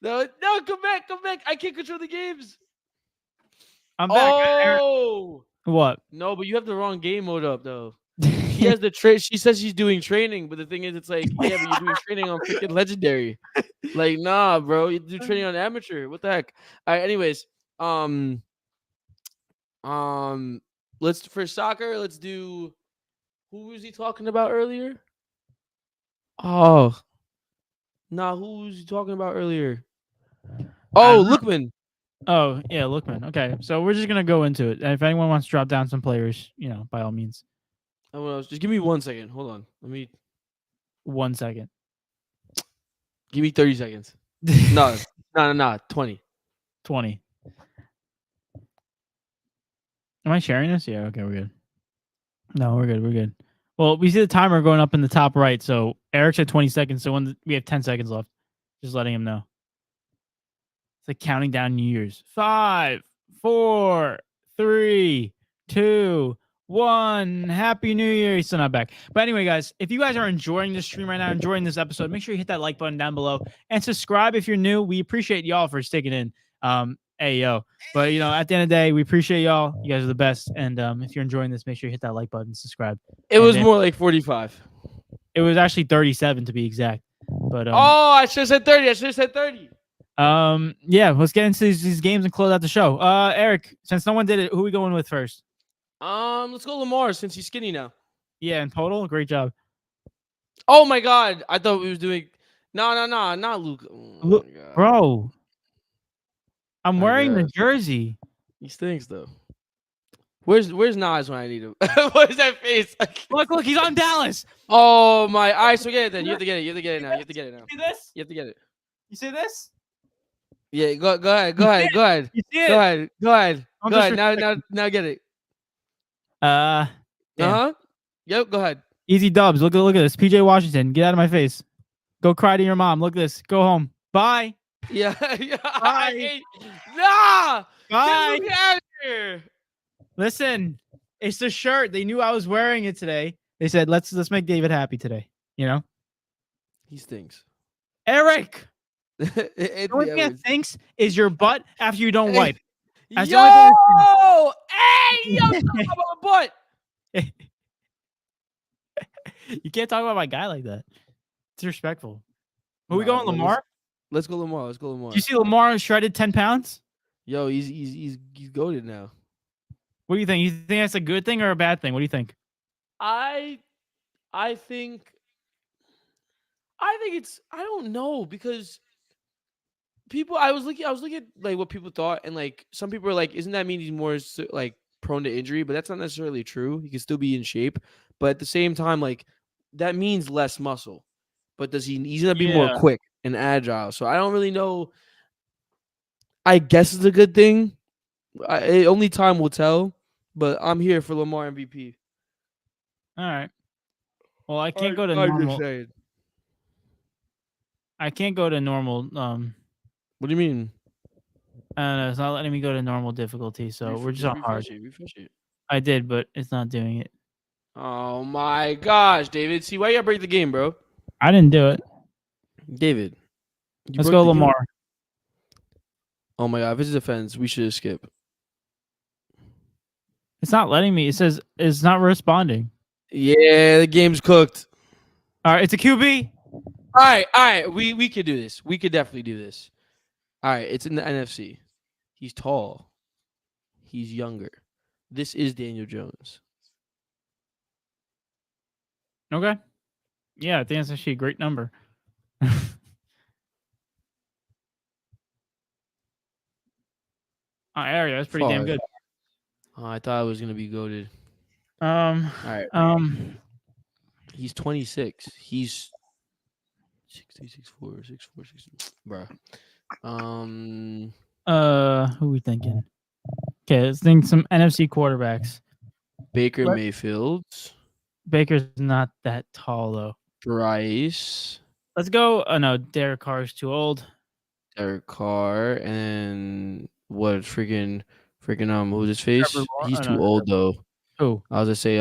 B: No, come back. I can't control the games.
A: I'm back. Eric.
B: Oh,
A: What?
B: no, but you have the wrong game mode up though. She has the trade. She says she's doing training, but the thing is, it's like, yeah, but you're doing training on freaking legendary. Like, nah, bro, you do training on amateur. What the heck? All right. Anyways, let's for soccer. Let's do. Who was he talking about earlier? Oh, nah. Who was he talking about earlier? Oh, Lookman.
A: Oh yeah, Lookman. Okay, so we're just gonna go into it. If anyone wants to drop down some players, by all means.
B: Just give me 1 second. Hold on. Let me.
A: 1 second.
B: Give me 30 seconds. No. 20.
A: 20. Am I sharing this? Yeah. Okay, we're good. No, we're good. We're good. Well, we see the timer going up in the top right. So Eric's at 20 seconds. So we have 10 seconds left. Just letting him know. It's like counting down New Year's. 5, 4, 3, 2, 1. Happy New Year. He's still not back. But anyway, guys, if you guys are enjoying this stream right now, enjoying this episode, make sure you hit that like button down below and subscribe if you're new. We appreciate y'all for sticking in. Hey, yo. But, at the end of the day, we appreciate y'all. You guys are the best. And if you're enjoying this, make sure you hit that like button, subscribe.
B: It was more like 45.
A: It was actually 37 to be exact. But
B: I should have said 30.
A: Yeah, let's get into these games and close out the show. Eric, since no one did it, who are we going with first?
B: Let's go Lamar since he's skinny now.
A: Yeah, in total, great job.
B: Oh my God! I thought we was doing. No, not Luke. Oh
A: Look,
B: my God!
A: bro, I'm
B: I
A: wearing the
B: guess
A: jersey.
B: he stinks though. Where's Nas when I need him? What is that face?
A: Look, he's on Dallas.
B: Oh my! All right, so get it then. You have to get it. You have to get it now. You have to get it now.
A: You see this?
B: You have to get it.
A: You see this?
B: Yeah, go ahead.
A: You see it? You see it?
B: Go ahead.
A: I'm
B: Go
A: just
B: ahead. Now get it.
A: damn.
B: Uh-huh. Yep, go ahead.
A: Easy dubs. Look at this. PJ Washington, get out of my face. Go cry to your mom. Look at this. Go home. Bye.
B: Yeah.
A: Bye.
B: Nah!
A: Bye.
B: Get Luke out of here.
A: Listen, it's the shirt. They knew I was wearing it today. They said, let's make David happy today. You know?
B: He stinks.
A: Eric! The
B: Anthony
A: only thing that
B: Edwards.
A: stinks is your butt after you don't
B: Hey.
A: wipe. That's
B: Yo!
A: the only
B: Hey! Yo, talk about my butt.
A: thing. You can't talk about my guy like that. It's disrespectful. Are we
B: Nah,
A: going Lamar?
B: Let's go Lamar. Let's go Lamar.
A: Do you see Lamar shredded 10 pounds?
B: Yo, he's goated now.
A: What do you think? You think that's a good thing or a bad thing? What do you think?
B: I think it's I don't know because I was looking at like what people thought and like some people are like, isn't that mean he's more like prone to injury? But that's not necessarily true. He can still be in shape, but at the same time, like that means less muscle. But he's gonna be more quick and agile. So I don't really know. I guess it's a good thing. Only time will tell. But I'm here for Lamar MVP.
A: All right. Well, I can't go to normal. I can't go to normal.
B: What do you mean?
A: I don't know. It's not letting me go to normal difficulty. So we're just on hard.
B: Refresh it.
A: I did, but it's not doing it.
B: Oh my gosh, David. See, why you gotta break the game, bro?
A: I didn't do it.
B: David.
A: Let's go Lamar.
B: Oh my god, if it's a defense, we should skip.
A: It's not letting me. It says it's not responding.
B: Yeah, the game's cooked.
A: All right, it's a QB.
B: All right. We could do this. We could definitely do this. All right, it's in the NFC. He's tall. He's younger. This is Daniel Jones.
A: Okay. Yeah, I think that's actually a great number. Area, that's pretty damn good.
B: Oh, I thought I was gonna be goated.
A: All
B: right. He's 26. He's 6'4", 6'4", bro.
A: Who are we thinking? Okay, let's think some NFC quarterbacks.
B: Baker Mayfield.
A: Baker's not that tall though.
B: Bryce.
A: Let's go. Oh no, Derek Carr's too old.
B: Derek Carr and what freaking who's his face? He's too old though.
A: Who?
B: I was gonna say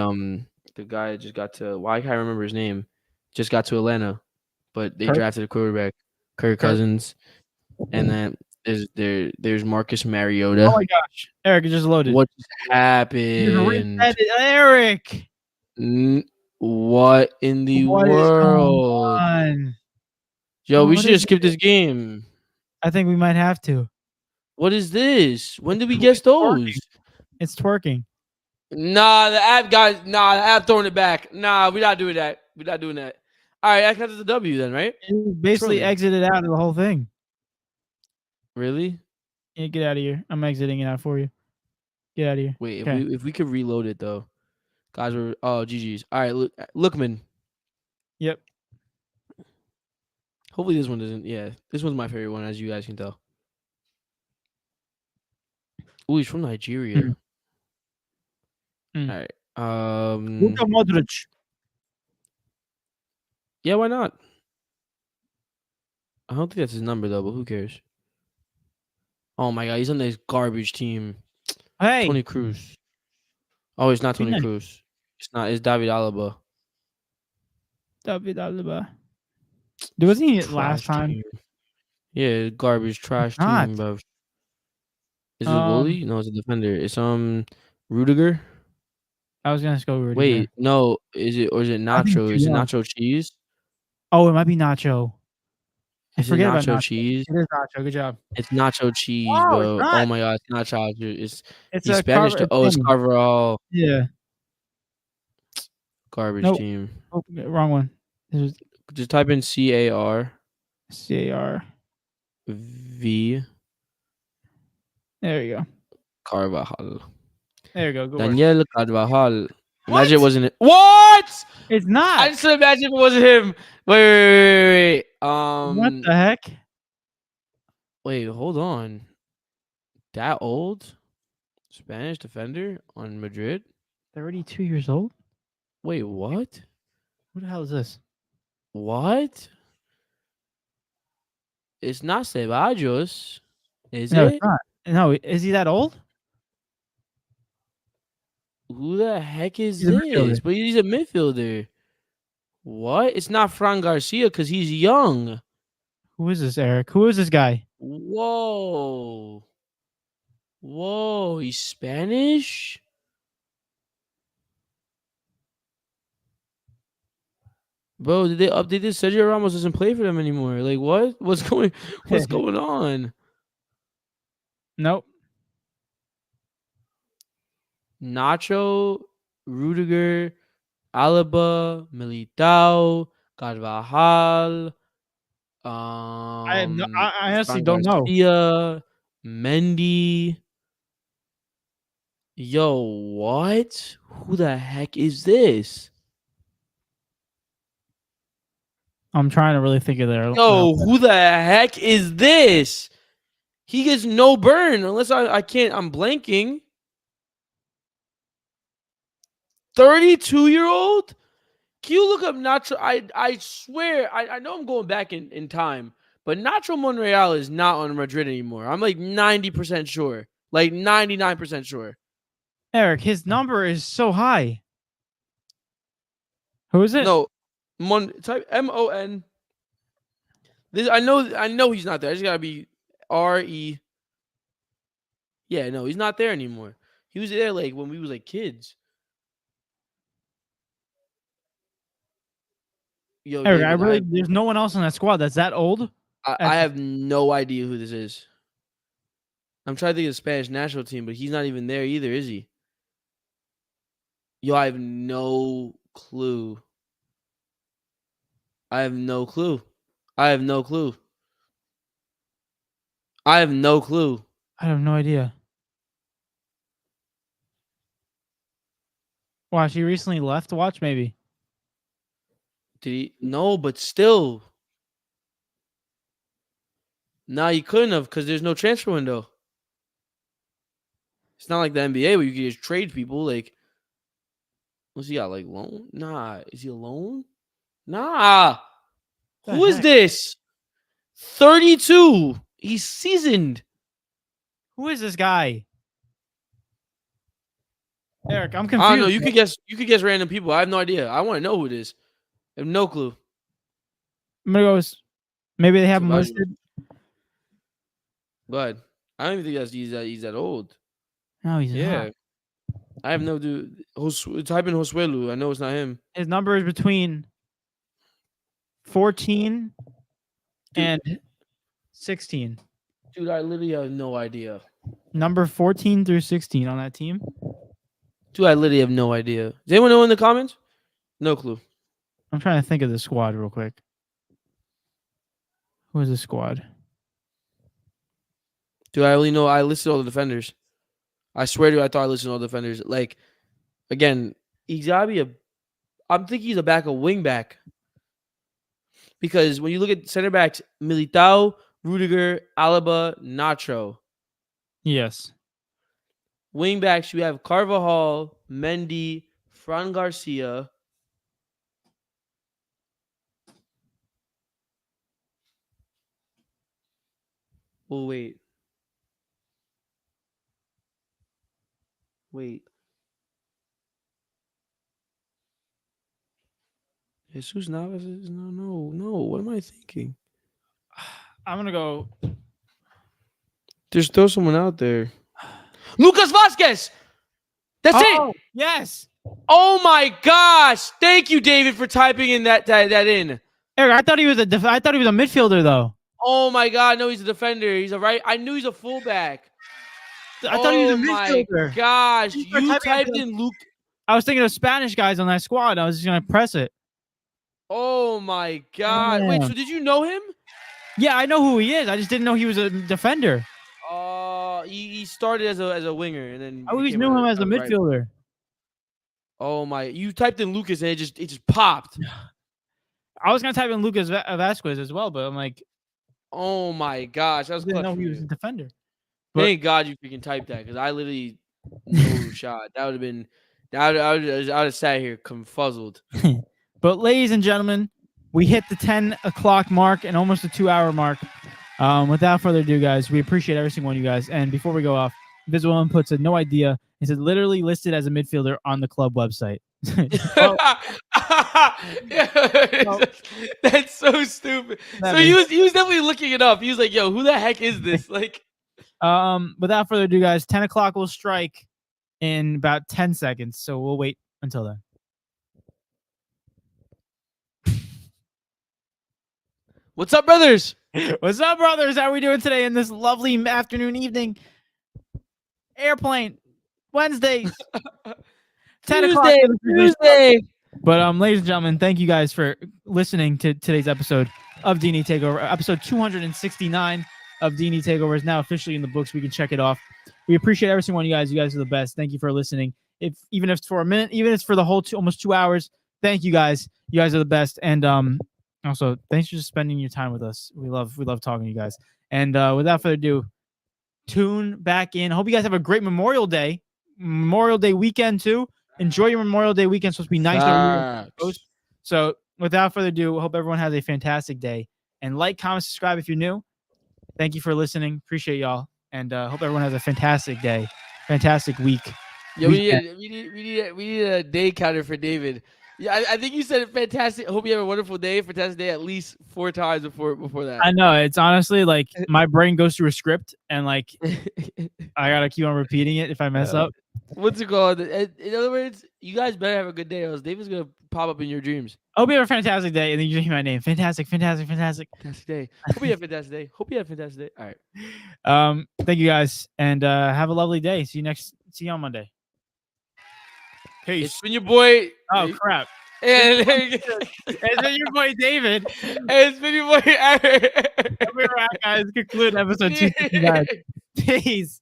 B: the guy just got to I can't remember his name. Just got to Atlanta, but they drafted a quarterback, Kirk Cousins, and then there's Marcus Mariota.
A: Oh my gosh, Eric just loaded.
B: What just happened?
A: Eric.
B: What in the world? Yo, we should have skipped this game.
A: I think we might have to.
B: What is this? When did we guess those?
A: It's twerking.
B: Nah, the app throwing it back. Nah, we're not doing that. All right, that counts as a W then, right?
A: It basically exited out of the whole thing.
B: Really?
A: Yeah, get out of here. I'm exiting it out for you. Get out of here.
B: Wait, if we could reload it though. Guys were GG's. All right, Lookman.
A: Yep.
B: Hopefully this one doesn't. Yeah, this one's my favorite one, as you guys can tell. Ooh, he's from Nigeria. All right.
A: Luka Modric.
B: Yeah, why not? I don't think that's his number though, but who cares? Oh my god, he's on this garbage team.
A: Hey,
B: Tony Cruz. Oh, it's not Tony Cruz. It's not. It's David Alaba.
A: Wasn't he last time?
B: Team. Yeah, garbage trash team, bro. Is it a goalie? No, it's a defender. It's Rudiger.
A: I was gonna go Rudiger.
B: Wait, no. Is it Nacho? Is it Nacho Cheese?
A: Oh, it might be Nacho. I forget
B: about
A: Nacho
B: Cheese.
A: It is Nacho. Good job.
B: It's Nacho Cheese, bro. Oh my god, it's not Nacho. It's Spanish. It's Carvajal.
A: Yeah.
B: Garbage team.
A: Oh, wrong one.
B: Just type in CAR
A: CAR.
B: V
A: There you go.
B: Carvajal.
A: There you go. Good work.
B: Daniel Carvajal.
A: What?
B: Imagine it wasn't it. What?
A: It's
B: I
A: not.
B: just imagine if it wasn't him. Wait.
A: What the heck?
B: Wait, hold on. That old Spanish defender on Madrid?
A: 32 years old?
B: Wait, what?
A: Who the hell is this?
B: What? It's not Ceballos, is
A: No,
B: it?
A: it's not. No, is he that old?
B: Who the heck is
A: He's a midfielder.
B: this? But he's a midfielder. What? It's not Fran Garcia because he's young.
A: Who is this, Eric? Who is this guy?
B: Whoa. Whoa, he's Spanish? Bro, did they update this? Sergio Ramos doesn't play for them anymore. Like what? What's going on?
A: Nope.
B: Nacho, Rudiger, Alaba, Militao, Carvajal,
A: I honestly
B: Fran
A: don't know.
B: Garcia, Mendy. Yo, what? Who the heck is this?
A: I'm trying to really think of their.
B: Yo, who the heck is this? He gets no burn unless I can't. I'm blanking. 32-year-old? Can you look up Nacho? I swear, I know I'm going back in time, but Nacho Monreal is not on Madrid anymore. I'm like 90% sure. Like 99% sure.
A: Eric, his number is so high. Who is it?
B: No. Type MON. This I know he's not there. I just gotta be RE. Yeah, no, he's not there anymore. He was there like when we was like kids. Yo,
A: Eric,
B: David,
A: there's no one else on that squad that's that old.
B: I have no idea who this is. I'm trying to think of the Spanish national team, but he's not even there either, is he? Yo, I have no clue. I have no clue. I have no clue. I have no clue.
A: I have no idea. Watch, he recently left. Watch, maybe.
B: Did he? No, but still. Nah, you couldn't have because there's no transfer window. It's not like the NBA where you can just trade people. Like, what's he got? Like loan? Nah. Is he alone? Nah. Who is this? 32. He's seasoned.
A: Who is this guy? Eric, I'm confused.
B: I don't know. You could guess. You could guess random people. I have no idea. I want to know who it is. I have no clue.
A: I'm gonna go. Maybe they have him listed.
B: But I don't even think he's that old.
A: No, he's not.
B: I have no dude. Type in Josuelu. I know it's not him.
A: His number is between 14 and 16.
B: Dude, I literally have no idea.
A: Number 14 through 16 on that team.
B: Dude, I literally have no idea. Does anyone know in the comments? No clue.
A: I'm trying to think of the squad real quick. Who is the squad?
B: Dude, I only know I listed all the defenders. I swear to you, I thought I listed all the defenders. Like, again, he's gotta be I'm thinking he's a wing back. Because when you look at center backs, Militao, Rudiger, Alaba, Nacho.
A: Yes.
B: Wing backs, you have Carvajal, Mendy, Fran Garcia. Oh, wait. Jesus Navas is no. What am I thinking?
A: I'm gonna go.
B: Just throw someone out there. Lucas Vasquez. That's it.
A: Yes.
B: Oh my gosh! Thank you, David, for typing in that in.
A: Eric, I thought he was a midfielder though.
B: Oh my God! No, he's a defender. He's a right. I knew he's a fullback.
A: I thought he was a midfielder.
B: Oh my gosh! You typed in Luke.
A: I was thinking of Spanish guys on that squad. I was just gonna press it.
B: Oh my God! Wait,
A: Damn.
B: so did you know him?
A: Yeah, I know who he is. I just didn't know he was a defender.
B: He started as a winger and then
A: I always
B: became
A: knew him as a
B: a right.
A: midfielder.
B: Oh my! You typed in Lucas and it just popped.
A: I was gonna type in Lucas Vasquez as well, but I'm like,
B: Oh my gosh, that
A: I
B: was
A: didn't
B: clutch
A: know
B: from
A: he was a
B: you.
A: defender. But
B: Thank God you freaking typed that because I literally no shot. That would have been. I would have sat here confuzzled.
A: but ladies and gentlemen, we hit the 10 o'clock mark and almost the 2 hour mark. Without further ado, guys, we appreciate every single one of you guys. And before we go off, Visual Input said no idea. He said literally listed as a midfielder on the club website. Well, well,
B: That's so stupid. So he was definitely looking it up. He was like, "Yo, who the heck is this?" Like,
A: without further ado, guys, 10 o'clock will strike in about 10 seconds. So we'll wait until then.
B: what's up, brothers?
A: What's up, brothers? How are we doing today in this lovely afternoon, evening? Airplane Wednesdays, 10 o'clock.
B: Tuesday.
A: But ladies and gentlemen, thank you guys for listening to today's episode of D&E Takeover. Episode 269 of D&E Takeover is now officially in the books. We can check it off. We appreciate every single one of you guys. You guys are the best. Thank you for listening. Even if it's for a minute, even if it's for the whole almost 2 hours, thank you guys. You guys are the best. And also, thanks for just spending your time with us. We love talking to you guys. And without further ado, tune back in. I hope you guys have a great Memorial Day weekend too. Enjoy your Memorial Day weekend. It's supposed to be nice over here. So without further ado, I hope everyone has a fantastic day. And like, comment, subscribe if you're new. Thank you for listening. Appreciate y'all. And hope everyone has a fantastic day, fantastic week.
B: Yeah, we need a day counter for David. Yeah, I think you said it fantastic. Hope you have a wonderful day, fantastic day at least 4 times before that.
A: I know, it's honestly like my brain goes through a script and like I gotta keep on repeating it if I mess up.
B: What's it called? In other words, you guys better have a good day, or else David's gonna pop up in your dreams.
A: I hope you have a fantastic day, and then you hear my name. Fantastic day.
B: Fantastic day. Hope you have a fantastic day. Hope you have a fantastic day. All right.
A: Thank you guys, and have a lovely day. See you on Monday. Peace.
B: It's been your boy.
A: Oh crap.
B: And
A: it's been your boy David.
B: And it's been your boy Eric.
A: We're out, guys. Conclude episode 269. Peace.